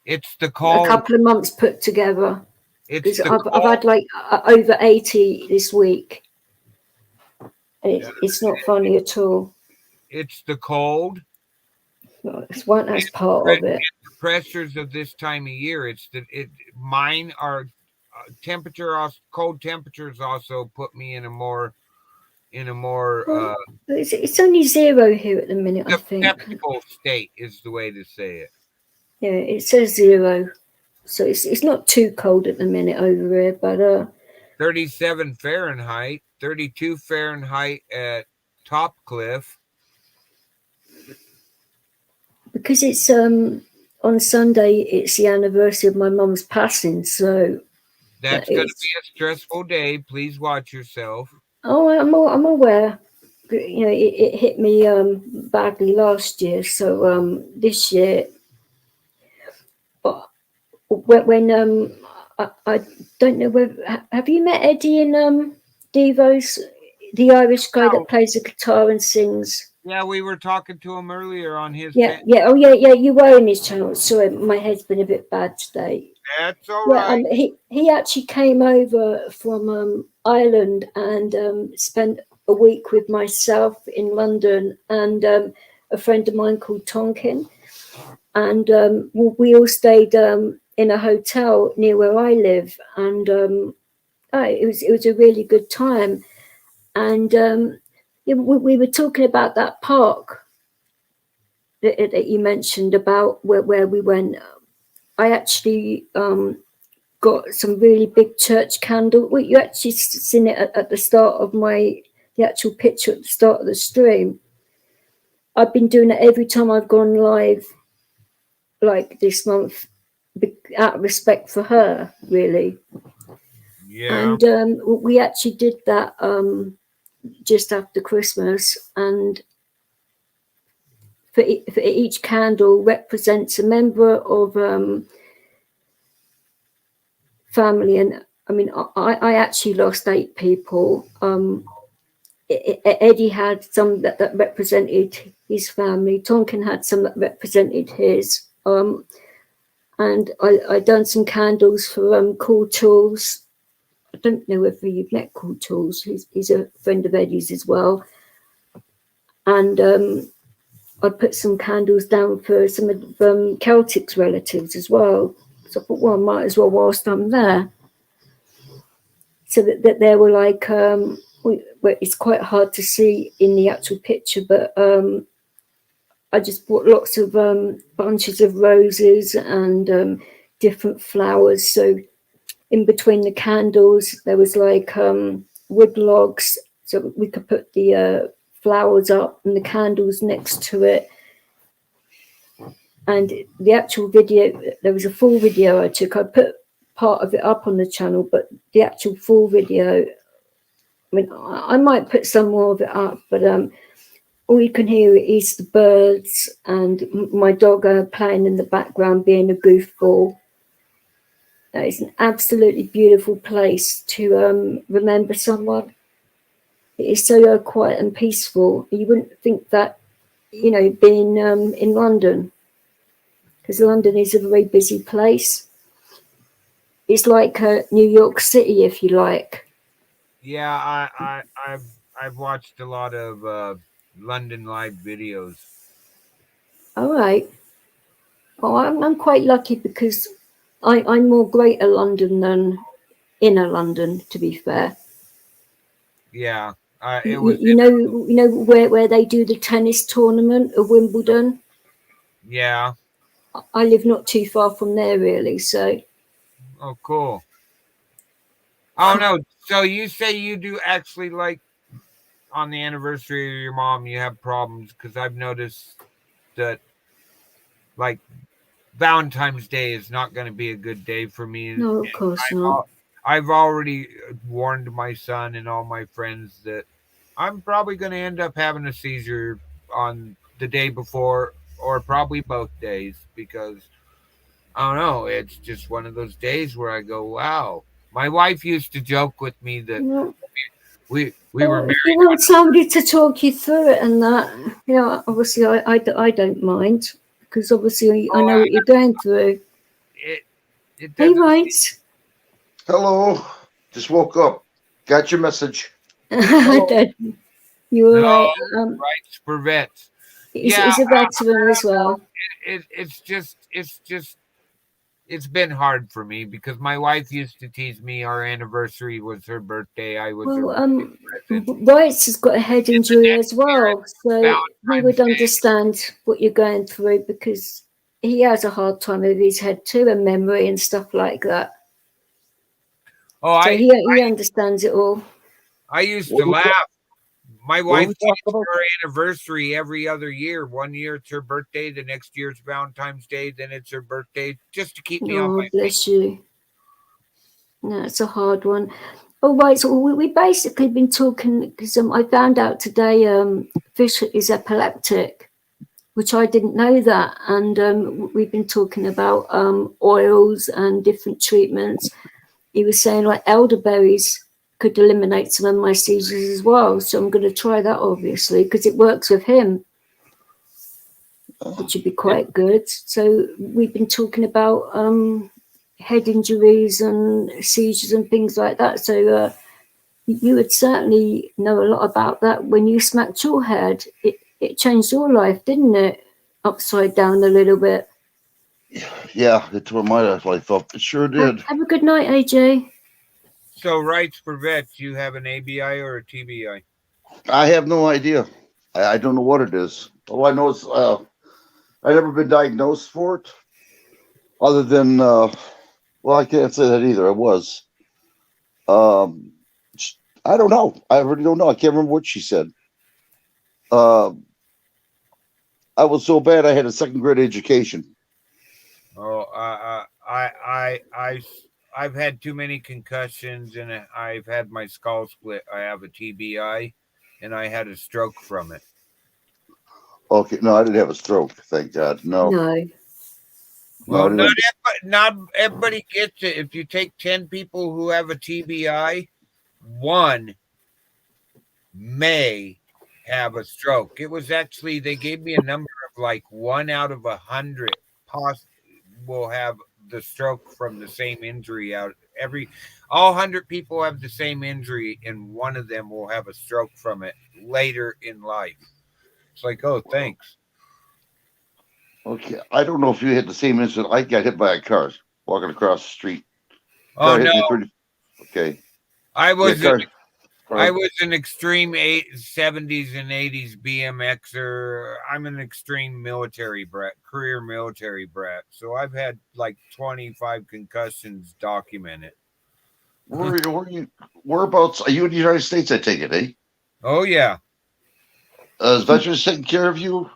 it's the a cold. couple of months put together. It's I've had like over 80 this week. It's not funny at all. It's the cold. It's one that's part of it. The pressures of this time of year. Mine are cold temperatures also put me in a more It's only 0 here at the minute, I think. acceptable state is the way to say it. Yeah, it says 0, so it's not too cold at the minute over here, but 37 Fahrenheit, 32 Fahrenheit at Top Cliff. because it's on Sunday, it's the anniversary of my mum's passing, so that's going to be a stressful day. Please watch yourself. Oh, I'm aware. It hit me badly last year, so this year. But when I don't know whether have you met Eddie in Devo's, the Irish guy that plays the guitar and sings. Yeah, we were talking to him earlier on his. Yeah. You were in his channel. Sorry, my head's been a bit bad today. That's all right. He actually came over from Ireland and spent a week with myself in London and a friend of mine called Tonkin, and we all stayed in a hotel near where I live, and it was a really good time. And we were talking about that park that you mentioned about where we went. I actually got some really big church candle. Well, you actually seen it at the start of the actual picture at the start of the stream. I've been doing it every time I've gone live, like this month, out of respect for her, really. Yeah. And we actually did that just after Christmas, and for each candle represents a member of family. And I mean, I actually lost 8 people. Eddie had some that represented his family. Tonkin had some that represented his. And I done some candles for Cool Tools. I don't know whether you've met Cool Tools. He's a friend of Eddie's as well. And I put some candles down for some of Celtic's relatives as well. So I thought, well, I might as well whilst I'm there. So that there were like, it's quite hard to see in the actual picture, but I just bought lots of bunches of roses and different flowers. So in between the candles, there was like wood logs, so we could put the flowers up and the candles next to it. And the actual video, there was a full video I took. I put part of it up on the channel, but the actual full video, I mean, I might put some more of it up, but all you can hear is the birds and my dog playing in the background, being a goofball. It's an absolutely beautiful place to remember someone. It is so quiet and peaceful. You wouldn't think that, you know, being in London, because London is a very busy place. It's like New York City, if you like. Yeah, I've watched a lot of London live videos. All right. Well, I'm quite lucky because I'm more Greater London than Inner London, to be fair. Yeah, You know where they do the tennis tournament of Wimbledon. Yeah. I live not too far from there, really. So. Oh, cool. Oh no! So you say you do actually like on the anniversary of your mom, you have problems because I've noticed that like Valentine's Day is not going to be a good day for me. No, of course not. I've already warned my son and all my friends that I'm probably going to end up having a seizure on the day before or probably both days because I don't know. It's just one of those days where I go, wow. My wife used to joke with me that we were married. If you want somebody to talk you through it and that, you know, obviously I don't mind because obviously I know what you're going through. Hey, right. Hello. Just woke up. Got your message. You were right. Rights for vets. He's a veteran as well. It's been hard for me because my wife used to tease me our anniversary was her birthday. I was Rights has got a head injury as well, so he would understand what you're going through because he has a hard time with his head too and memory and stuff like that. Oh, so he understands it all. I used to laugh. My wife teased our anniversary every other year. One year it's her birthday, the next year it's Valentine's Day, then it's her birthday, just to keep me on my feet. Bless you. No, it's a hard one. Oh, right. So we basically been talking because I found out today Fisher is epileptic, which I didn't know that. And we've been talking about oils and different treatments. He was saying like elderberries could eliminate some of my seizures as well. So I'm going to try that, obviously, because it works with him, which would be quite good. So we've been talking about head injuries and seizures and things like that. So you would certainly know a lot about that when you smacked your head. It changed your life, didn't it? Upside down a little bit. Yeah, it tore my life up. It sure did. Have a good night, AJ. So, rights for vets, you have an ABI or a TBI? I have no idea. I don't know what it is. All I know is I've never been diagnosed for it, other than well, I can't say that either. I was. Um, I don't know. I really don't know. I can't remember what she said. I was so bad I had a second grade education. Oh, I've had too many concussions, and I've had my skull split. I have a TBI, and I had a stroke from it. Okay, no, I didn't have a stroke. Thank God. No. No. Well, No, not everybody gets it. If you take 10 people who have a TBI, one may have a stroke. It was actually, they gave me a number of like 1 out of 100 will have the stroke from the same injury. All 100 people have the same injury, and one of them will have a stroke from it later in life. It's like, oh, thanks. Okay, I don't know if you had the same incident. I got hit by a car walking across the street. Oh, Car hit me no. pretty. Okay. I was Yeah, I was an extreme 70s and 80s BMXer. I'm an extreme military brat, career military brat. So I've had like 25 concussions documented. Whereabouts are you in the United States? I take it, eh? Oh, yeah. Is veterans taking care of you?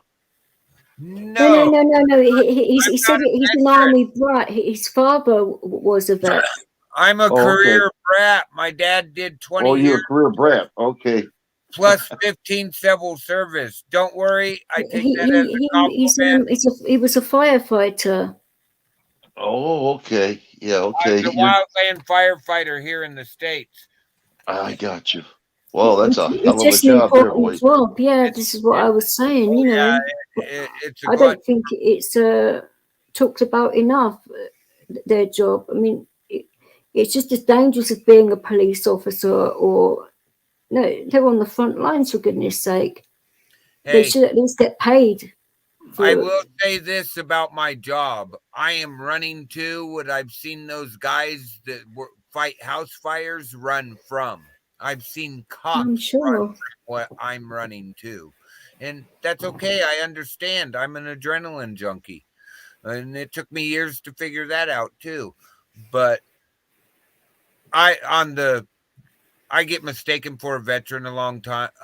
No, No. He I'm said not a he's an veteran. army brat. His father was a vet. I'm a Oh, okay. career brat. My dad did 20 Oh, you're years a career brat. Okay. plus 15 civil service. Don't worry. I take that as a compliment. He was a firefighter. Oh, okay. Yeah, I okay. was a wildland firefighter here in the States. I got you. Well, that's a hell It's of a just an job there, boy. important job. Yeah, this is what I was saying. You know, It's a I glut. don't think it's talked about enough. Their job. I mean, it's just as dangerous as being a police officer or no. They're on the front lines, for goodness sake. They Hey, should at least get paid. I will say this about my job. I am running to what I've seen those guys that fight house fires run from. I've seen cops I'm sure. run from what I'm running to. And that's okay. I understand. I'm an adrenaline junkie. And it took me years to figure that out too. But I get mistaken for a veteran a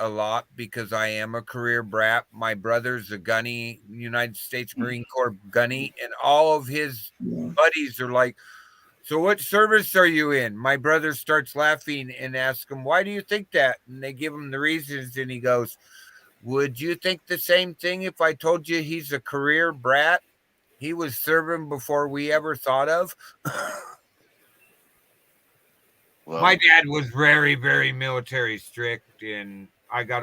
lot because I am a career brat. My brother's a gunny, United States Marine Corps gunny, and all of his buddies are like, "So what service are you in?" My brother starts laughing and asks him, "Why do you think that?" And they give him the reasons, and he goes, "Would you think the same thing if I told you he's a career brat? He was serving before we ever thought of." Well, My dad was very, very military strict, and I got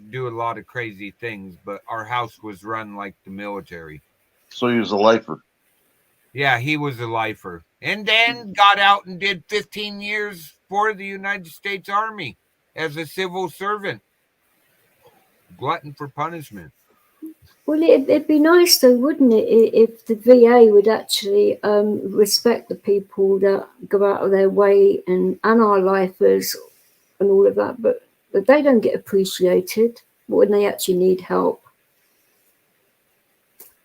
do a lot of crazy things, but our house was run like the military. so he was a lifer. Yeah, he was a lifer. And then got out and did 15 years for the United States Army as a civil servant. Glutton for punishment. Well, it'd be nice though, wouldn't it, if the VA would actually respect the people that go out of their way and our lifers and all of that, but they don't get appreciated when they actually need help.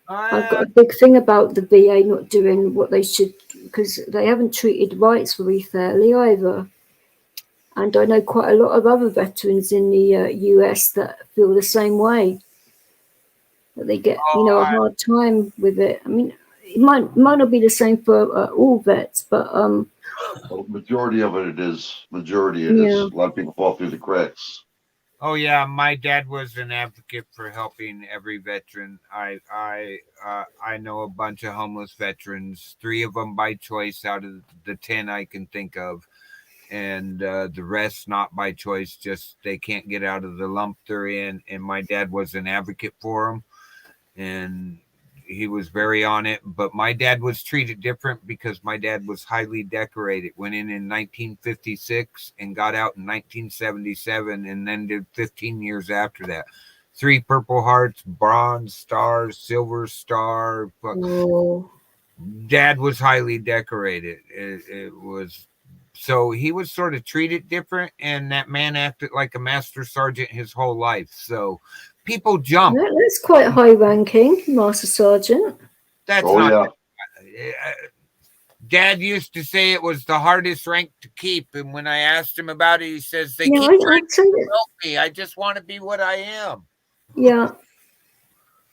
I've got a big thing about the VA not doing what they should because they haven't treated rights very fairly either. And I know quite a lot of other veterans in the US that feel the same way. That they get, a hard time with it. I mean, it might not be the same for all vets, but Well, majority of it is. Majority it Yeah. is. A lot of people fall through the cracks. Oh yeah, my dad was an advocate for helping every veteran. I know a bunch of homeless veterans, 3 of them by choice out of the 10 I can think of, and the rest not by choice. Just they can't get out of the lump they're in. And my dad was an advocate for them, and he was very on it. But my dad was treated different because my dad was highly decorated. Went in 1956 and got out in 1977, and then did 15 years after that. 3 Purple Hearts, Bronze Stars, Silver Star. oh, Dad was highly decorated. It was So he was sort of treated different, and that man acted like a master sergeant his whole life. So people jump. That's quite high ranking, Master Sergeant. That's Oh, not. yeah. Dad used to say it was the hardest rank to keep, and when I asked him about it, he says they Yeah, keep I'd trying say to that. help me. I just want to be what I am. Yeah.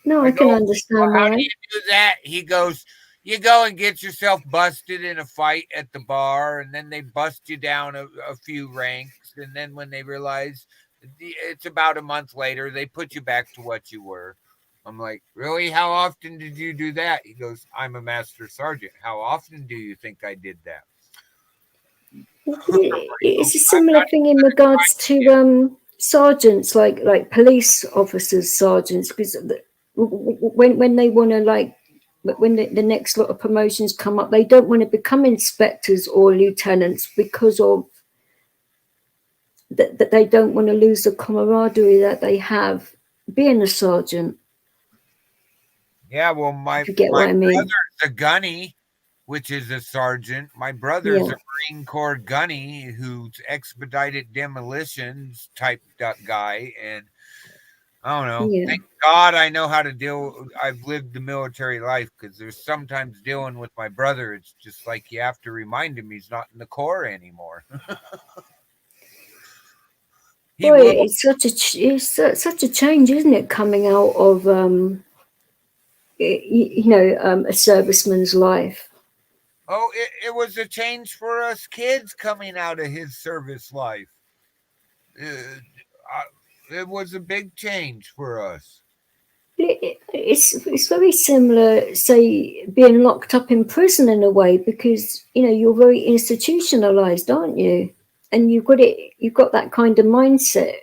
No, I I can go, understand how do why. you do that? He goes, you go and get yourself busted in a fight at the bar, and then they bust you down a few ranks, and then when they realize it's about a month later, they put you back to what you were. I'm like, really? How often did you do that? He goes, I'm a master sergeant. How often do you think I did that? It's a I'm similar not thing in regards to sergeants, like police officers, sergeants, because when they want to when the next lot of promotions come up, they don't want to become inspectors or lieutenants because of that they don't want to lose the camaraderie that they have being a sergeant. Yeah, well, my If you get my what I mean? brother's a gunny, which is a sergeant. My brother's Yeah. a Marine Corps gunny who's expedited demolitions type guy, and I don't know. Yeah. Thank God I know how to deal. I've lived the military life because there's sometimes dealing with my brother. It's just like you have to remind him he's not in the Corps anymore. He Boy, will. it's such a change, isn't it, coming out of a serviceman's life. Oh, it was a change for us kids coming out of his service life. It was a big change for us. It's very similar, say, being locked up in prison in a way, because you're very institutionalized, aren't you? And you've got that kind of mindset.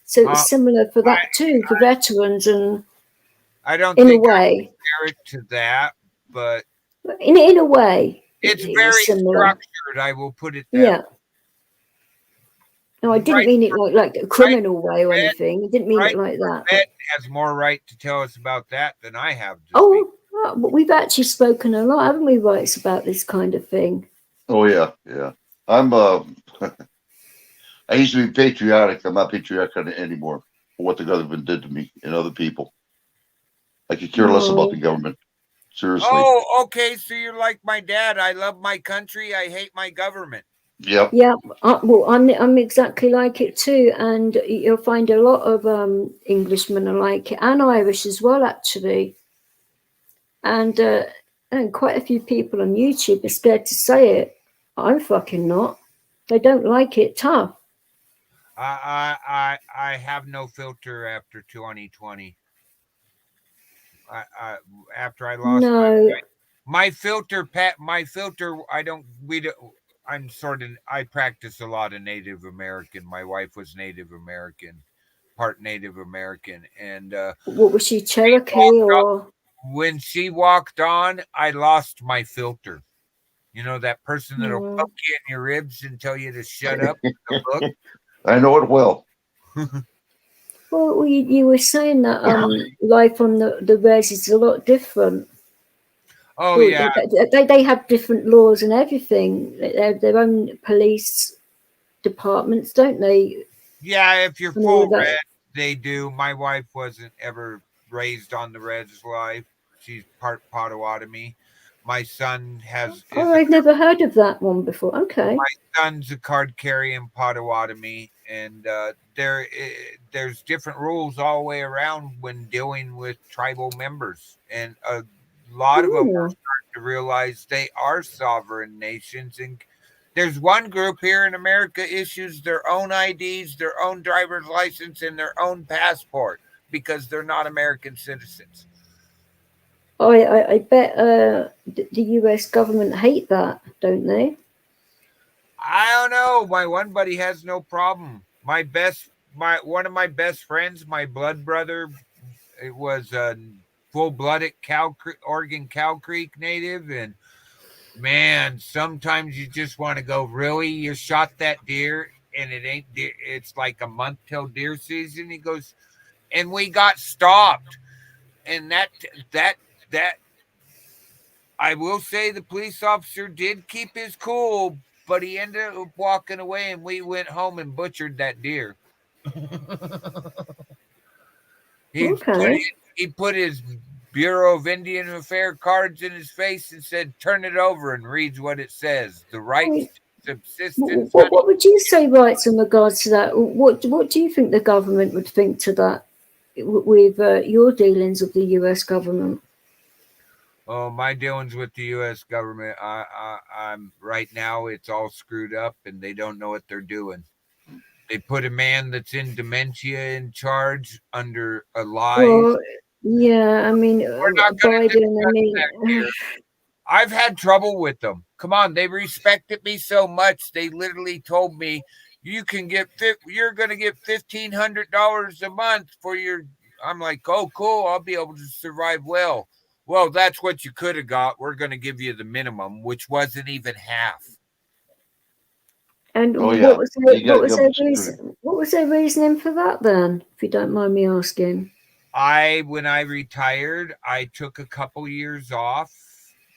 So Uh, it's similar for I, that too, for veterans, and I don't in a think I way, compare it to that, but in a way, it's it is very similar. structured. I will put it that Yeah. No, I didn't right mean it like a right criminal way or vet, anything. I didn't mean it right like that. But vet has more right to tell us about that than I have to speak. but we've actually spoken a lot, haven't we, Rights, about this kind of thing? Oh, yeah. Yeah. I'm, I used to be patriotic. I'm not patriotic anymore for what the government did to me and other people. I could care less about the No. government. Seriously. Oh, okay. So you're like my dad. I love my country. I hate my government. Yep. Yeah, well, I'm exactly like it too, and you'll find a lot of Englishmen are like it, and Irish as well, actually, and quite a few people on YouTube are scared to say it. I'm fucking not. They don't like it tough. I have no filter after 2020. I after I lost No, my filter pet my filter I don't we don't I'm sort of I practice a lot of Native American. My wife was Native American, part Native American, and what was she, she Cherokee walked up, or? when she walked on, I lost my filter. You know that person that'll poke you in your ribs and tell you to shut up and look. I know it well. Well, you were saying that life on the res is a lot different. Oh Well, yeah, they have different laws and everything. They have their own police departments, don't they? yeah. If you're And all full of that. red, they do. My wife wasn't ever raised on the red's life. She's part Potawatomi. My son Oh, I've never heard of that one before. Okay. my son's a card carrying Potawatomi, and there's different rules all the way around when dealing with tribal members, and a lot of them are Oh, starting to realize they are sovereign nations. And there's one group here in America issues their own IDs, their own driver's license, and their own passport because they're not American citizens. I bet the US government hate that, don't they? I don't know. My one buddy has no problem. My one of my best friends, my blood brother, it was a full-blooded Oregon Cow Creek native, and man, sometimes you just want to go, really? You shot that deer, and it ain't deer. It's like a month till deer season. He goes, and we got stopped, and that I will say the police officer did keep his cool, but he ended up walking away, and we went home and butchered that deer. Okay. He put his Bureau of Indian Affairs cards in his face and said, "Turn it over," and reads what it says: the rights to subsistence. What would you say, rights in regards to that? What do you think the government would think to that with your dealings with the US government? Oh, my dealings with the U.S. government, I'm right now. It's all screwed up, and they don't know what they're doing. They put a man that's in dementia in charge under a lie. Well, yeah, I mean, We're not going to Biden. I mean, that here. I've had trouble with them. Come on, they respected me so much. They literally told me, "You can get you're going to get $1,500 a month for your." I'm like, "Oh, cool. I'll be able to survive well." Well, that's what you could have got. We're going to give you the minimum, which wasn't even half. and Oh, yeah. what was You gotta their give them reason? What was their reasoning for that then? If you don't mind me asking. When I retired, I took a couple years off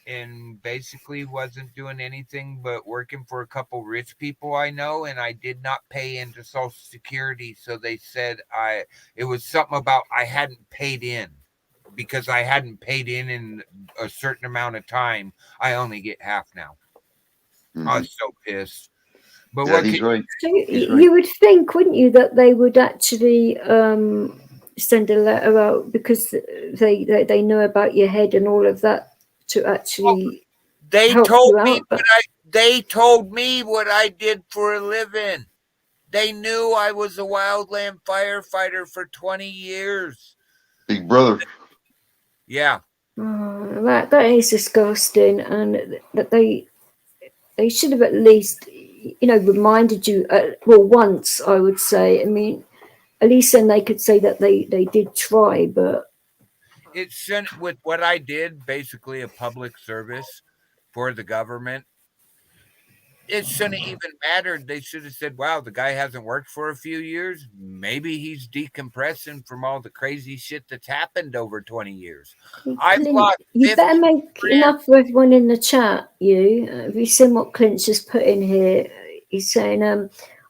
and basically wasn't doing anything but working for a couple rich people I know, and I did not pay into Social Security. So they said it was something about I hadn't paid in. Because I hadn't paid in a certain amount of time, I only get half now. I was so pissed. But Yeah, he's right. So He's you right. would think, wouldn't you, that they would actually send a letter out because they know about your head and all of that to actually they help told you me out. But they told me what I did for a living. They knew I was a wildland firefighter for 20 years. Big brother. Yeah. that is disgusting, and that they should have at least reminded you. Well, once I would say. I mean, at least then they could say that they did try, but It shouldn't, with what I did, basically a public service for the government. It shouldn't even mattered. They should have said, "Wow, the guy hasn't worked for a few years. Maybe he's decompressing from all the crazy shit that's happened over 20 years." I've Clint, lost you 50 better make friends. enough for everyone in the chat. Have you seen what Clint's just put in here? He's saying,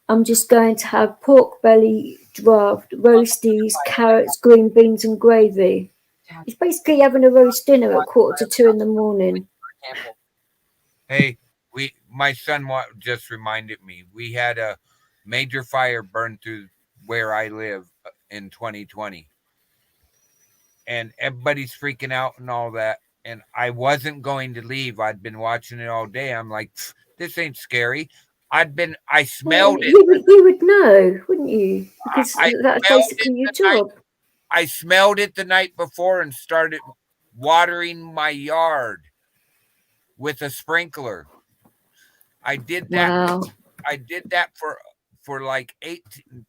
I'm just going to have pork belly draft, roasties, carrots, green beans, and gravy. He's basically having a roast dinner at 1:45 in the morning. Hey, my son just reminded me, we had a major fire burn through where I live in 2020. And everybody's freaking out and all that. And I wasn't going to leave. I'd been watching it all day. I'm like, this ain't scary. I smelled it. You would know, wouldn't you? Because I that's smelled basically your it the night. job. I smelled it the night before and started watering my yard with a sprinkler. I did that. Wow. I did that for like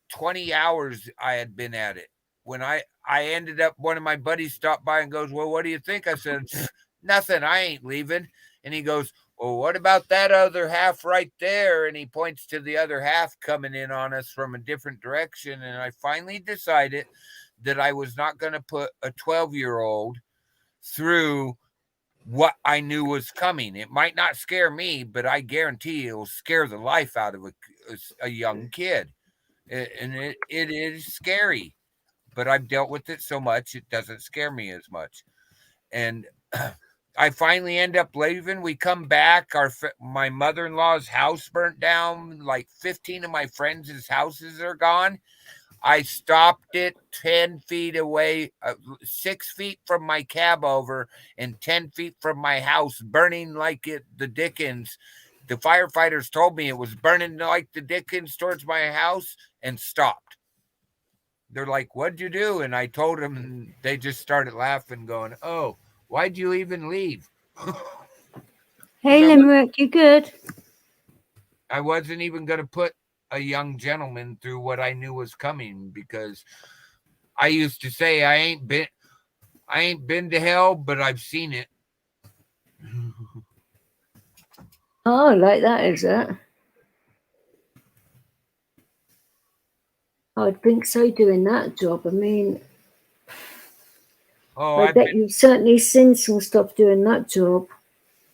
20 hours. I had been at it. When I ended up, one of my buddies stopped by and goes, "Well, what do you think?" I said, "Nothing. I ain't leaving." And he goes, "Well, what about that other half right there?" And he points to the other half coming in on us from a different direction. And I finally decided that I was not going to put a 12-year-old through what I knew was coming. It might not scare me, but I guarantee it will scare the life out of a young kid. And it is scary, but I've dealt with it so much, it doesn't scare me as much. And I finally end up leaving. We come back. My mother-in-law's house burnt down. Like 15 of my friends' houses are gone. I stopped it 10 feet away, 6 feet from my cab over and 10 feet from my house, burning like the Dickens. The firefighters told me it was burning like the Dickens towards my house and stopped. They're like, "What'd you do?" And I told them, and they just started laughing, going, "Oh, why'd you even leave?" Hey, Limerick, you good? I wasn't even going to put a young gentleman through what I knew was coming, because I used to say I ain't been to hell, but I've seen it. Oh, like that, is it? I'd think so, doing that job. I mean, I bet you've certainly seen some stuff doing that job.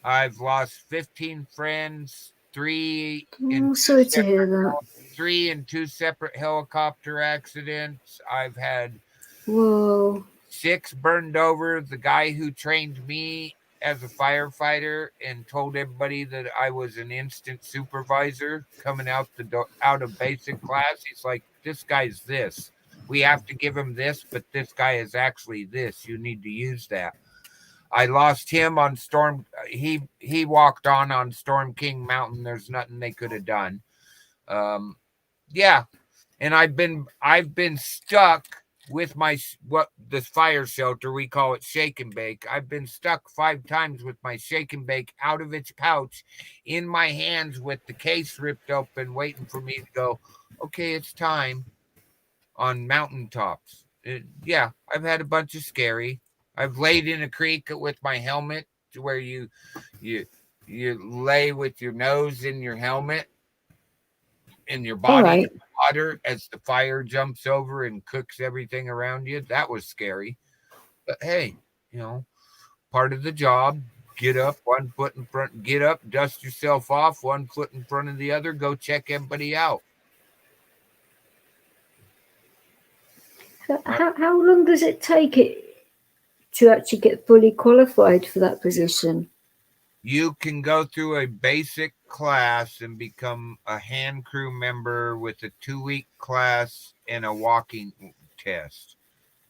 I've lost 15 friends, three Oh, sorry to hear that. 3 and 2 separate helicopter accidents. I've had Whoa. 6 burned over. The guy who trained me as a firefighter and told everybody that I was an instant supervisor coming out out of basic class. He's like, this guy's this. We have to give him this, but this guy is actually this. You need to use that. I lost him on Storm. He walked on Storm King Mountain. There's nothing they could have done. Yeah, and I've been stuck with what this fire shelter, we call it shake and bake. I've been stuck 5 times with my shake and bake out of its pouch in my hands with the case ripped open, waiting for me to go, okay, it's time, on mountaintops. Yeah, I've had a bunch of scary. I've laid in a creek with my helmet, to where you lay with your nose in your helmet and your body in the water as the fire jumps over and cooks everything around you. That was scary. But hey, part of the job. Get up, 1 foot in front, get up, dust yourself off, 1 foot in front of the other, go check everybody out. So how long does it take it to actually get fully qualified for that position? You can go through a basic class and become a hand crew member with a 2-week class and a walking test.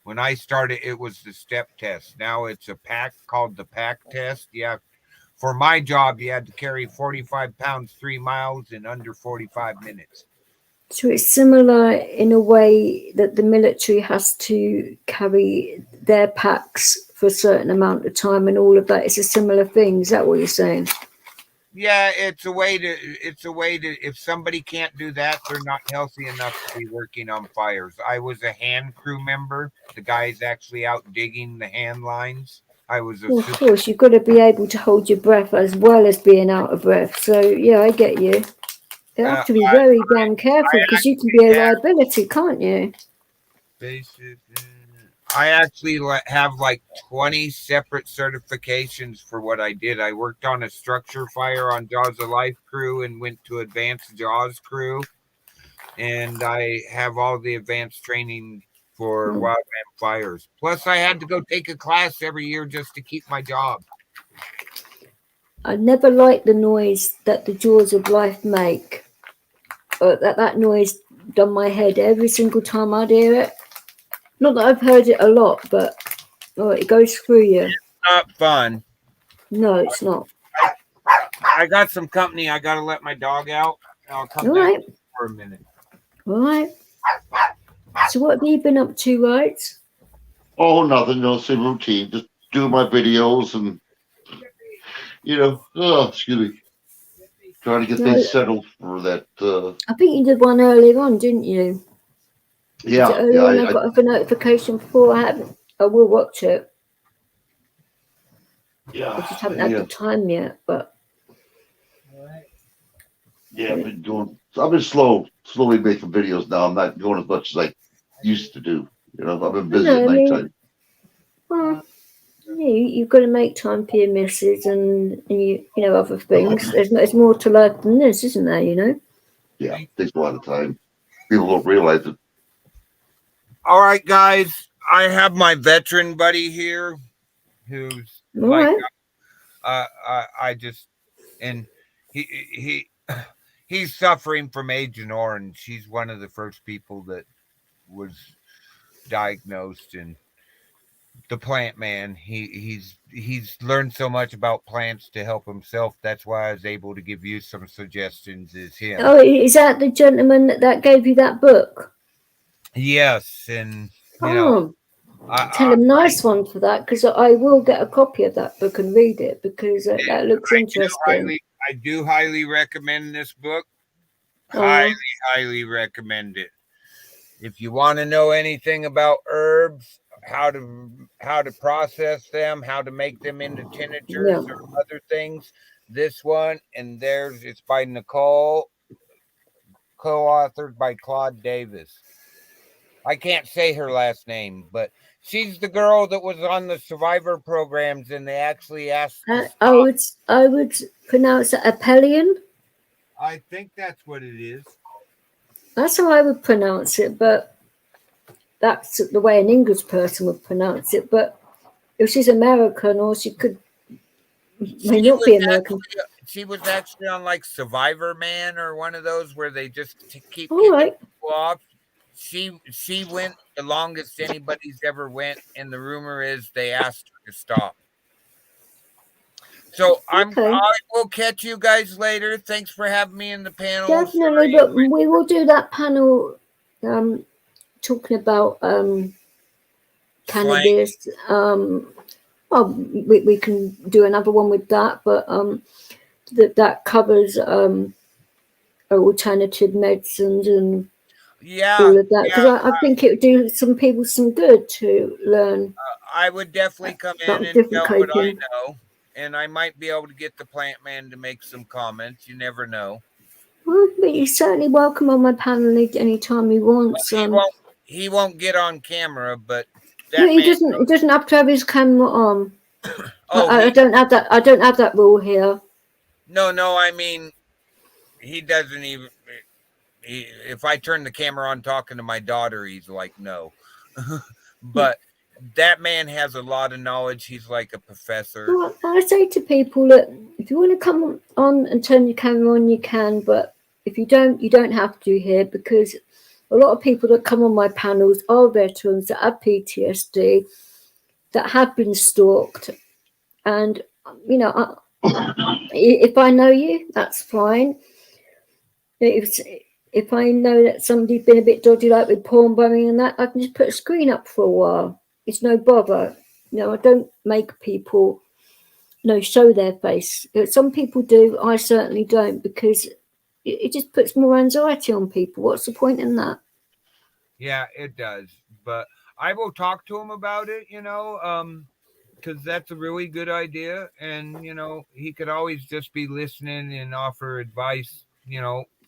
When I started, it was the step test. Now it's a pack called the pack test. Yeah. For my job, you had to carry 45 pounds, 3 miles in under 45 minutes. So it's similar in a way that the military has to carry their packs for a certain amount of time and all of that. It's a similar thing. Is that what you're saying? Yeah, it's a way to, if somebody can't do that, they're not healthy enough to be working on fires. I was a hand crew member. The guy's actually out digging the hand lines. I was Well, of course, you've got to be able to hold your breath as well as being out of breath. So, yeah, I get you. You have to be very damn careful because you can be a liability, can't you? Basic. I actually have like 20 separate certifications for what I did. I worked on a structure fire on Jaws of Life crew and went to advanced Jaws crew. And I have all the advanced training for wildland fires. Plus, I had to go take a class every year just to keep my job. I never liked the noise that the Jaws of Life make. That noise done my head every single time I'd hear it. Not that I've heard it a lot, but it goes through you. It's not fun. No, it's not. I got some company. I got to let my dog out. I'll come back for a minute. All right. So what have you been up to, right? Oh, nothing. No, same routine. Just do my videos and, excuse me. Trying to get things settled for that. I think you did one earlier on, didn't you? Yeah. I got a notification before. I will watch it. Yeah. I just haven't had the time yet, but. Yeah, I've been slowly making videos now. I'm not going as much as I used to do. I've been busy at nighttime. Well, you've got to make time for your missus and you other things. There's more to life than this, isn't there? Yeah, it takes a lot of time. People don't realize it. All right, guys. I have my veteran buddy here, who's he's suffering from Agent Orange. He's one of the first people that was diagnosed, and the plant man. He's learned so much about plants to help himself. That's why I was able to give you some suggestions. Is him? Oh, is that the gentleman that gave you that book? Yes, and tell him nice one for that, because I will get a copy of that book and read it, because that looks interesting. I do highly recommend this book. Highly recommend it. If you want to know anything about herbs, how to process them, how to make them into tinctures or other things, this one and theirs, it's by Nicole, co-authored by Claude Davis. I can't say her last name, but she's the girl that was on the Survivor programs, and they actually asked. I would pronounce it Apellion. I think that's what it is. That's how I would pronounce it, but that's the way an English person would pronounce it. But if she's American, or she may not be American. She was actually on like Survivor Man or one of those where they just keep All kicking right. people off. She went the longest anybody's ever went, and the rumor is they asked her to stop. So I will catch you guys later. Thanks for having me in the panel. Definitely, but we will do that panel talking about cannabis. Well, we can do another one with that, but that covers alternative medicines and all of that, because I think it would do some people some good to learn. I would definitely come in and tell what I know, and I might be able to get the plant man to make some comments. You never know. Well, but you're certainly welcome on my panel anytime he wants. He won't get on camera, but he doesn't have to have his camera on. I don't have that. I don't have that rule here. No. I mean, he doesn't even. If I turn the camera on talking to my daughter, he's like, no. But that man has a lot of knowledge. He's like a professor. Well, I say to people that if you want to come on and turn your camera on, you can. But if you don't have to here, because a lot of people that come on my panels are veterans that have PTSD, that have been stalked. And, you know, if I know you, that's fine. If I know that somebody's been a bit dodgy, like with porn bombing and that, I can just put a screen up for a while. It's no bother. You know, I don't make people, show their face. Some people do. I certainly don't, because it just puts more anxiety on people. What's the point in that? Yeah, it does. But I will talk to him about it, because that's a really good idea. And, he could always just be listening and offer advice,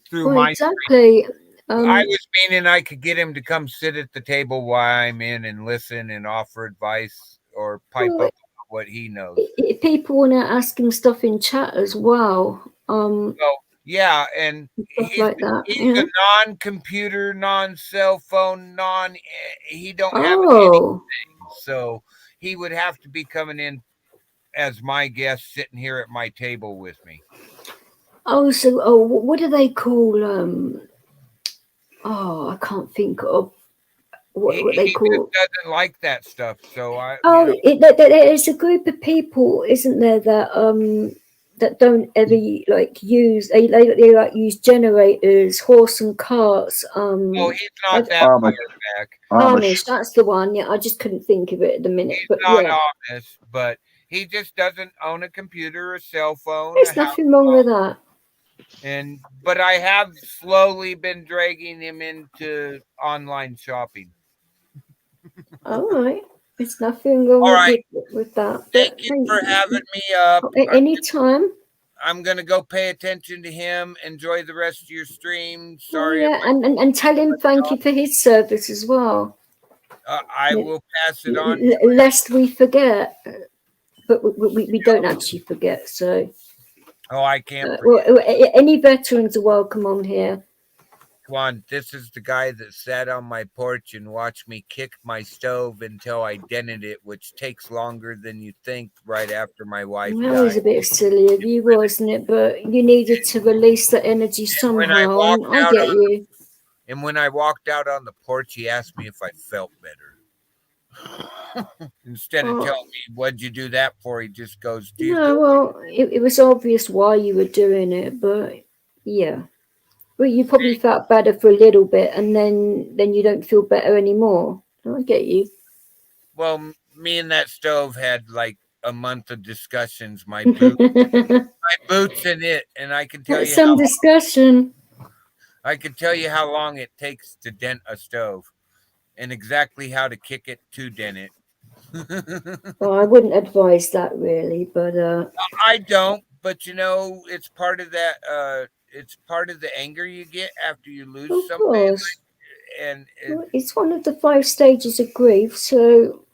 through my exactly. I was meaning I could get him to come sit at the table while I'm in and listen and offer advice or pipe up what he knows. If people want to ask him stuff in chat as well. Yeah, and he's a non-computer, non-cell phone, he don't have anything. So he would have to be coming in as my guest, sitting here at my table with me. What do they call I can't think of what they call. He doesn't like that stuff, so there's a group of people, isn't there, that don't ever use they use generators, horse and carts. He's not that far back. Amish, that's the one. Yeah, I just couldn't think of it at the minute. He's but not Amish, but he just doesn't own a computer, a cell phone. There's nothing wrong with that. But I have slowly been dragging him into online shopping. All right. There's nothing wrong with that. Thank you for having me up. Anytime. I'm going to go pay attention to him. Enjoy the rest of your stream. Sorry. And tell him thank you for his service as well. I will pass it on. Lest we forget. But we don't actually forget, so. Oh, I can't forget. Any veterans are welcome on here. Come on, this is the guy that sat on my porch and watched me kick my stove until I dented it, which takes longer than you think right after my wife died. That was a bit silly of you, wasn't it? But you needed to release the energy somehow. I get you. And when I walked out on the porch, he asked me if I felt better. Instead of telling me, what'd you do that for? He just goes, it was obvious why you were doing it, but yeah. Well, you probably felt better for a little bit, and then you don't feel better anymore. I get you. Well, me and that stove had like a month of discussions. My boots in it, and I can tell you some discussion. I can tell you how long it takes to dent a stove, and exactly how to kick it to dent it. Well, I wouldn't advise that really, but I don't. But it's part of that. It's part of the anger you get after you lose something. Course. And it's one of the 5 stages of grief. So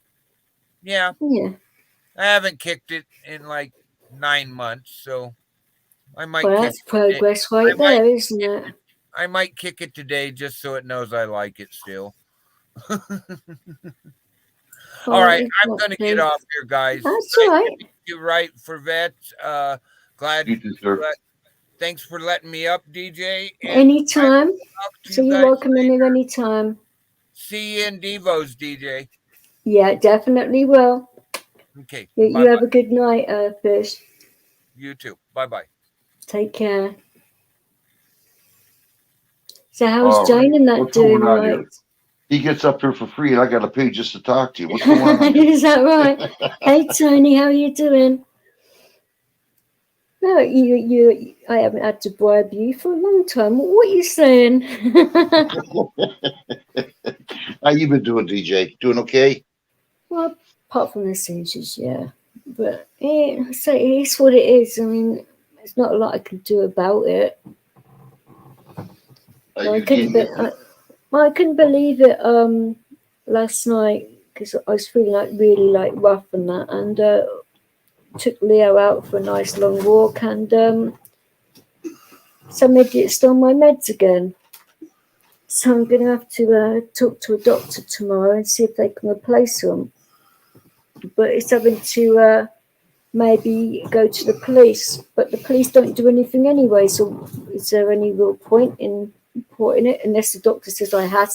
yeah, I haven't kicked it in like 9 months. So I might Well, kick that's it today. progress right there, isn't it? I might kick it today just so it knows I like it still. All right, I'm going to get off here, guys. That's all right. You're right for vets. Glad. You too, sir. Thanks for letting me up, DJ. And Anytime. talk to So you you're guys welcome in later. here anytime. See you in Devos, DJ. Yeah, definitely will. Okay. You have a good night, Fish. You too. Bye-bye. Take care. So how's All Jane right. and that What's doing, going on right? here? He gets up here for free, and I got to pay just to talk to you. What's going on? Is that right? Hey Tony, how you doing? No, I haven't had to bribe you for a long time. What are you saying? How you been doing, DJ? Doing okay? Well, apart from the seizures, yeah. But yeah, so it is what it is. I mean, there's not a lot I can do about it. I couldn't believe it last night because I was feeling like really like rough and that, and took Leo out for a nice long walk, and some idiot stole my meds again. So I'm going to have to talk to a doctor tomorrow and see if they can replace them. But it's having to maybe go to the police. But the police don't do anything anyway, so is there any real point in reporting it unless the doctor says I have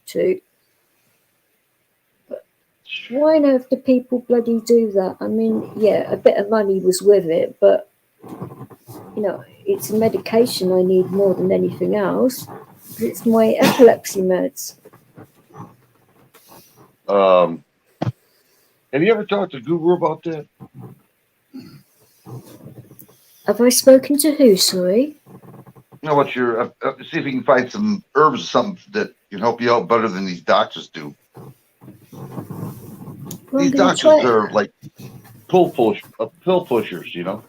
to? But why on earth do people bloody do that? I mean, yeah, a bit of money was with it, but you know, it's a medication I need more than anything else. It's my epilepsy meds. Have you ever talked to Guru about that? Have I spoken to who, sorry? You know what? See if you can find some herbs or something that can help you out better than these doctors do. Well, These doctors are like pill pushers, you know.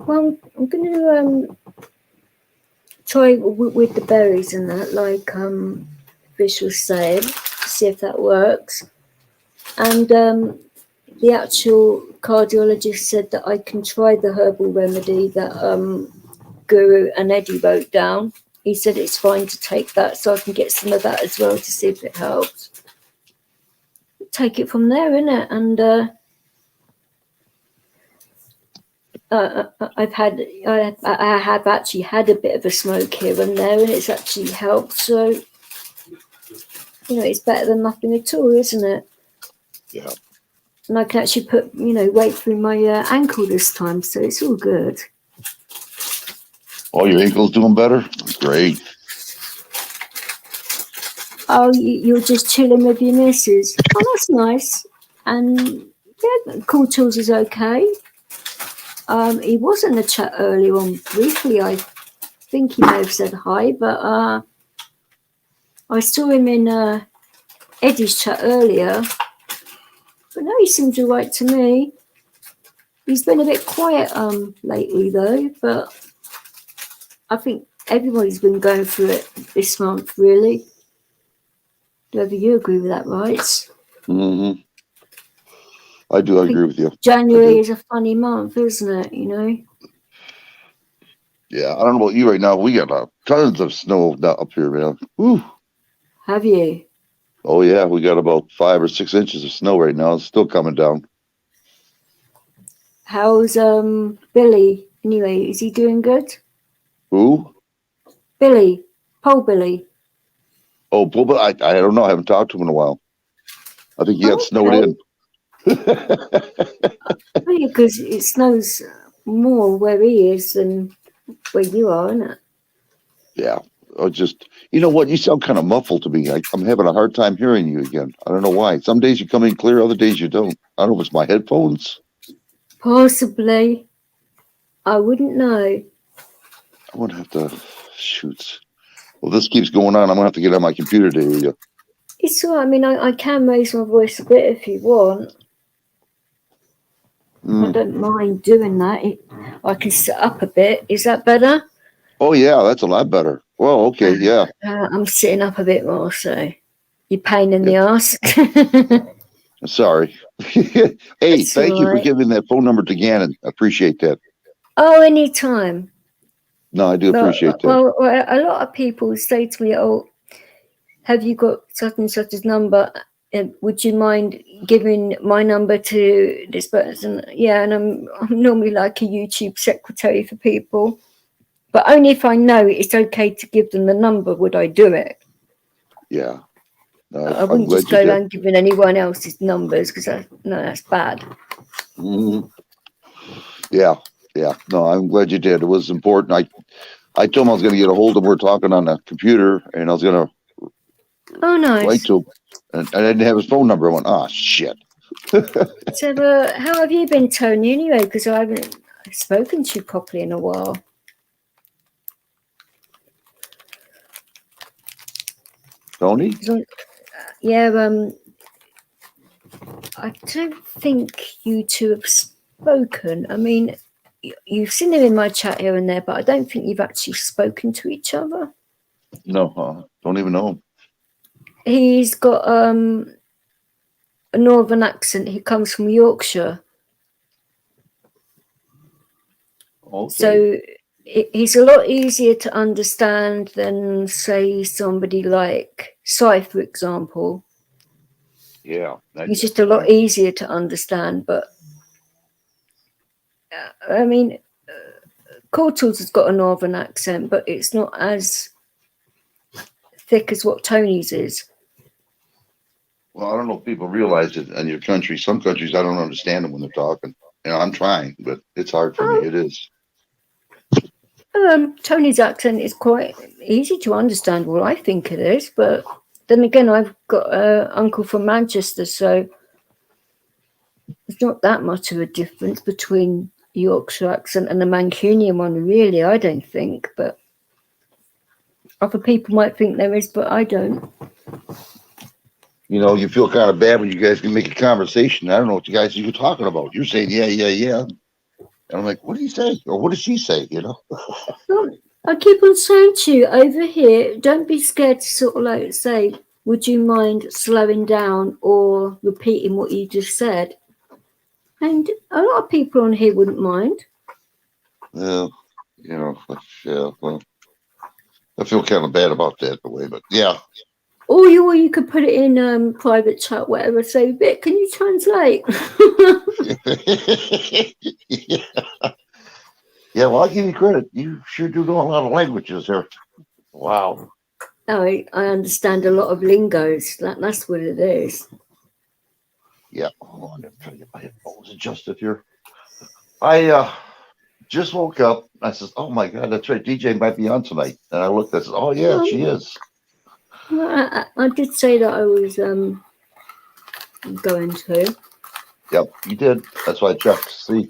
Well, I'm going to try with the berries and that, like Fish was saying, see if that works. And the actual cardiologist said that I can try the herbal remedy that Guru and Eddie wrote down. He said it's fine to take that, so I can get some of that as well to see if it helps. Take it from there, innit? And I have actually had a bit of a smoke here and there, and it's actually helped. So, you know, it's better than nothing at all, isn't it? Yeah. And I can actually put, you know, weight through my ankle this time, so it's all good. Oh, your ankle's doing better? Great. Oh, you're just chilling with your missus. Oh, that's nice. And yeah, Cool Tools is okay. He was in the chat earlier on briefly. I think he may have said hi, but I saw him in Eddie's chat earlier. But no, he seems all right to me. He's been a bit quiet lately though, but I think everybody's been going through it this month, really. Whether you agree with that, right? Mm-hmm. I do agree with you. January is a funny month, isn't it? You know. Yeah, I don't know about you right now. We got tons of snow up here, man. Woo. Have you? Oh yeah, we got about 5 or 6 inches of snow right now. It's still coming down. How's Billy? Anyway, is he doing good? Who? Billy, Pole Billy. Oh, but I don't know. I haven't talked to him in a while. I think he got snowed in. Because it snows more where he is than where you are, isn't it? Yeah. You know what? You sound kind of muffled to me. I'm having a hard time hearing you again. I don't know why. Some days you come in clear, other days you don't. I don't know if it's my headphones. Possibly. I wouldn't know. I'm going to have to shoot. Well, this keeps going on. I'm going to have to get on my computer to hear you. It's all right. I mean, I can raise my voice a bit if you want. I don't mind doing that. I can sit up a bit. Is that better? Oh, yeah, that's a lot better. Well, okay, yeah. I'm sitting up a bit more, so you're pain in the ass. Sorry. Hey, That's thank you for right. giving that phone number to Gannon. I appreciate that. Oh, anytime. No, I do appreciate that. Well, a lot of people say to me, "Oh, have you got such and such a number? Would you mind giving my number to this person?" Yeah, and I'm normally like a YouTube secretary for people, but only if I know it's okay to give them the number would I do it. Yeah. No, I I'm wouldn't glad just you go did. around giving anyone else's numbers because that's bad. Mhm. Yeah. No, I'm glad you did. It was important. I told him I was going to get a hold of him. We're talking on the computer, and I was going to Oh, write nice. to him. And I didn't have his phone number. I went, oh, shit. So, how have you been, Tony? Anyway, because I haven't spoken to you properly in a while. Tony? Yeah, I don't think you two have spoken. I mean, you've seen him in my chat here and there, but I don't think you've actually spoken to each other. No, don't even know him. He's got a northern accent. He comes from Yorkshire. Okay. So he's a lot easier to understand than, say, somebody like Cy, for example. Yeah. He's just a lot easier to understand. But, I mean, Courtals has got a northern accent, but it's not as thick as what Tony's is. Well, I don't know if people realize it in your country. Some countries, I don't understand them when they're talking. I'm trying, but it's hard for me. It is. Tony's accent is quite easy to understand. Well, I think it is, but then again, I've got an uncle from Manchester, so there's not that much of a difference between Yorkshire accent and the Mancunian one, really. I don't think, but other people might think there is, but I don't. You feel kind of bad when you guys can make a conversation. I don't know what you guys are talking about. You're saying, yeah. And I'm like, what did he say? Or what did she say? I keep on saying to you over here, don't be scared to sort of like say, would you mind slowing down or repeating what you just said? And a lot of people on here wouldn't mind. Well, well, I feel kind of bad about that the way, but yeah. Or you could put it in private chat, whatever, say, Vic, can you translate? Yeah, well, I'll give you credit. You sure do know a lot of languages here. Wow. I understand a lot of lingos. That's what it is. Yeah, hold on. I'm trying to get my headphones adjusted here. I just woke up. I said, oh my God, that's right. DJ might be on tonight. And I looked, I said, oh yeah, she is. Well, I did say that I was going to. Yep, you did. That's why I checked to see.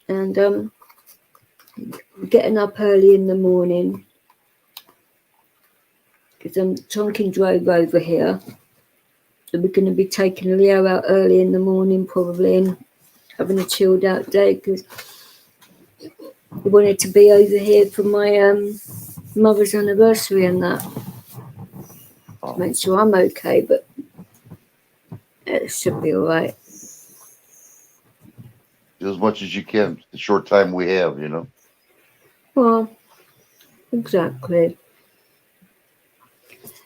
And getting up early in the morning because Tonkin drove over here. So we're going to be taking Leo out early in the morning probably and having a chilled out day because we wanted to be over here for my mother's anniversary and that. To make sure I'm okay, but it should be all right. Do as much as you can, the short time we have, Well, exactly.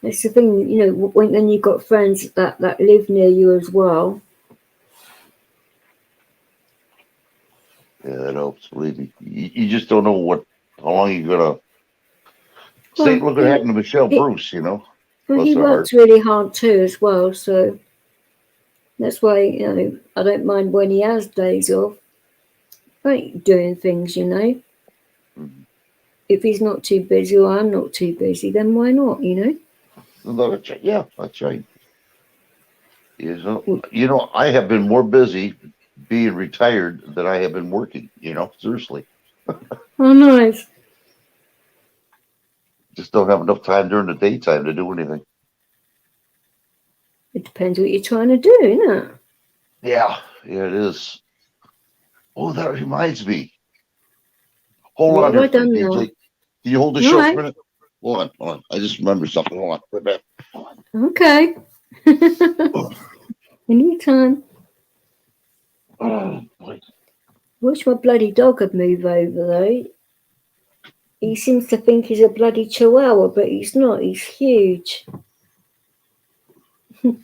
It's the thing, when you've got friends that live near you as well. Yeah, that helps. Believe me. You just don't know how long you're gonna stay. Look what happened to Michelle Bruce, Well, he works really hard too as well, so that's why, I don't mind when he has days off. Like doing things, Mm-hmm. If he's not too busy or I'm not too busy, then why not, Yeah, that's right. I have been more busy being retired than I have been working, seriously. Oh, nice. Just don't have enough time during the daytime to do anything. It depends what you're trying to do, innit? Yeah, it is. Oh, that reminds me. Hold on here, DJ. Can you hold the show for a minute? Hold on. I just remembered something. Hold on. Right back. Okay. Anytime. Oh, boy. Wish my bloody dog would move over though. He seems to think he's a bloody chihuahua, but he's not. He's huge. You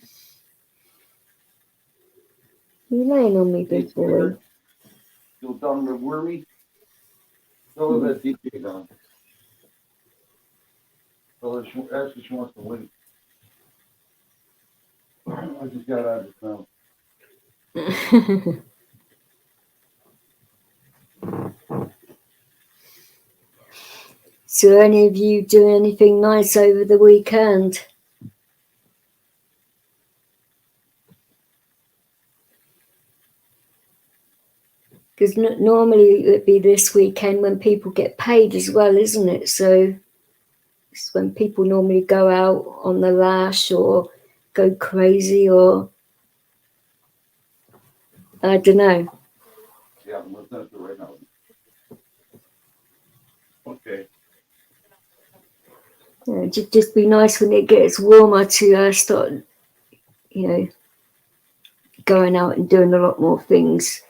laying on me, big boy. Go down to Wormy. Tell her that DJ down. Tell her ask if she wants to win. I just got out of town. So any of you do anything nice over the weekend? Because normally it would be this weekend when people get paid as well, isn't it? So it's when people normally go out on the lash or go crazy, or I don't know. Yeah, I'm listening to it right now. Okay. Yeah, just be nice when it gets warmer to start, going out and doing a lot more things.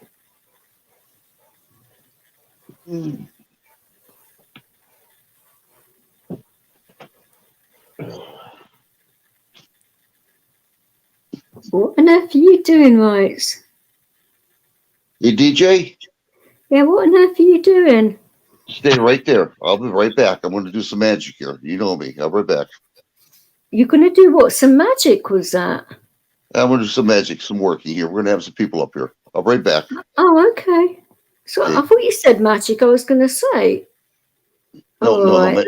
What on earth are you doing, right? Hey, DJ? Yeah, what on earth are you doing? Stay right there. I'll be right back. I'm going to do some magic here. You know me. I'll be right back. You're going to do what? Some magic, was that? I'm going to do some magic, some working here. We're going to have some people up here. I'll be right back. Oh, okay. So Okay. I thought you said magic. I was going to say. No, Right, then.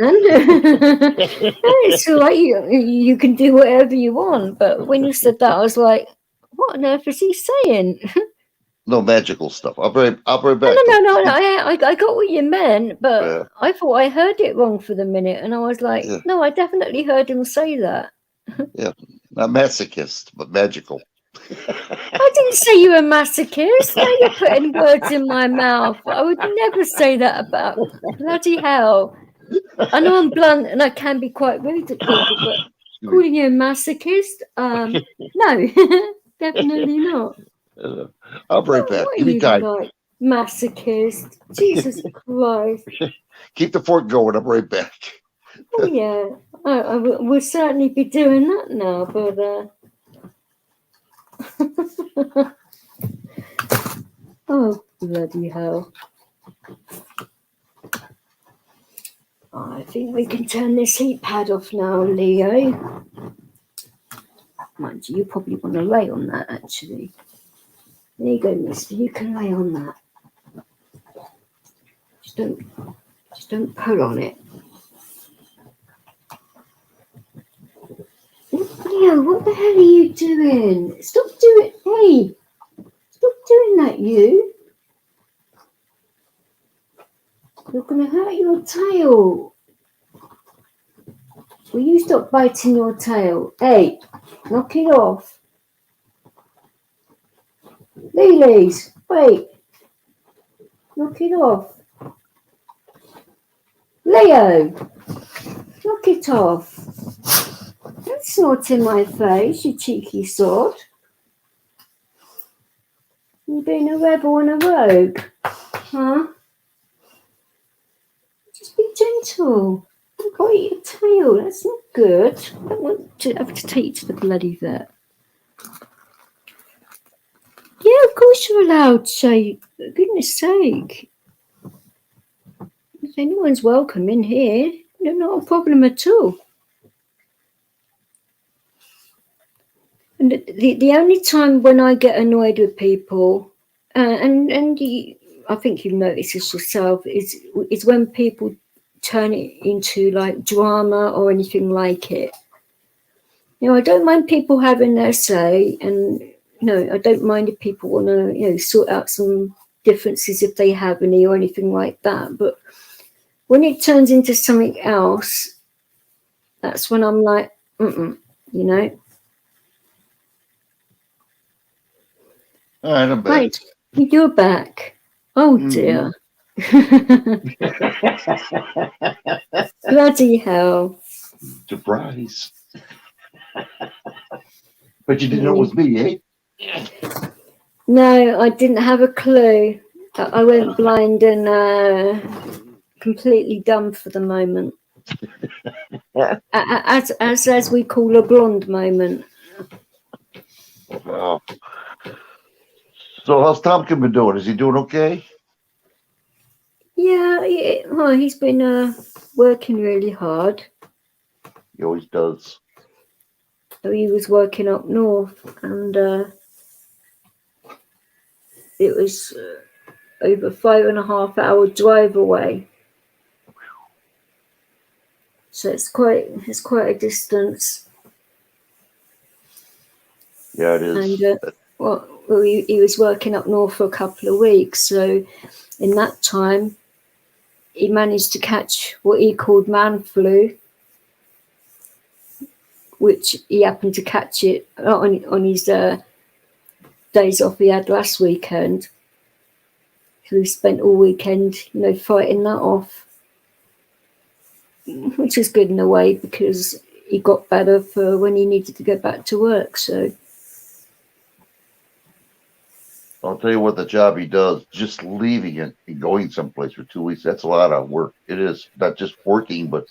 It's all right. You can do whatever you want. But when you said that, I was like, what on earth is he saying? no magical stuff. I'll be right back. No. I got what you meant, but I thought I heard it wrong for the minute. And I was like, no, I definitely heard him say that. Yeah, not masochist, but magical. I didn't say you were a masochist. Now you're putting words in my mouth. I would never say that about bloody hell. I know I'm blunt and I can be quite rude to people, but calling you a masochist? No, definitely not. I'll be right back. What Give are me you time. like, masochist? Jesus Christ. Keep the fort going. I'm right back. Oh, yeah. I will certainly be doing that now, but... oh, bloody hell. I think we can turn this heat pad off now, Leo. Mind you, you probably want to lay on that, actually. There you go, mister. You can lay on that. Just don't pull on it. Leo, what the hell are you doing? Stop doing... Hey! Stop doing that, you. You're going to hurt your tail. Will you stop biting your tail? Hey, knock it off. Lilies, wait. Knock it off. Leo, knock it off. Don't snort in my face, you cheeky sod. You're being a rebel and a rogue, huh? Just be gentle. I've got to eat your tail. That's not good. I don't want to have to take you to the bloody vet. Yeah, of course you're allowed to say, for goodness sake. If anyone's welcome in here, not a problem at all. And the only time when I get annoyed with people, and I think you've noticed this yourself, is when people turn it into like drama or anything like it. I don't mind people having their say, and I don't mind if people want to sort out some differences if they have any or anything like that. But when it turns into something else, that's when I'm like, All right, I'm back. Right, you're back. Oh dear. Bloody hell. Surprise. But you didn't know it was me, eh? No, I didn't have a clue. I went blind and completely dumb for the moment. As we call a blonde moment. Wow. So how's Tomkin been doing? Is he doing okay? Yeah, well, he's been working really hard. He always does. So he was working up north, and it was over 5.5 hour drive away. So it's quite a distance. Yeah, it is. And well, he was working up north for a couple of weeks. So in that time, he managed to catch what he called man flu, which he happened to catch it on his days off he had last weekend. So he spent all weekend, fighting that off, which is good in a way because he got better for when he needed to go back to work. So I'll tell you what, the job he does, just leaving it and going someplace for 2 weeks, that's a lot of work. It is not just working, but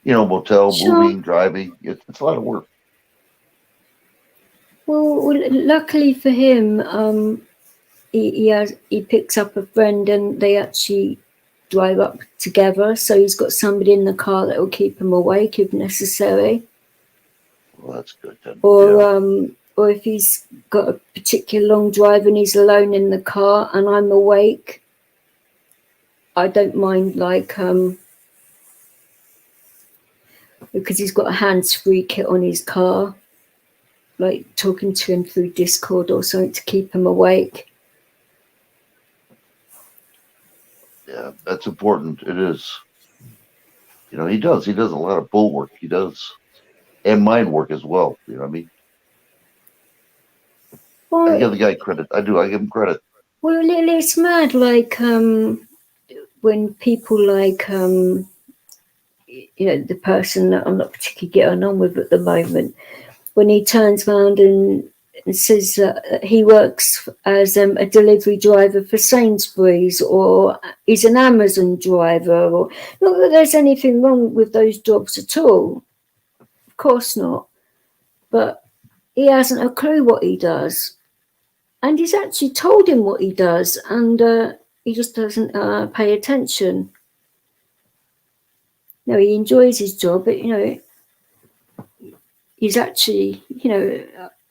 motel, sure. moving, driving. It's a lot of work. Well, luckily for him, he picks up a friend and they actually drive up together. So he's got somebody in the car that will keep him awake if necessary. Well, that's good then. Or if he's got a particular long drive and he's alone in the car and I'm awake, I don't mind, because he's got a hands-free kit on his car, like talking to him through Discord or something to keep him awake. Yeah, that's important. It is. He does a lot of bull work. He does. And mind work as well. You know what I mean? Well, I give the guy credit. I do. I give him credit. Well, it's mad, when people the person that I'm not particularly getting on with at the moment, when he turns around and says that he works as a delivery driver for Sainsbury's or he's an Amazon driver, or not that there's anything wrong with those jobs at all. Of course not. But he hasn't a clue what he does. And he's actually told him what he does, and he just doesn't pay attention. He enjoys his job, but he's actually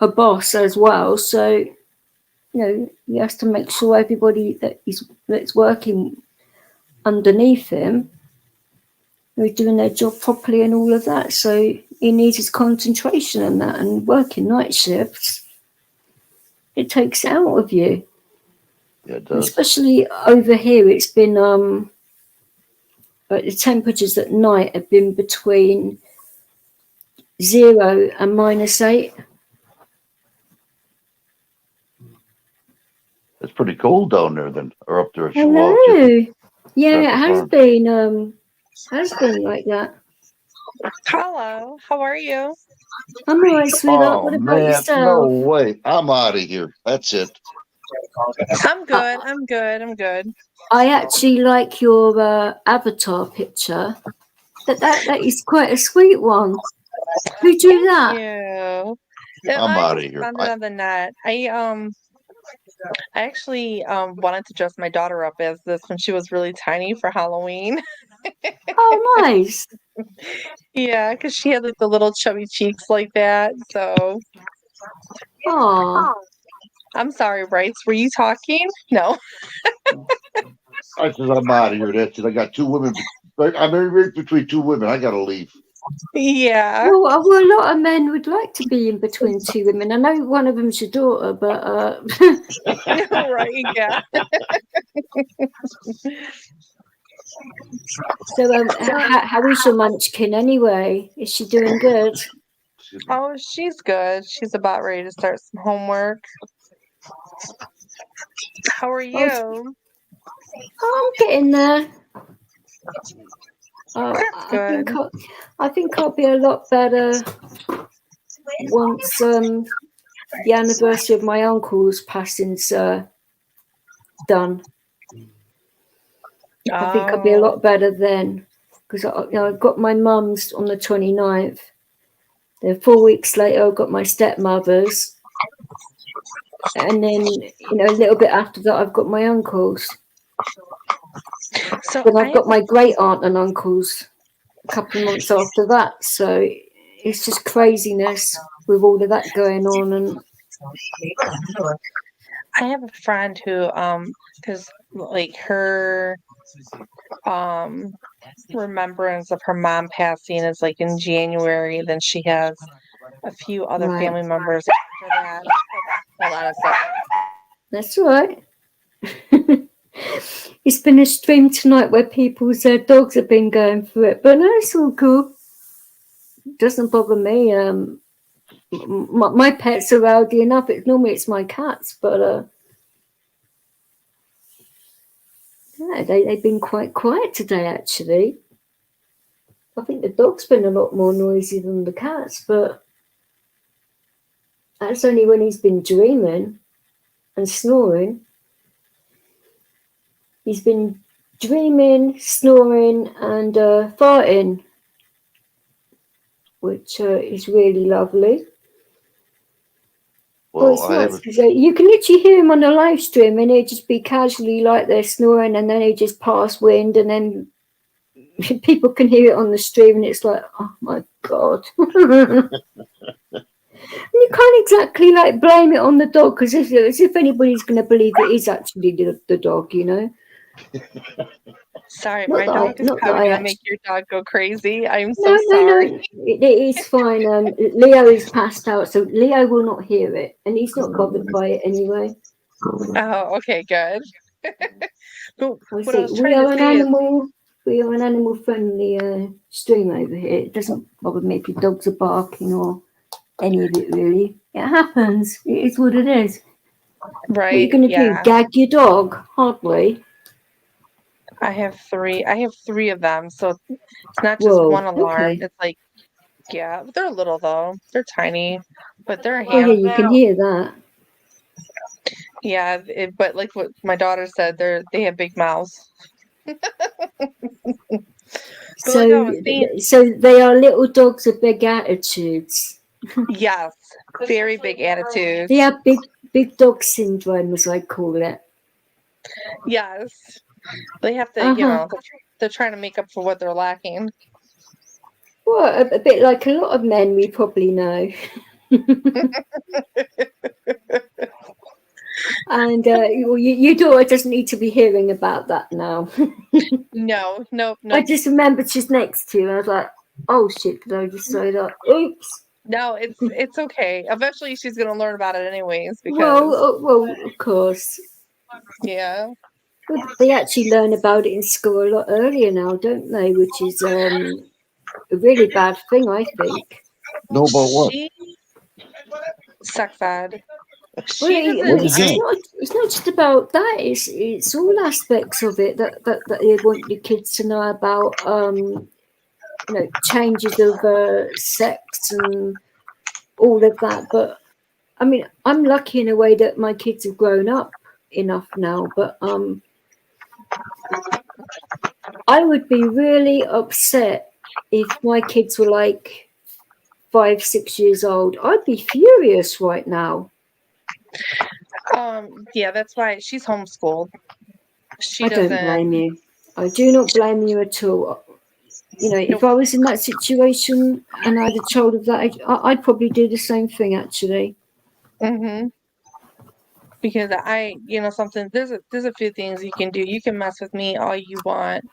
a boss as well. So he has to make sure everybody that's working underneath him is doing their job properly and all of that. So he needs his concentration on that, and working night shifts, it takes it out of you. Yeah, it does. Especially over here, it's been the temperatures at night have been between 0 and -8. It's pretty cold down there then, or up there. Hello. Yeah, it has been like that. Hello, how are you? I'm all right, sweetheart. What about yourself? No way. I'm out of here. That's it. I'm good. I actually like your avatar picture. That is quite a sweet one. Who drew that? Yeah. I'm out of here. Found it on the net. I actually wanted to dress my daughter up as this when she was really tiny for Halloween. Oh, nice. Yeah, because she had like the little chubby cheeks like that. So. Oh. I'm sorry, Bryce. Were you talking? No. I said I'm out of here. That's it. I got 2 women. I'm in between 2 women. I gotta leave. Yeah. Well, a lot of men would like to be in between 2 women. I know one of them's your daughter, but right, yeah. So, how is your munchkin anyway? Is she doing good? Oh, she's good. She's about ready to start some homework. How are you? I'm getting there. Good. I think I'll be a lot better once the anniversary of my uncle's passing's done. I think I'll be a lot better then, because I got my mum's on the 29th. Then 4 weeks later, I got my stepmother's. And then, a little bit after that, I've got my uncle's. So Then I've got my great aunt and uncles a couple of months after that. So it's just craziness with all of that going on. And I have a friend who, because like her, remembrance of her mom passing is like in January. Then she has a few other Right. family members after that. Hold on a second. That's all right. It's been a stream tonight where people's dogs have been going through it, but no, it's all cool. It doesn't bother me. My pets are rowdy enough. Normally it's my cats, but yeah, they've been quite quiet today, actually. I think the dog's been a lot more noisy than the cats, but that's only when he's been dreaming and snoring. He's been dreaming, snoring, and farting, which is really lovely. Well, it's nice because you can literally hear him on the live stream, and he'd just be casually like they're snoring, and then he just pass wind, and then people can hear it on the stream, and it's like, oh my god. You can't exactly like blame it on the dog, because as if anybody's going to believe it is actually the dog, Sorry, Not my that dog is not that probably I gonna make actually. your dog go crazy. I'm so No, sorry. it is fine. Leo is passed out, so Leo will not hear it, and he's not bothered by it anyway. Oh, okay, good. But I what I see. was trying to say is, We are an animal-friendly stream over here. It doesn't bother me if your dogs are barking or any of it, really. It happens. It is what it is. What are you right? going to do? Yeah, Gag your dog? Hardly. I have three of them, so it's not just Whoa. one alarm. Okay. It's like, yeah, they're little though. They're tiny, but they're a Oh yeah, you can handful. hear that. Yeah, but like what my daughter said, they have big mouths. But like I was saying, So they are little dogs with big attitudes. yes, very big attitudes. They have big dog syndrome, as I call it. Yes, they have to, they're trying to make up for what they're lacking. Well, a bit like a lot of men we probably know. And your daughter doesn't need to be hearing about that now. No, nope. I just remembered she's next to you. I was like, oh shit, did I just say that? Oops. No, it's okay. Eventually, she's gonna learn about it anyways. Because Well, of course. yeah, Well, they actually learn about it in school a lot earlier now, don't they? Which is a really bad thing, I think. Know about what? sex ed. Well, She doesn't. it's not just about that. It's all aspects of it that they want the kids to know about. Changes of sex and all of that. But I mean, I'm lucky in a way that my kids have grown up enough now. But I would be really upset if my kids were like 5, 6 years old. I'd be furious right now. Yeah, that's why she's homeschooled. I don't blame you. I do not blame you at all. If I was in that situation and I had a child of that age, I'd probably do the same thing, actually. Mm-hmm. Because something. There's a few things you can do. You can mess with me all you want,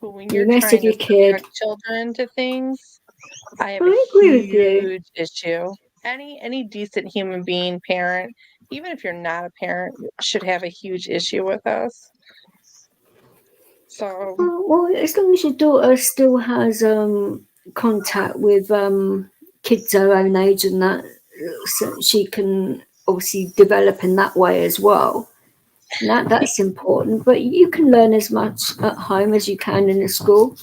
but when you're mess trying with your to kid. subject children to things, I have I a agree with you. huge issue. Any decent human being, parent, even if you're not a parent, should have a huge issue with us. So Well, as long as your daughter still has contact with kids her own age and that, so she can obviously develop in that way as well. And that's important. But you can learn as much at home as you can in the school,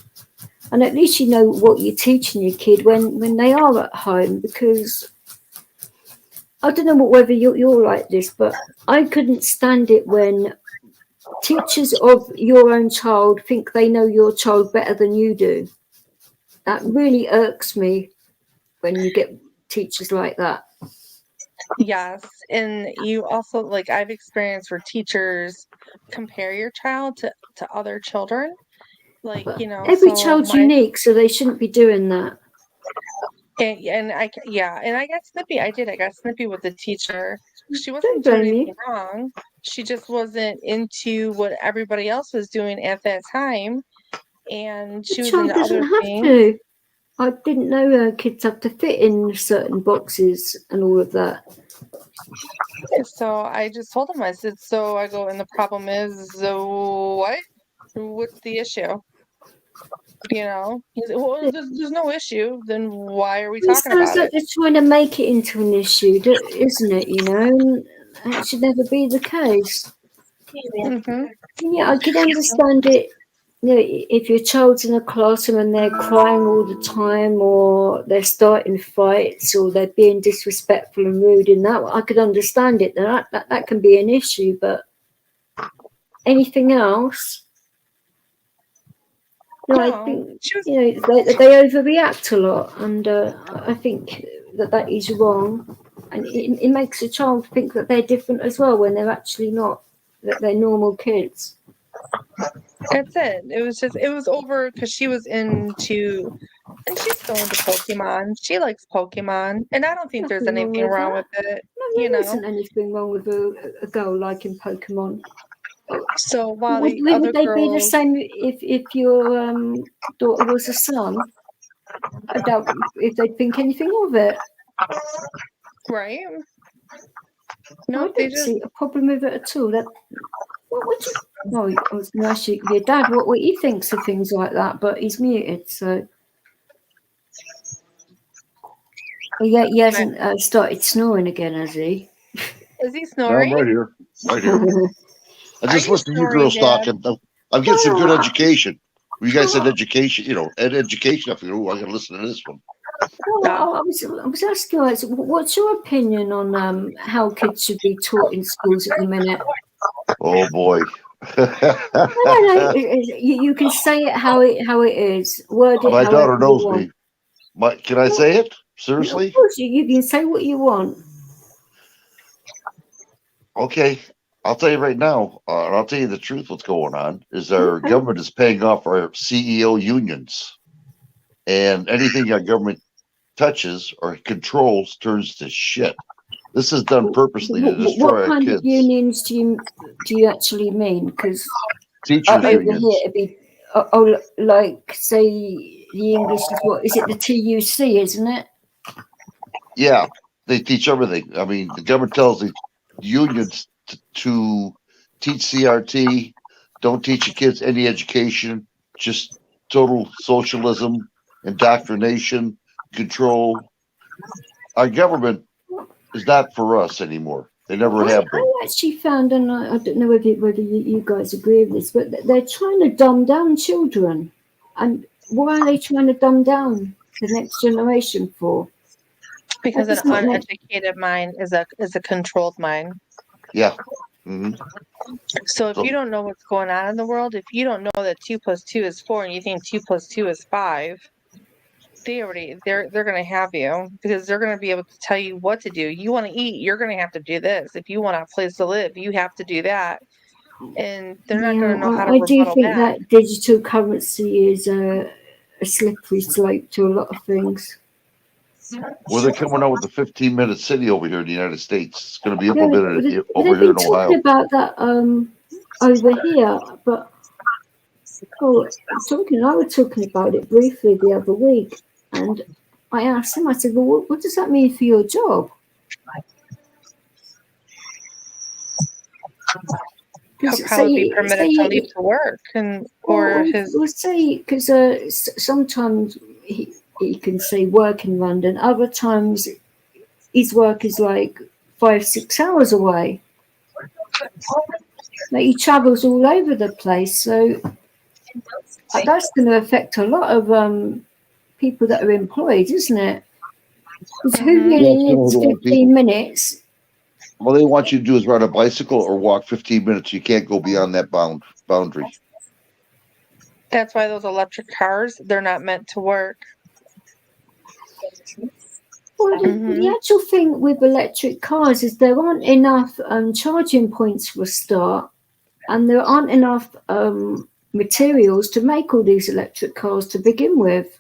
and at least you know what you're teaching your kid when they are at home. Because I don't know whether you're like this, but I couldn't stand it when teachers of your own child think they know your child better than you do. That really irks me when you get teachers like that. Yes, and you also like I've experienced where teachers compare your child to other children. Like, But you know, every so child's my unique, so they shouldn't be doing that. and I got snippy. I got snippy with the teacher. She Don't wasn't doing blame anything you. wrong. She just wasn't into what everybody else was doing at that time, and she The was child into doesn't other have things. to. I didn't know kids have to fit in certain boxes and all of that. So I just told him, I said, so I go, and the problem is, what? What's the issue? You know, he said, well, there's no issue. Then why are we It talking sounds about like it? they're trying to make it into an issue, isn't it? You know, and that should never be the case. Mm-hmm. Yeah, I can understand it. You know, if your child's in a classroom and they're crying all the time, or they're starting fights, or they're being disrespectful and rude, in that I could understand it. That can be an issue, but anything else, no, I No, think she was, they overreact a lot, and I think that is wrong, and it makes a child think that they're different as well when they're actually not. That they're normal kids. that's it. It was over because she was into, and she's still into Pokemon. She likes Pokemon, and I don't think there's Nothing wrong anything with wrong that. with it, No, you there know. isn't anything wrong with a girl liking Pokemon. So while Would, the would other they be the girls, same if your daughter was a son? I doubt if they'd think anything of it. right? No, I Nope, they don't just, see a problem with it at all. What would you? Oh, I was going to ask your dad what he thinks of things like that, but he's muted, so he hasn't started snoring again, has he? is he No, I'm snoring? right here. Right here. I Are just you listened to you snoring, girls Dad? talking. I'm getting some good No, education. When you guys said no, education, education, I figured, oh, I gotta listen to this one. well, I was asking, like, what's your opinion on how kids should be taught in schools at the minute? Oh boy. No. You can say it how it is. Word it My however daughter you knows want. me. Can I say it? Of Seriously? course, you can say what you want. Okay. I'll tell you right now, and I'll tell you the truth. What's going on is our Okay. government is paying off our CEO unions, and anything our government touches or controls turns to shit. This is done purposely to destroy What our kind of kids. unions do you actually mean? Because Teachers over unions. here it'd be like say the English is what is it, the TUC, isn't it? Yeah, they teach everything. I mean, the government tells the unions to teach CRT, don't teach your kids any education, just total socialism, indoctrination, control. Our government is not for us anymore. They never have been. I actually found, and I don't know whether you guys agree with this, but they're trying to dumb down children. And why are they trying to dumb down the next generation for? because That an does not make. uneducated mind is a controlled mind. Yeah. hmm So if you don't know what's going on in the world, if you don't know that 2 + 2 is 4, and you think 2 + 2 is 5, they're gonna have you because they're gonna be able to tell you what to do. You want to eat, you're gonna have to do this. If you want a place to live, you have to do that, and they're not gonna know how to I do rebuttal think back. that digital currency is a slippery slope to a lot of things. Well, they're coming out with the 15-minute city over here in the United States. It's going to be Yeah, implemented over they've here been in talking Ohio. about that over here, but I was talking about it briefly the other week, and I asked him, I said, well, what does that mean for your job? He'll probably be permitted to leave to work, say because sometimes he can say work in London, other times his work is like 5-6 hours away. Like he travels all over the place, so that's going to affect a lot of people that are employed, isn't it? Because who really lives 15 minutes All they want you to do is ride a bicycle or walk 15 minutes. You can't go beyond that boundary. That's why those electric cars, they're not meant to work. Well, the actual thing with electric cars is there aren't enough charging points for a start, and there aren't enough materials to make all these electric cars to begin with.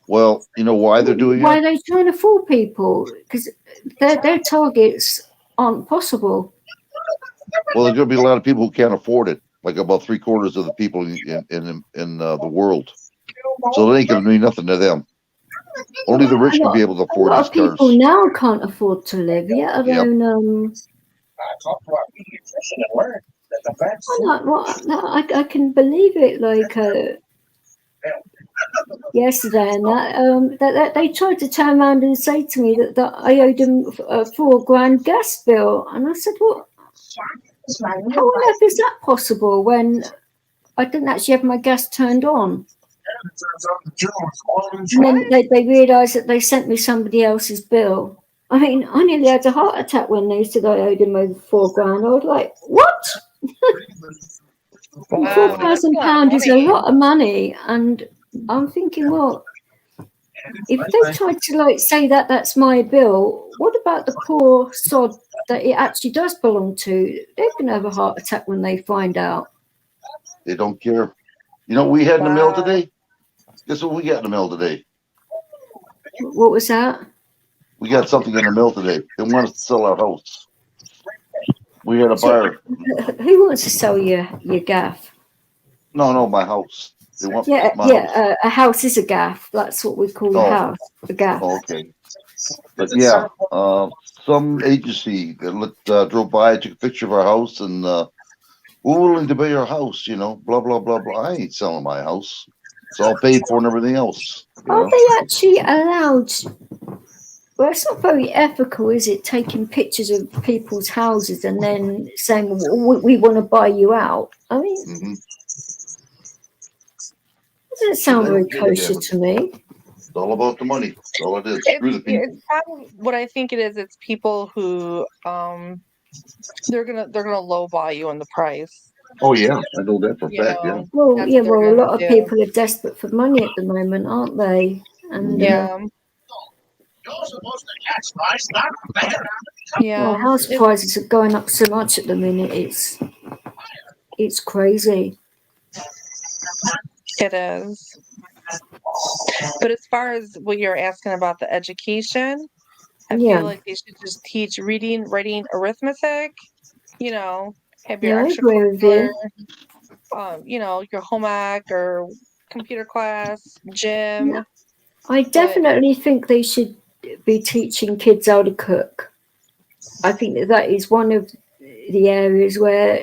Well, you know why they're doing Why it? are they trying to fool people? Because their targets aren't possible. Well, there's going to be a lot of people who can't afford it, like about 3/4 of the people in the world. So it ain't going to mean nothing to them. Only the rich can be able to A afford lot these of people cars. now can't afford to live, yet alone. I can believe it. Like yesterday, and that they tried to turn around and say to me that I owed them a $4,000 gas bill, and I said, "Well, how on earth is that possible when I didn't actually have my gas turned on?" And then they realised that they sent me somebody else's bill. I mean, I nearly had a heart attack when they said I owed them over $4,000. I was like, "What? Wow, £4,000 is a lot of money." And I'm thinking, well, if they tried to like say that that's my bill, what about the poor sod that it actually does belong to? They're going to have a heart attack when they find out. They don't care. You know what we had in the mail today? Guess what we got in the mail today? What was that? We got something in the mail today. They want us to sell our house. We had a buyer. Who wants to sell your gaff? No, my house. They want my house. A house is a gaff. That's what we call a house, a gaff. Oh, okay. But yeah, some agency that drove by, took a picture of our house, and we're willing to buy your house. You know, blah blah blah blah. I ain't selling my house. It's all paid for and everything else. Are they actually allowed? Well, it's not very ethical, is it? Taking pictures of people's houses and then saying, well, we want to buy you out. I mean, doesn't sound very kosher to me. It's all about the money. That's all it is. Screw the people. It's probably what I think it is. It's people who they're gonna lowball you on the price. Oh yeah, I know that for a fact. Yeah. Well, a lot of people are desperate for money at the moment, aren't they? And well, house prices are going up so much at the minute. It's crazy. It is. But as far as what you're asking about the education, I feel like they should just teach reading, writing, arithmetic. You know, have your extracurricular, your home ec or computer class, gym. Yeah. I definitely think they should be teaching kids how to cook. I think that is one of the areas where,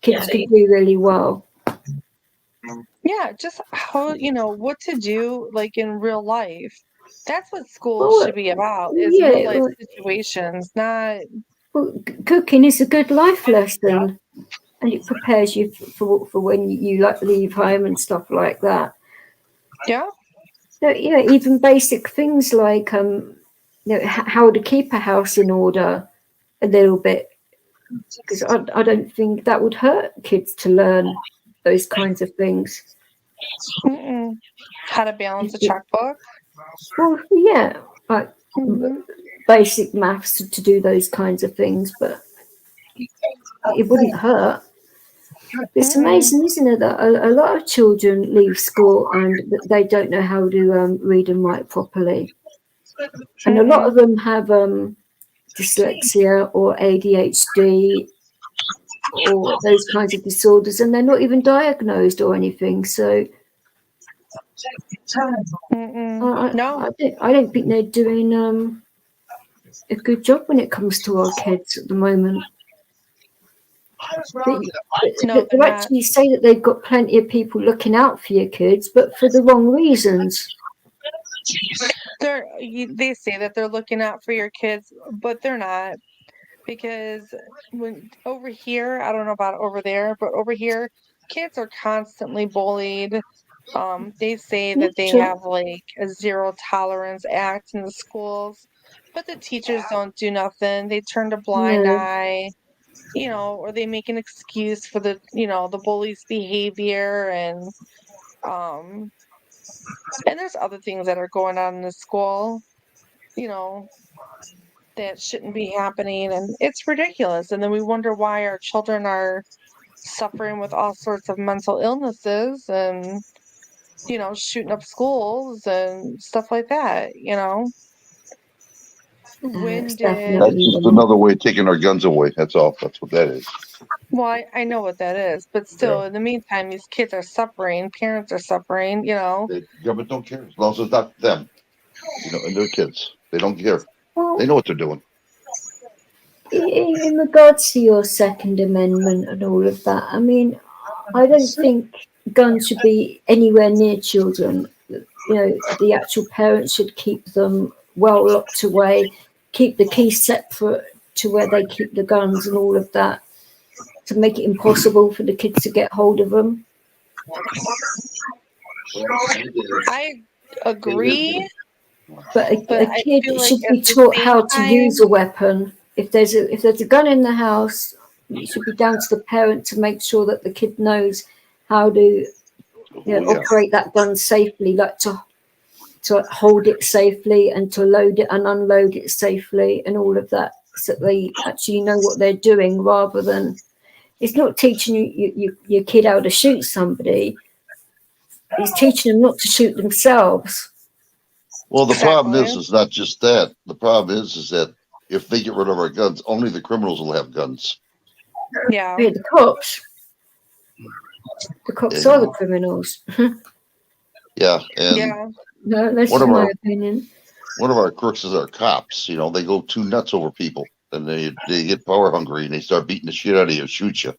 kids could do really well. Yeah, just how, what to do like in real life. That's what school should be about, is real life situations, not... Well, cooking is a good life lesson, and it prepares you for when you leave home and stuff like that. Yeah. So, even basic things like how to keep a house in order a little bit, because I don't think that would hurt kids to learn those kinds of things. How to balance a checkbook? Well, yeah, like basic maths to do those kinds of things, but it wouldn't hurt. It's amazing, isn't it, that a lot of children leave school and they don't know how to read and write properly. And a lot of them have dyslexia or ADHD or those kinds of disorders, and they're not even diagnosed or anything. So I don't think they're doing a good job when it comes to our kids at the moment. They actually say that they've got plenty of people looking out for your kids, but for the wrong reasons. They say that they're looking out for your kids, but they're not, because when over here, I don't know about over there, but over here, kids are constantly bullied. They say that they have like a zero tolerance act in the schools But the teachers don't do nothing. They turn a blind No. eye, or they make an excuse for the bully's behavior, um and there's other things that are going on in the school, you know, that shouldn't be happening, and it's ridiculous. And then we wonder why our children are suffering with all sorts of mental illnesses and shooting up schools and stuff like that. When It's did That's definitely just wrong. another way of taking our guns away. That's all. That's what that is. well, I know what that is, but still, in the meantime, these kids are suffering, parents are suffering. The government don't care as long as it's not them, and their kids. They don't care. They Well, know what they're doing. in regards to your Second Amendment and all of that, I mean, I don't think guns should be anywhere near children. The actual parents should keep them well locked away, keep the keys separate to where they keep the guns and all of that, to make it impossible for the kids to get hold of them. I agree, But but a I kid feel like should at be the taught same how to time, use a weapon. If there's a gun in the house, it should be down to the parent to make sure that the kid knows how to operate that gun safely, like to hold it safely and to load it and unload it safely and all of that, so that they actually know what they're doing, rather than, it's not teaching your kid how to shoot somebody, it's teaching them not to shoot themselves. Well, the problem Exactly. is not just that. The problem is that if they get rid of our guns, only the criminals will have guns. Yeah. Yeah, the cops Yeah. are the criminals. Yeah, and Yeah. No, that's One just of my our- opinion. one of our crooks is our cops. They go too nuts over people, and they get power hungry, and they start beating the shit out of you and shoot you.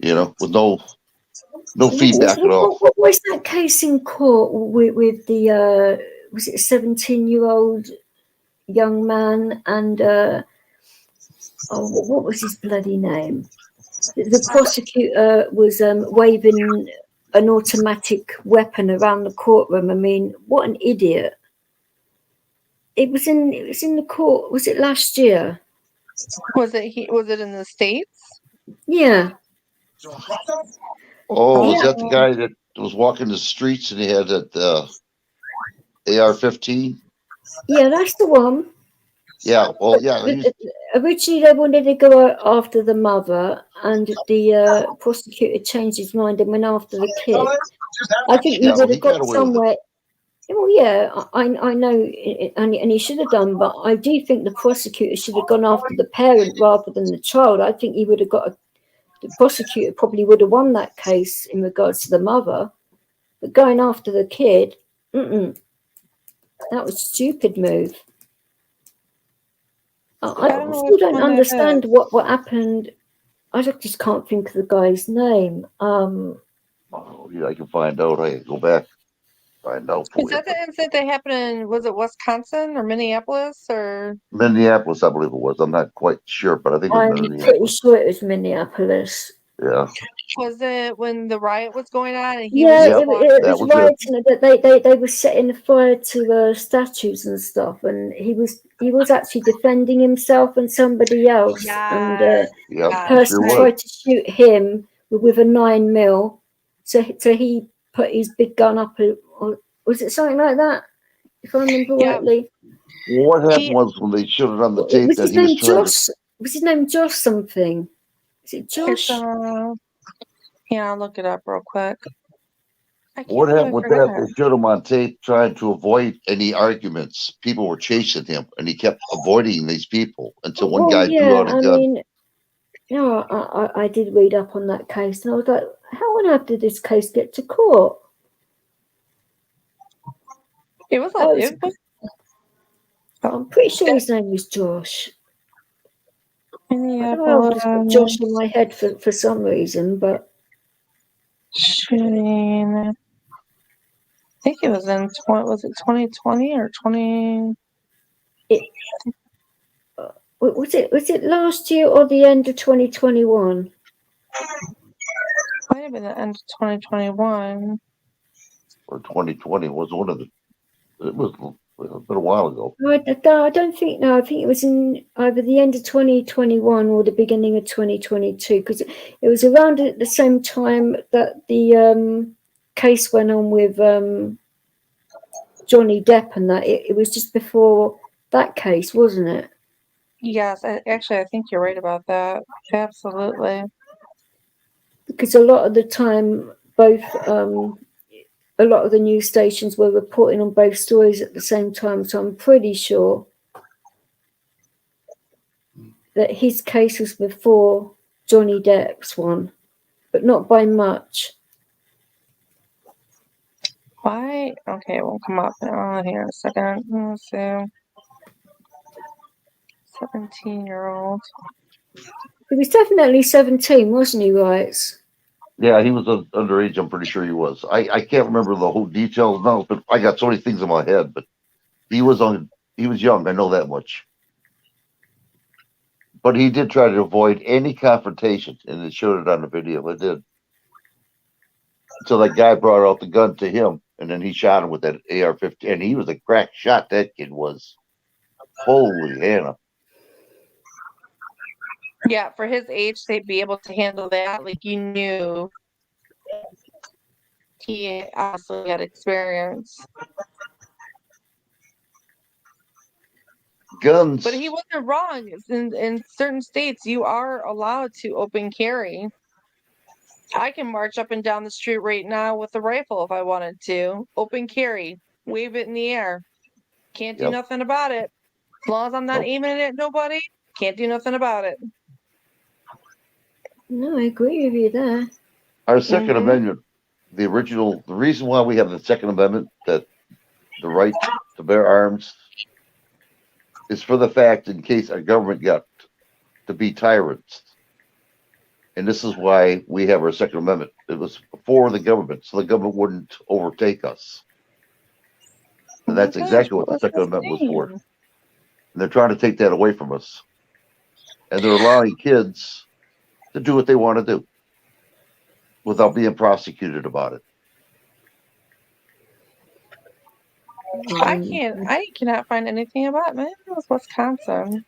With no feedback at all. What was that case in court with the was it a 17-year-old young man and what was his bloody name? The prosecutor was waving an automatic weapon around the courtroom. I mean, what an idiot! It was in the court. Was it last year? Was it in the States? Yeah. Oh, Yeah. is that the guy that was walking the streets and he had that AR-15? Yeah, that's the one. Yeah. Well, yeah. Originally, they wanted to go after the mother, and the prosecutor changed his mind and went after the kid. I think he would have got somewhere. Well, yeah, I know, and he should have done, but I do think the prosecutor should have gone after the parent rather than the child. I think he would have the prosecutor probably would have won that case in regards to the mother, but going after the kid, that was a stupid move. I still don't understand what happened. I just can't think of the guy's name. Yeah, I can find out. I can go back, find out for Is you. that the incident that happened in, was it Wisconsin or Minneapolis or? Minneapolis, I believe it was. I'm not quite sure, but I think it was I'm pretty Minneapolis. sure it was Minneapolis. Yeah. Was it when the riot was going on and It was rioting. They were setting fire to statues and stuff, and he was actually defending himself and somebody else, and the person tried to shoot him with a 9mm. So he put his big gun up, or was it something like that? If I remember rightly. Well, what happened was when they showed it on the tape that he was trying to. Was his name Josh something? Is it Josh? Yeah, I'll look it up real quick. What happened with that? They showed him on tape trying to avoid any arguments. People were chasing him, and he kept avoiding these people until one guy drew out a gun. I did read up on that case, and I was like, how on earth did this case get to court? I'm pretty sure his name was Josh. I don't know, I've just got Josh in my head for some reason, but shooting. I think it was in 2020 or 20? Was it last year or the end of 2021? Might have been the end of 2021. Or 2020 was one of the. It was It's been a while ago. I don't think, no, I think it was in either the end of 2021 or the beginning of 2022, because it was around at the same time that the case went on with Johnny Depp and that. It was just before that case, wasn't it? Yes, actually, I think you're right about that. Absolutely. Because a lot of the time, both a lot of the news stations were reporting on both stories at the same time, so I'm pretty sure that his case was before Johnny Depp's one, but not by much. Why? Okay, it won't come up now. Here in a second. Let's see. 17-year-old. He was definitely 17, wasn't he, Wrights? Yeah, he was underage. I'm pretty sure he was. I can't remember the whole details now, but I got so many things in my head. But he was young. I know that much. But he did try to avoid any confrontation, and it showed it on the video. It did. So that guy brought out the gun to him, and then he shot him with that AR-15. And he was a crack shot. That kid was. Holy Hannah. Yeah, for his age, they'd be able to handle that. Like, you knew he obviously had experience. Guns. But he wasn't wrong. In certain states, you are allowed to open carry. I can march up and down the street right now with a rifle if I wanted to. Open carry. Wave it in the air. Can't do nothing about it. As long as I'm not aiming it at nobody, can't do nothing about it. No, I agree with you there. Our Second Amendment, the reason why we have the Second Amendment, that the right to bear arms, is for the fact in case our government got to be tyrants. And this is why we have our Second Amendment. It was for the government, so the government wouldn't overtake us. And that's exactly what the Second Amendment was for. And they're trying to take that away from us. And they're allowing kids to do what they want to do without being prosecuted about it. I cannot find anything about it. It was Wisconsin.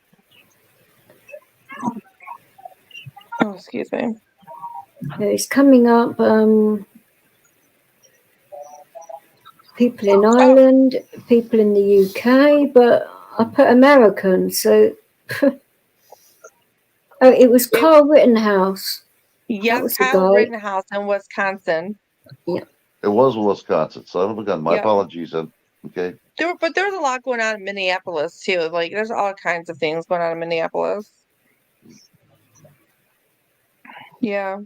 Oh, excuse me. It's coming up. People in Ireland, people in the UK, but I put American, so. Oh, it was Carl Rittenhouse. Yes, Kyle Rittenhouse in Wisconsin. Yeah. It was Wisconsin, son of a gun. My apologies, then. Okay. But there's a lot going on in Minneapolis too. Like, there's all kinds of things going on in Minneapolis. Yeah,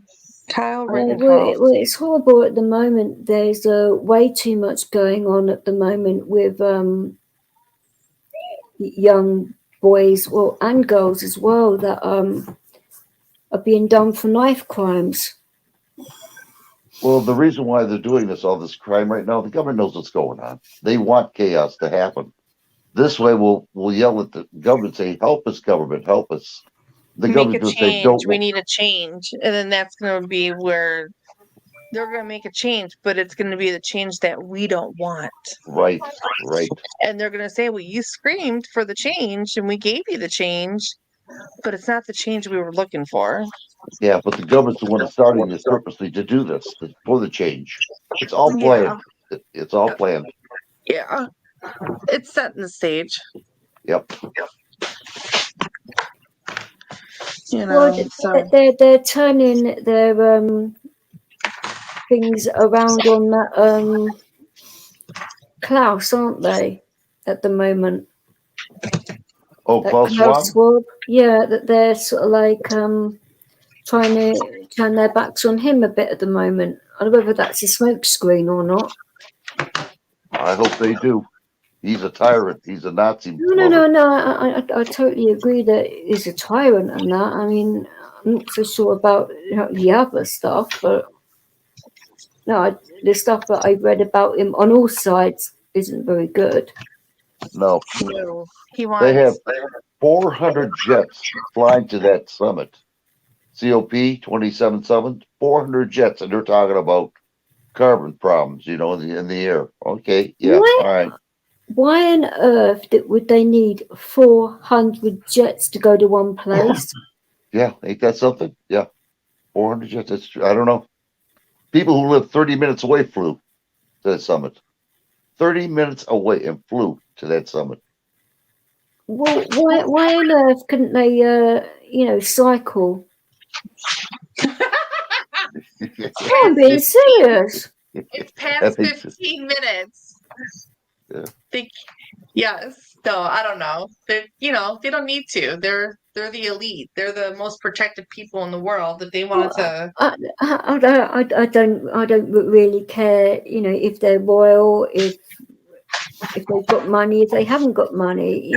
Kyle Rittenhouse. Well, it's horrible at the moment. There's way too much going on at the moment with young boys, well, and girls as well, that are being done for knife crimes. Well, the reason why they're doing all this crime right now, the government knows what's going on. They want chaos to happen. This way, we'll yell at the government, say, "Help us, government, help us." The government will say, "Don't." We need a change, and then that's going to be where they're going to make a change, but it's going to be the change that we don't want. Right. And they're going to say, "Well, you screamed for the change, and we gave you the change, but it's not the change we were looking for." Yeah, but the government's the one that's starting this purposely to do this, for the change. It's all planned. Yeah. It's all planned. Yeah. It's set in the stage. Yep. You know, they're turning their things around on that Klaus, aren't they, at the moment? Oh, Klaus Schwab? Yeah, that they're sort of like trying to turn their backs on him a bit at the moment. I don't know whether that's a smokescreen or not. I hope they do. He's a tyrant. He's a Nazi. No. I totally agree that he's a tyrant and that. I mean, I'm not so sure about the other stuff, but no, the stuff that I read about him on all sides isn't very good. No. They have 400 jets flying to that summit. COP 27-7, 400 jets, and they're talking about carbon problems, in the air. Okay, yeah, what? All right. why on earth would they need 400 jets to go to one place? Yeah, ain't that something? Yeah, 400 jets. That's true. I don't know. People who live 30 minutes away flew to that summit. 30 minutes away and flew to that summit. Well, why on earth couldn't they, cycle? Oh, I'm being serious. It's I past think so. 15 minutes. Yeah. Yes. No, I don't know. They don't need to. They're the elite. They're the most protected people in the world. If they wanted to, I don't really care. If they're royal, if they've got money, if they haven't got money.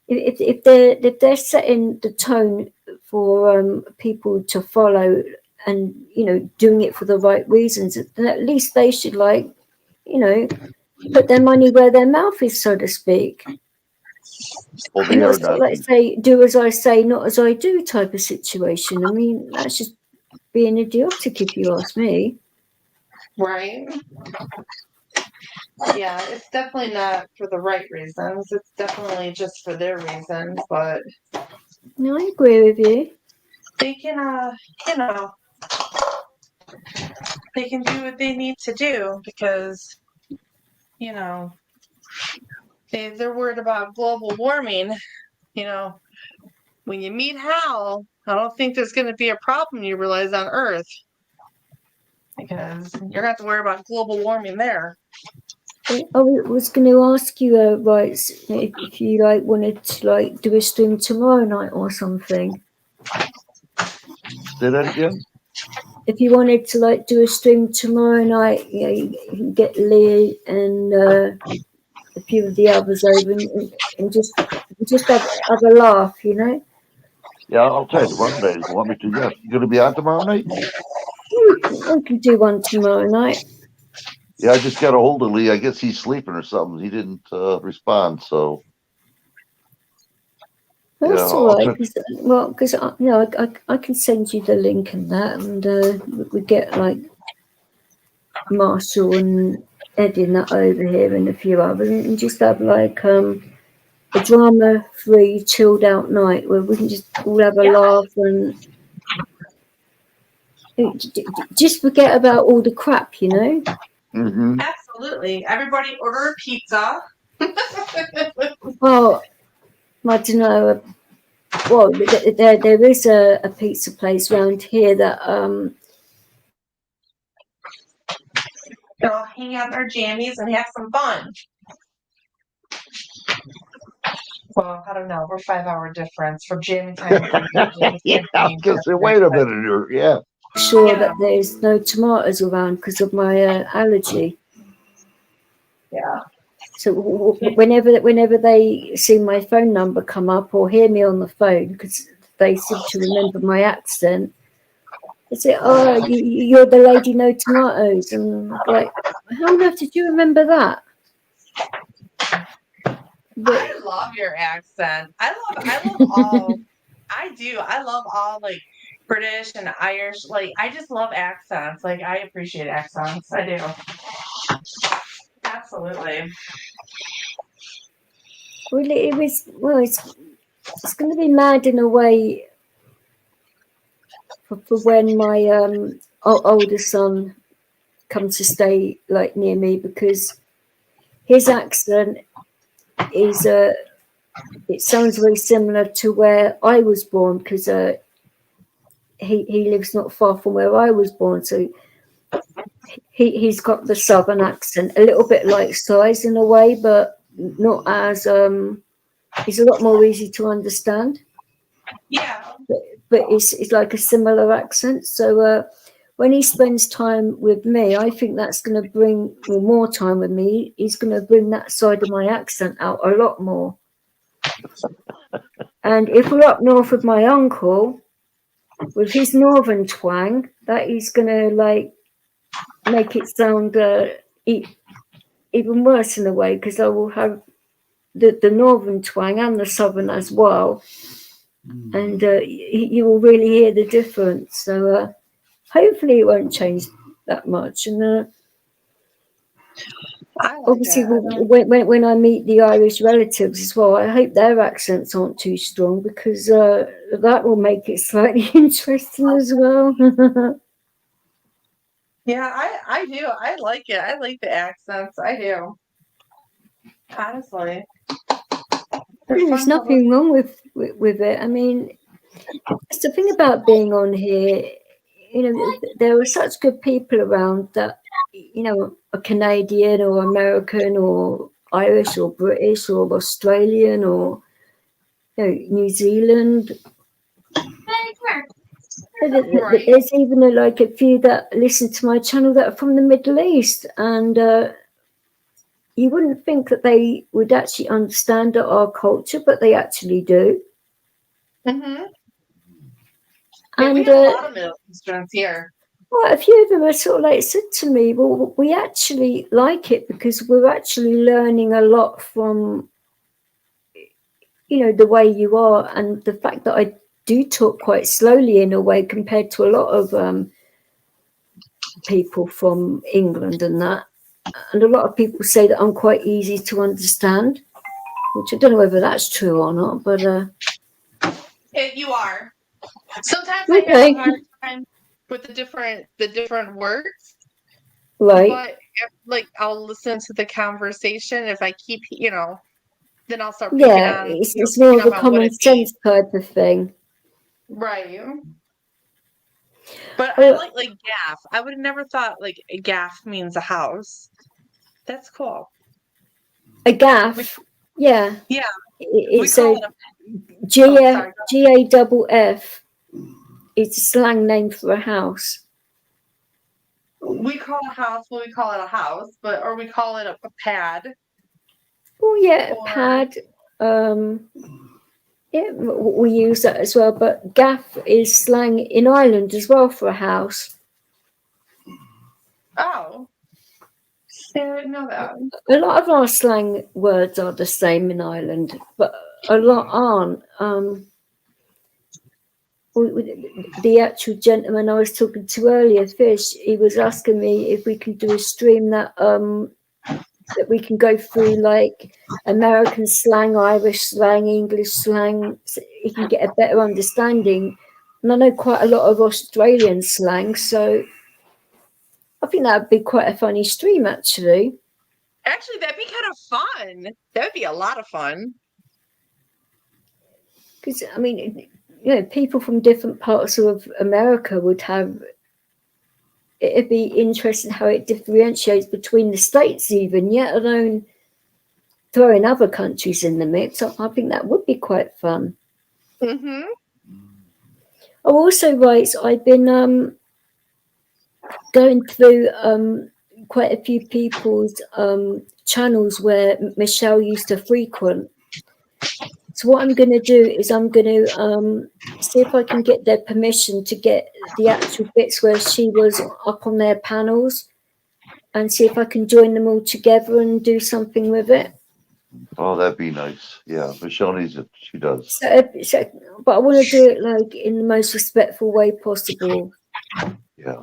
If they're setting the tone for people to follow, and doing it for the right reasons, then at least they should put their money where their mouth is, so to speak. Well, they are It's not not. like, say, do as I say, not as I do type of situation. I mean, that's just being idiotic, if you ask me. right? Yeah, it's definitely not for the right reasons. It's definitely just for their reasons. But No, I agree with you. they can, they can do what they need to do because, they're worried about global warming. When you meet Hal, I don't think there's going to be a problem you realize on Earth because you're going to have to worry about global warming there. I was going to ask you, right, if you wanted to do a stream tomorrow night or something. Say that again. If you wanted to do a stream tomorrow night, you can get Lee and a few of the others over and just have a laugh, Yeah, I'll tell you tomorrow night if you want me to. Yes, you gonna be on tomorrow night? We can do one tomorrow night. Yeah, I just got a hold of Lee. I guess he's sleeping or something. He didn't respond, so That's yeah, all I'll right. check. Because I can send you the link and that, and we get Marshall and Eddie and that over here and a few others, and just have a drama-free, chilled-out night where we can just all have a laugh and just forget about all the crap, Mm-hmm. Absolutely. Everybody order a pizza. Oh, I don't know. Well, there is a pizza place around here that They'll hang out in our jammies and have some fun. Well, I don't know. We're 5-hour difference from jamming time. Yeah, because wait a minute here. Yeah. sure that there's no tomatoes around because of my allergy. Yeah. So whenever they see my phone number come up or hear me on the phone, because they seem to remember my accent, they say, "Oh, you're the lady no tomatoes," and I'm like, how on earth did you remember that? But I love your accent. I love all. I do. I love all British and Irish. I just love accents. I appreciate accents. I do. Absolutely. really, it's going to be mad in a way for when my older son comes to stay near me, because his accent is it sounds very similar to where I was born, because he lives not far from where I was born, so he's got the southern accent, a little bit like Size in a way, but not as he's a lot more easy to understand. Yeah. But it's like a similar accent. So when he spends time with me, I think that's going to bring more time with me. He's going to bring that side of my accent out a lot more. And if we're up north with my uncle, with his northern twang, that is going to make it sound even worse in a way, because I will have the northern twang and the southern as well. And you will really hear the difference. So hopefully it won't change that much. And I like Obviously, it. when I meet the Irish relatives as well, I hope their accents aren't too strong because that will make it slightly interesting as well. Yeah, I do. I like it. I like the accents. I do. Honestly. They're There's fun to nothing wrong with it. I mean, it's the thing about being on here. You know, there are such good people around that, you know, a Canadian or American or Irish or British or Australian or, you know, New Zealand. Right. There's even like a few that listen to my channel that are from the Middle East, and you wouldn't think that they would actually understand our culture, but they actually do. Mm-hmm. Yeah, And we have a lot of Middle Easterns here. well, a few of them are sort of like said to me, well, we actually like it because we're actually learning a lot from, you know, the way you are, and the fact that I do talk quite slowly in a way compared to a lot of people from England and that. And a lot of people say that I'm quite easy to understand, which I don't know whether that's true or not, but You are. Sometimes I have okay, a hard time with the different words, right. but like I'll listen to the conversation. If I keep, then I'll start picking Yeah, on, it's more of a on what common it means. sense type of thing. Right. But I Well, like gaff. I would have never thought like a gaff means a house. That's cool. a gaff, yeah. Yeah, we It's call a it a. G Oh, sorry. A double F. It's a slang name for a house. We call a house what we call it a house, or we call it a pad. Oh yeah, Or pad. Yeah, we use that as well. But gaff is slang in Ireland as well for a house. oh, I didn't know that. A lot of our slang words are the same in Ireland, but a lot aren't. The actual gentleman I was talking to earlier, Fish, he was asking me if we can do a stream that we can go through like American slang, Irish slang, English slang, so you can get a better understanding. And I know quite a lot of Australian slang, so I think that would be quite a funny stream, actually. Actually, that'd be kind of fun. That'd be a lot of fun. Because, I mean, you know, people from different parts of America would have. It'd be interesting how it differentiates between the states, even, yet alone throwing other countries in the mix. I think that would be quite fun. Mm-hmm. Oh, also, right, I've been going through quite a few people's channels where Michelle used to frequent. So what I'm going to do is I'm going to see if I can get their permission to get the actual bits where she was up on their panels, and see if I can join them all together and do something with it. Oh, that'd be nice. Yeah, Michelle needs it. She does. So, but I want to do it like in the most respectful way possible. Yeah.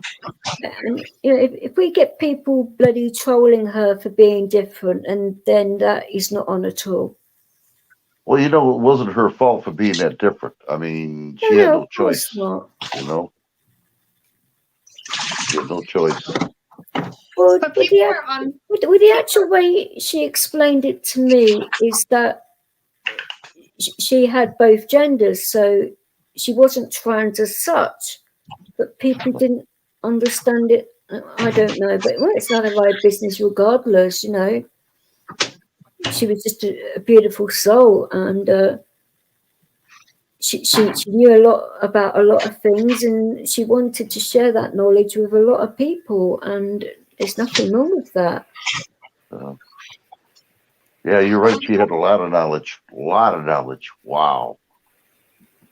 And you know, if we get people bloody trolling her for being different, and then that is not on at all. Well, it wasn't her fault for being that different. I mean, she had No, no of course choice. not. She had no choice. Well, But with people are on. the actual way she explained it to me is that she had both genders, so she wasn't trans as such, but people didn't understand it. I don't know, but well, it's none of my business regardless, you know. She was just a beautiful soul, and she knew a lot about a lot of things, and she wanted to share that knowledge with a lot of people, and there's nothing wrong with that. Yeah, you're right. She had a lot of knowledge. A lot of knowledge. Wow.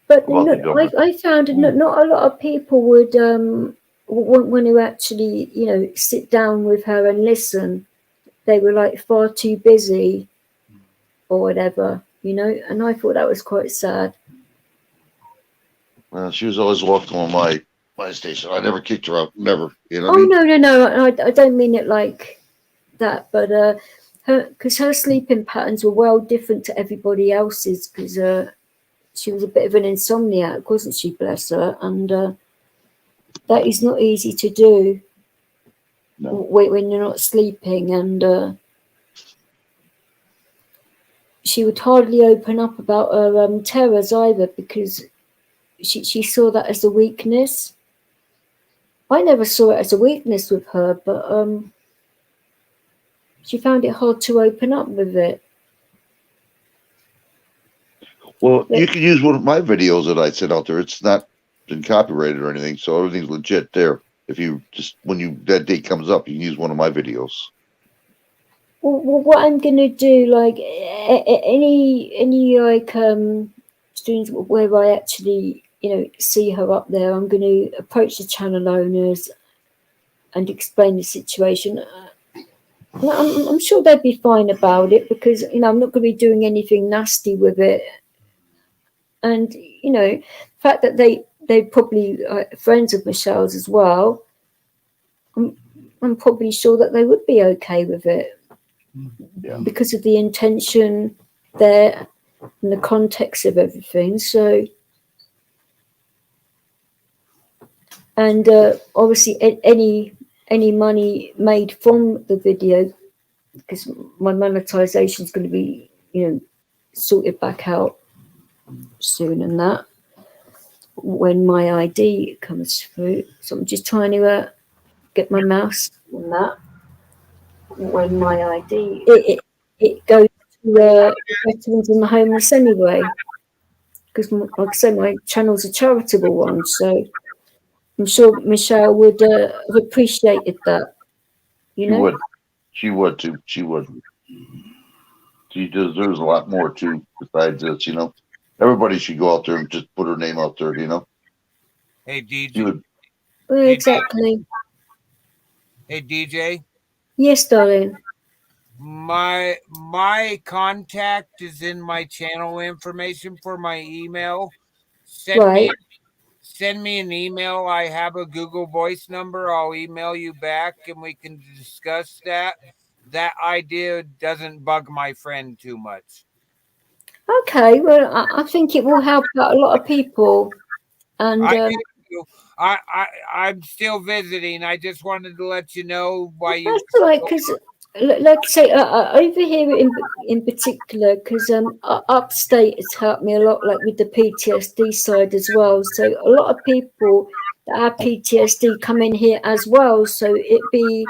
But About the government. I found not a lot of people would want to actually, you know, sit down with her and listen. They were like far too busy or whatever, you know, and I thought that was quite sad. Well, she was always welcome on my station. I never kicked her out. Never. You know what I Oh mean? no, I don't mean it like that, but because her sleeping patterns were well different to everybody else's, because she was a bit of an insomniac, wasn't she, bless her? And that is not easy to do when you're not sleeping. And she would hardly open up about her terrors either, because she saw that as a weakness. I never saw it as a weakness with her, but she found it hard to open up with it. Well, you can use one of my videos that I sent out there. It's not been copyrighted or anything, so everything's legit there. If you just, when that date comes up, you can use one of my videos. Well, what I'm gonna do, like any like streams where I actually, see her up there, I'm gonna approach the channel owners and explain the situation. I'm sure they'd be fine about it, because I'm not going to be doing anything nasty with it. And the fact that they probably friends of Michelle's as well, I'm probably sure that they would be okay with it, because of the intention there and the context of everything. So, and obviously any money made from the video, because my monetization is going to be sorted back out soon, and that when my ID comes through. So I'm just trying to get my mouse on that. When my ID it goes to veterans and the homeless anyway, because like I say, my channel's a charitable one, so I'm sure Michelle would have appreciated that. She would too. She would. She deserves a lot more too. Besides this, everybody should go out there and just put her name out there. Hey, DJ. She would. Well, exactly. Hey, DJ. Yes, darling. My contact is in my channel information for my email. Send me an email. I have a Google Voice number. I'll email you back and we can discuss that. That idea doesn't bug my friend too much. Okay, well, I think it will help out a lot of people. And I'm still visiting. I just wanted to let you know why you. That's all right, because like I say, over here in particular, because upstate has helped me a lot, like with the PTSD side as well. So a lot of people that have PTSD come in here as well. So we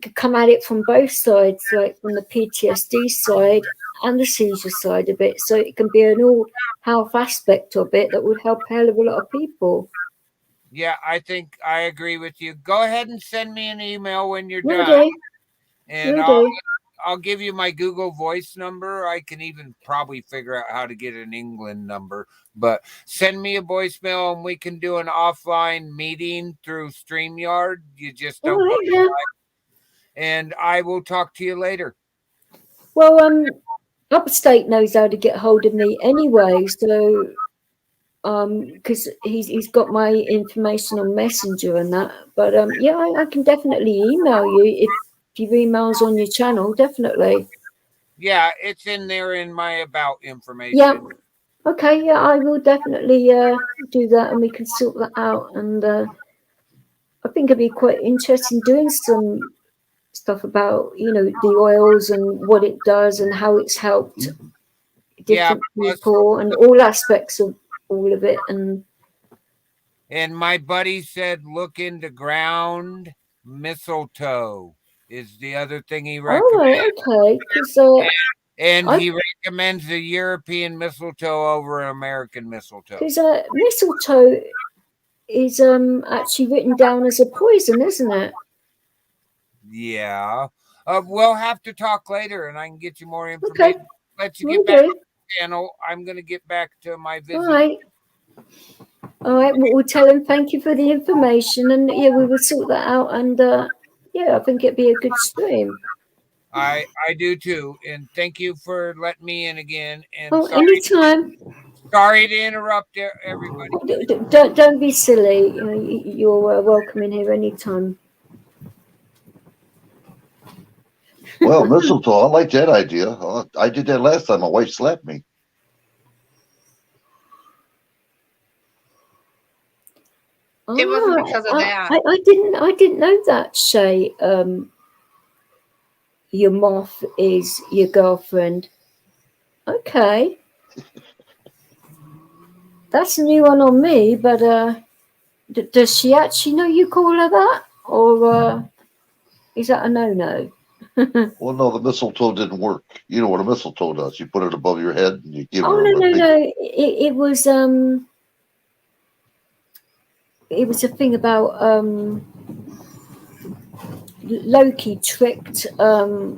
could come at it from both sides, like from the PTSD side and the seizure side of it. So it can be an all health aspect of it that would help a hell of a lot of people. Yeah, I think I agree with you. Go ahead and send me an email when you're Will done. do. And Will do. I'll give you my Google Voice number. I can even probably figure out how to get an England number. But send me a voicemail and we can do an offline meeting through StreamYard. You just don't All go right, yeah. and I will talk to you later. Well, Upstate knows how to get hold of me anyway, so because he's got my information on Messenger and that. But yeah, I can definitely email you if your email's on your channel, definitely. Yeah, it's in there in my about information. Yeah. Okay, yeah, I will definitely do that, and we can sort that out. And I think it'd be quite interesting doing some stuff about the oils and what it does and how it's helped different people and all aspects of all of it. And my buddy said look into ground mistletoe is the other thing he recommends. Oh, okay. And he recommends the European mistletoe over American mistletoe. Because mistletoe is actually written down as a poison, isn't it? Yeah. We'll have to talk later and I can get you more information. Okay. Let you get back to the channel. I'm going to get back to my visit. All right. We'll tell him thank you for the information, and yeah, we will sort that out. And yeah, I think it'd be a good stream. I do too, and thank you for letting me in again. And anytime. Sorry to interrupt everybody. Don't be silly. You're welcome in here anytime. Well, mistletoe, I like that idea. I did that last time. My wife slapped me. It wasn't because of that. I didn't know that, Shay. Your moth is your girlfriend. Okay. That's a new one on me, but does she actually know you call her that? Or is that a no-no? Well, no, the mistletoe didn't work. You know what a mistletoe does. You put it above your head and you give Oh, her no. It was a thing about Loki tricked I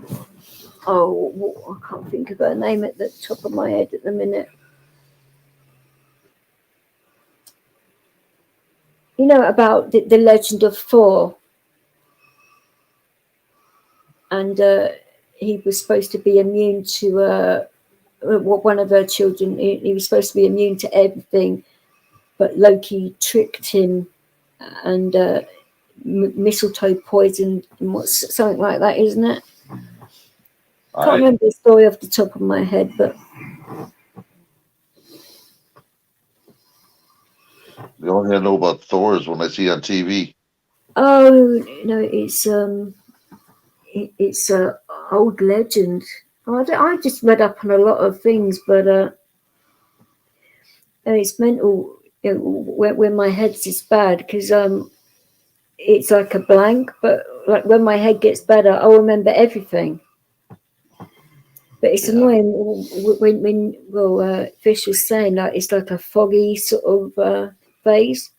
can't think of her name at the top of my head at the minute. You know about the legend of Thor, and he was supposed to be immune to one of her children. He was supposed to be immune to everything, but Loki tricked him, and mistletoe poisoned him, something like that, isn't it? Can't remember the story off the top of my head, but the only thing I know about Thor is when I see on TV. oh no, it's a old legend. I just read up on a lot of things, but it's mental, when my head's just bad, because it's like a blank, but like when my head gets better, I'll remember everything. But it's annoying when Fish was saying that it's like a foggy sort of phase.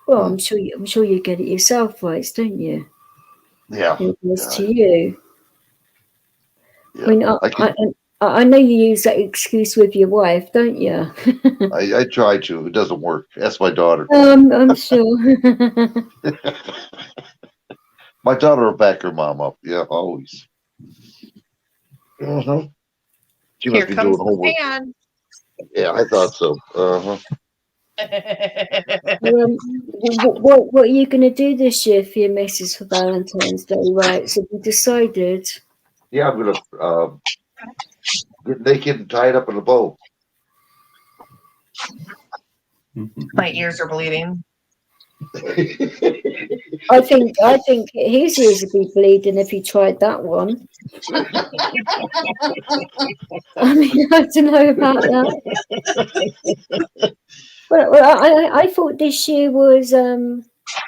Well, I'm sure you get it yourself, right? Don't you? Yeah. It was to you. Yeah. I mean, I know you use that excuse with your wife, don't you? I try to. It doesn't work. Ask my daughter. I'm sure. My daughter will back her mom up. Yeah, always. Uh-huh. She must Here be comes doing homework. the fan. Yeah, I thought so. Uh-huh. What are you going to do this year for your missus for Valentine's Day, right? So we decided. Yeah, I'm gonna get naked and tie it up in a bow. My ears are bleeding. I think his ears would be bleeding if he tried that one. I mean, I don't know about that. Well, I thought this year was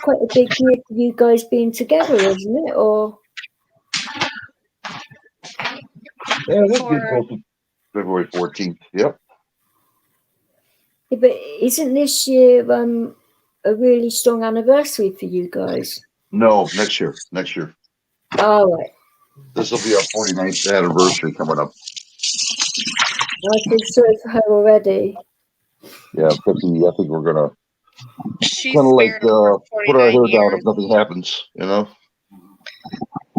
quite a big year for you guys being together, wasn't it? Or Yeah, let's get close to February 14th. Yep. yeah, but isn't this year a really strong anniversary for you guys? No, next year. Next year. Oh, right. This will be our 49th anniversary coming up. I feel sorry for her already. Yeah, 50. I think we're gonna She kind of like spared him for put our 49 hair down years. if nothing happens. You know.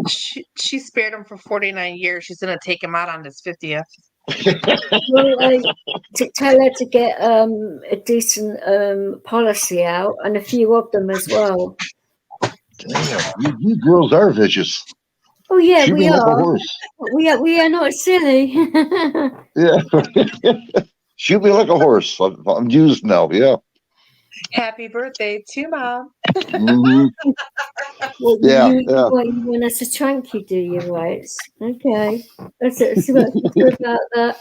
She spared him for 49 years. She's gonna take him out on his 50th. Well, to tell her to get a decent policy out, and a few of them as well. Damn, you girls are vicious. Oh yeah, Shoot we me like a are. horse. We are not silly. Yeah. Shoot me like a horse. I'm used now. Yeah. Happy birthday to Mom. Mm-hmm. Well, Yeah. you want us to trank you, do you, right? Okay. That's about that.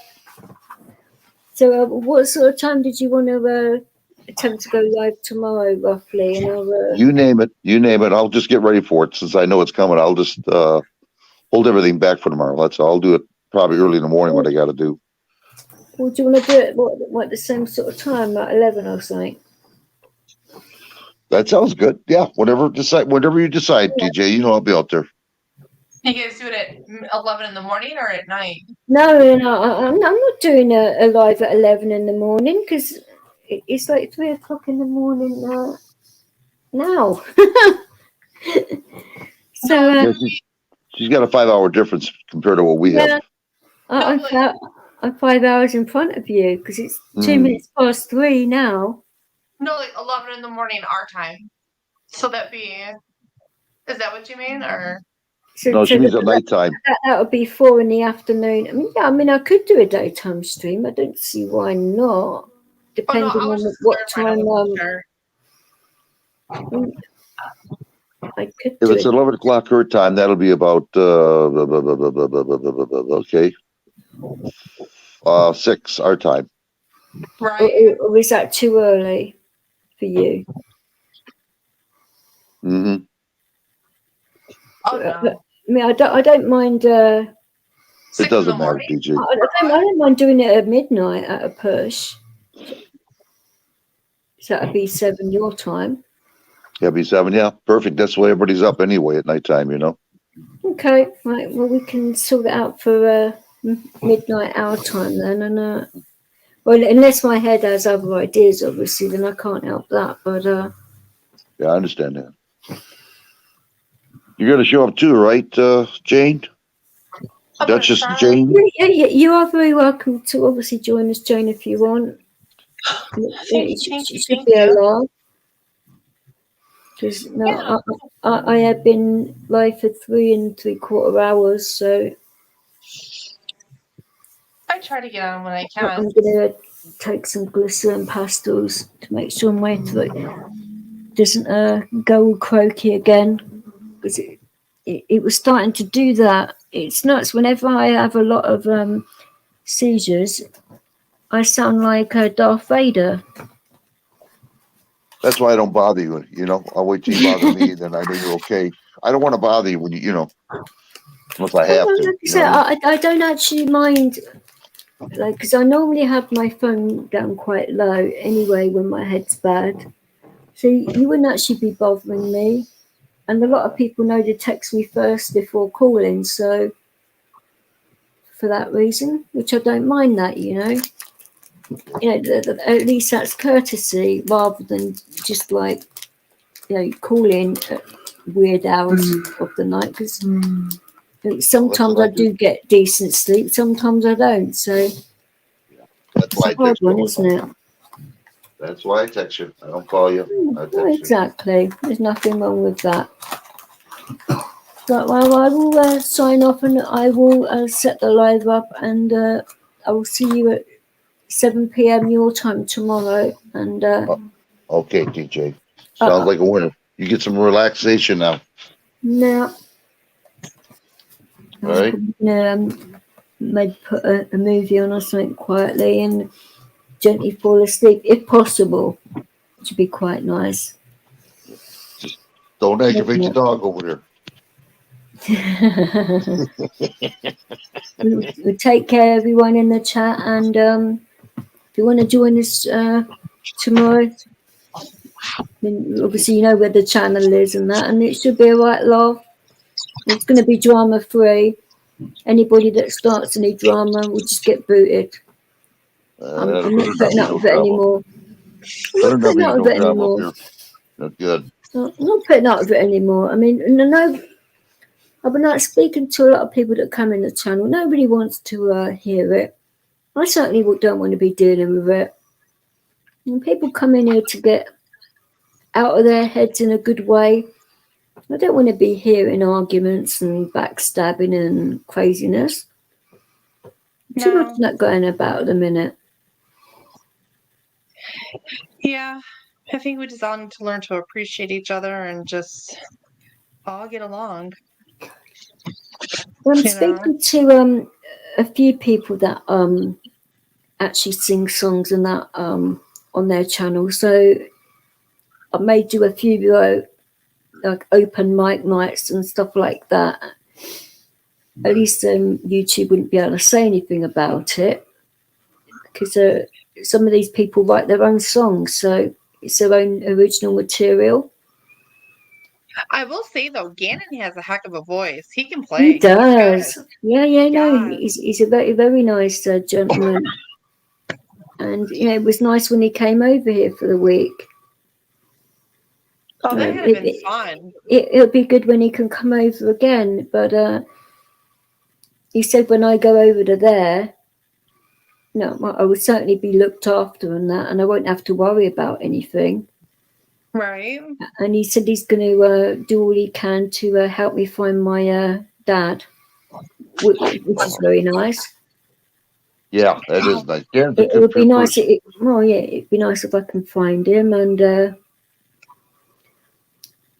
So, what sort of time did you want to attempt to go live tomorrow, roughly? And You name it. You name it. I'll just get ready for it since I know it's coming. I'll just hold everything back for tomorrow. That's all. I'll do it probably early in the morning. What I got to do. Well, do you want to do it what the same sort of time, like 11 or something? That sounds good. Yeah. Whatever you decide, DJ. You know I'll be out there. You guys do it at 11 in the morning or at night? No, I'm not doing a live at 11 in the morning because it's like 3 o'clock in the morning now. So Yeah, she's got a 5-hour difference compared to what we have. I'm 5 hours in front of you because it's 2 minutes past 3 now. No, like 11 in the morning our time. So that'd be Is that what you mean, or? So, No, so she means at nighttime. that would be 4 in the afternoon. I mean, yeah, I mean, I could do a daytime stream. I don't see why not. Oh Depending no, I was on just what clarifying. time I wasn't sure. I could If do it's it. 11 o'clock her time, that'll be about okay, 6 our time. Right. Or is that too early for you? Hmm. Oh no. I mean, I don't mind. it 6 in the doesn't matter, morning. DJ. I don't mind doing it at midnight at a push. So that'd be 7 your time. Yeah, be 7. Yeah, perfect. That's why everybody's up anyway at nighttime, you know. Okay, right. Well, we can sort it out for midnight our time then. And well, unless my head has other ideas, obviously, then I can't help that. But Yeah, I understand that. You're gonna show up too, right, Jane? I'm gonna Duchess try. Jane? yeah, you are very welcome to obviously join us, Jane, if you want. It should be a lot. Because no, I have been live for 3 3/4 hours, so I try to get on when I I'm can. gonna take some glycerin pastels to make sure my throat doesn't go all croaky again, because it was starting to do that. It's nuts. Whenever I have a lot of seizures, I sound like Darth Vader. That's why I don't bother you. You know, I'll wait till you bother me, then I know you're okay. I don't want to bother you when you know, unless I have to. Like I You said, know what I mean? I don't actually mind, like, because I normally have my phone down quite low anyway when my head's bad. So you wouldn't actually be bothering me. And a lot of people know to text me first before calling. So for that reason, which I don't mind that, you know, at least that's courtesy rather than just like, calling at weird hours of the night. Because sometimes what I I do. do get decent sleep, sometimes I don't. So That's why I it's a hard text you. one, isn't it? That's why I text you. I don't call you. I text Well, you. exactly. There's nothing wrong with that. But well, I will sign off and I will set the live up, and I will see you at 7 p.m. your time tomorrow. And Okay, DJ. Sounds like a winner. You get some relaxation now. now, All right. maybe put a movie on or something quietly and gently fall asleep if possible, which would be quite nice. Don't aggravate the dog over there. we take care, everyone in the chat, and if you want to join us tomorrow, then obviously you know where the channel is and that, and it should be a right laugh. It's going to be drama free. Anybody that starts any drama will just get booted. I'm not putting up with it anymore. I'm not putting up with it anymore. Not good. I'm not putting up with it anymore. I mean, no, I've been out speaking to a lot of people that come in the channel. Nobody wants to hear it. I certainly don't want to be dealing with it. And people come in here to get out of their heads in a good way. I don't want to be hearing arguments and backstabbing and craziness. Too much of that going about at the minute. Yeah, I think we just all need to learn to appreciate each other and just all get along. Well, I'm speaking to a few people that actually sing songs and that on their channel. So I may do a few like open mic nights and stuff like that. At least YouTube wouldn't be able to say anything about it, because some of these people write their own songs, so it's their own original material. I will say though, Gannon has a heck of a voice. He can play. He does. No, he's a very, very nice gentleman. And it was nice when he came over here for the week. Oh, that would have been fun. It'll be good when he can come over again. But he said when I go over to there, I will certainly be looked after and that, and I won't have to worry about anything. Right. And he said he's going to do all he can to help me find my dad, which is very nice. Yeah, that is nice. Dan's a It would be good nice. person. It'd be nice if I can find him and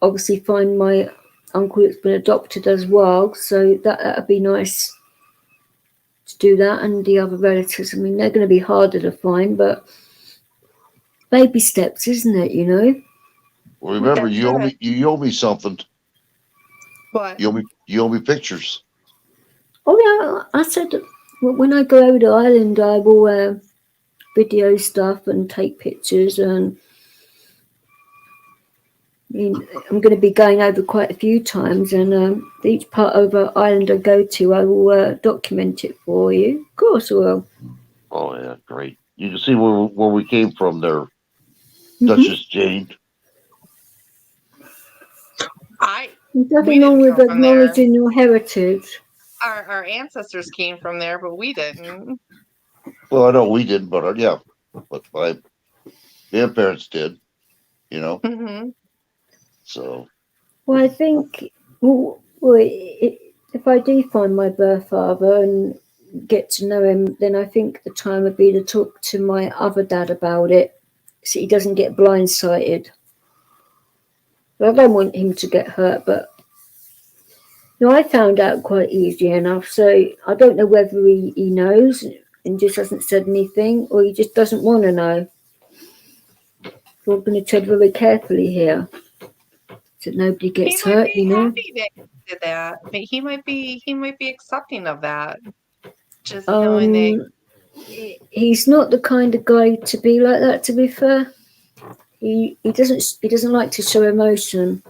obviously find my uncle that's been adopted as well. So that'd be nice to do that, and the other relatives. I mean, they're going to be harder to find, but baby steps, isn't it? You know. Well, remember, That's you owe me something. What? You owe me pictures. Oh yeah, I said when I go over to Ireland, I will video stuff and take pictures, and I'm going to be going over quite a few times, and each part of Ireland I go to, I will document it for you. Of course I will. Oh yeah, great. You can see where we came from there, Mm-hmm. Duchess Jane. There's nothing wrong with acknowledging your heritage. Our ancestors came from there, but we didn't. Well, I know we didn't, but yeah, but my grandparents did. You know. Mm-hmm. So. Well, I think if I do find my birth father and get to know him, then I think the time would be to talk to my other dad about it, so he doesn't get blindsided. But I don't want him to get hurt, but I found out quite easy enough, so I don't know whether he knows and just hasn't said anything, or he just doesn't want to know. We're going to tread very carefully here, so nobody gets hurt. He might be happy that he did that. He might be accepting of that. Just knowing that he's not the kind of guy to be like that. To be fair, he doesn't like to show emotion.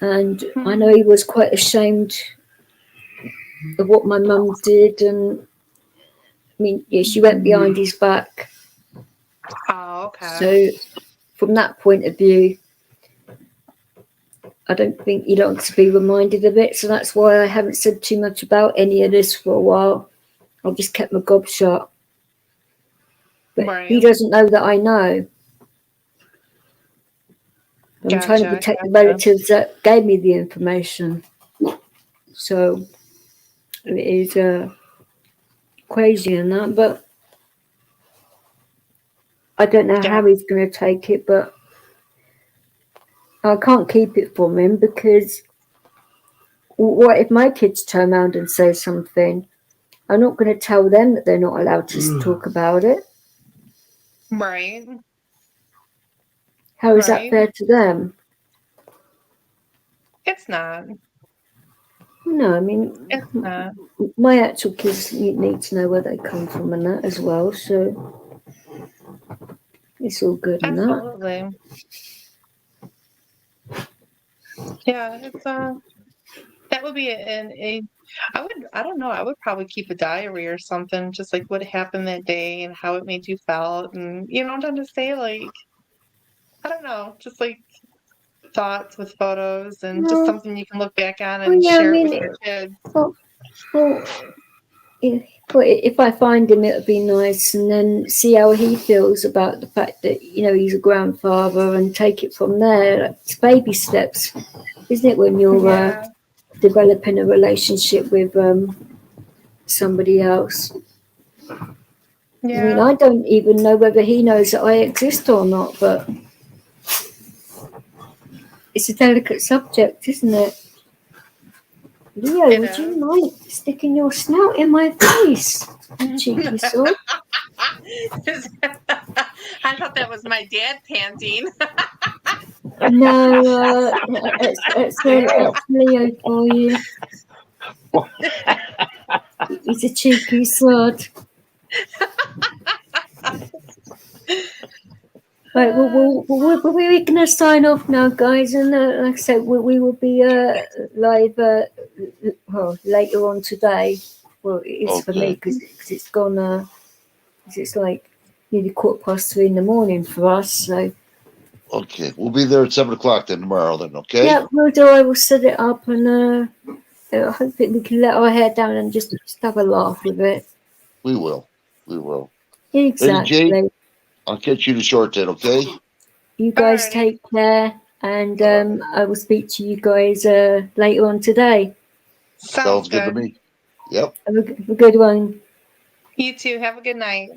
And I know he was quite ashamed of what my mum did, and I mean, yeah, she went behind his back. Oh, okay. So, from that point of view, I don't think he likes to be reminded of it. So that's why I haven't said too much about any of this for a while. I've just kept my gob shut. But he doesn't know that I know. I'm trying to protect the relatives that gave me the information. So it is crazy and that, but I don't know how he's going to take it, but I can't keep it from him, because what if my kids turn around and say something? I'm not going to tell them that they're not allowed to talk about it. Right. How is that fair to them? It's not. No, I mean, it's not. My actual kids need to know where they come from and that as well, so it's all good and that. Absolutely. Yeah, it's that would be I don't know, I would probably keep a diary or something, just like what happened that day and how it made you felt, and I'm trying to say, like, I don't know, just like thoughts with photos and just something you can look back on and share it with your kids. If I find him, it would be nice, and then see how he feels about the fact that he's a grandfather, and take it from there. It's baby steps, isn't it, when you're developing a relationship with somebody else? Yeah. I mean, I don't even know whether he knows that I exist or not, but it's a delicate subject, isn't it? Leo, would you mind sticking your snout in my face, cheeky sod? I thought that was my dad panting. No, it's Leo for you. He's a cheeky sod. Right, we're going to sign off now, guys, and like I said, we will be live later on today. Well, it is for me, because it's gone. It's like nearly 3:15 in the morning for us. So. Okay, we'll be there at 7:00 then tomorrow. Then, okay? Yeah, we'll do. I will set it up, and I hope we can let our hair down and just have a laugh with it. We will. We will. Exactly. Lady Jane, I'll catch you to short then, okay? You guys Alrighty. take care, and I will speak to you guys later on today. Sounds good to me. Yep. Have a good one. You too. Have a good night.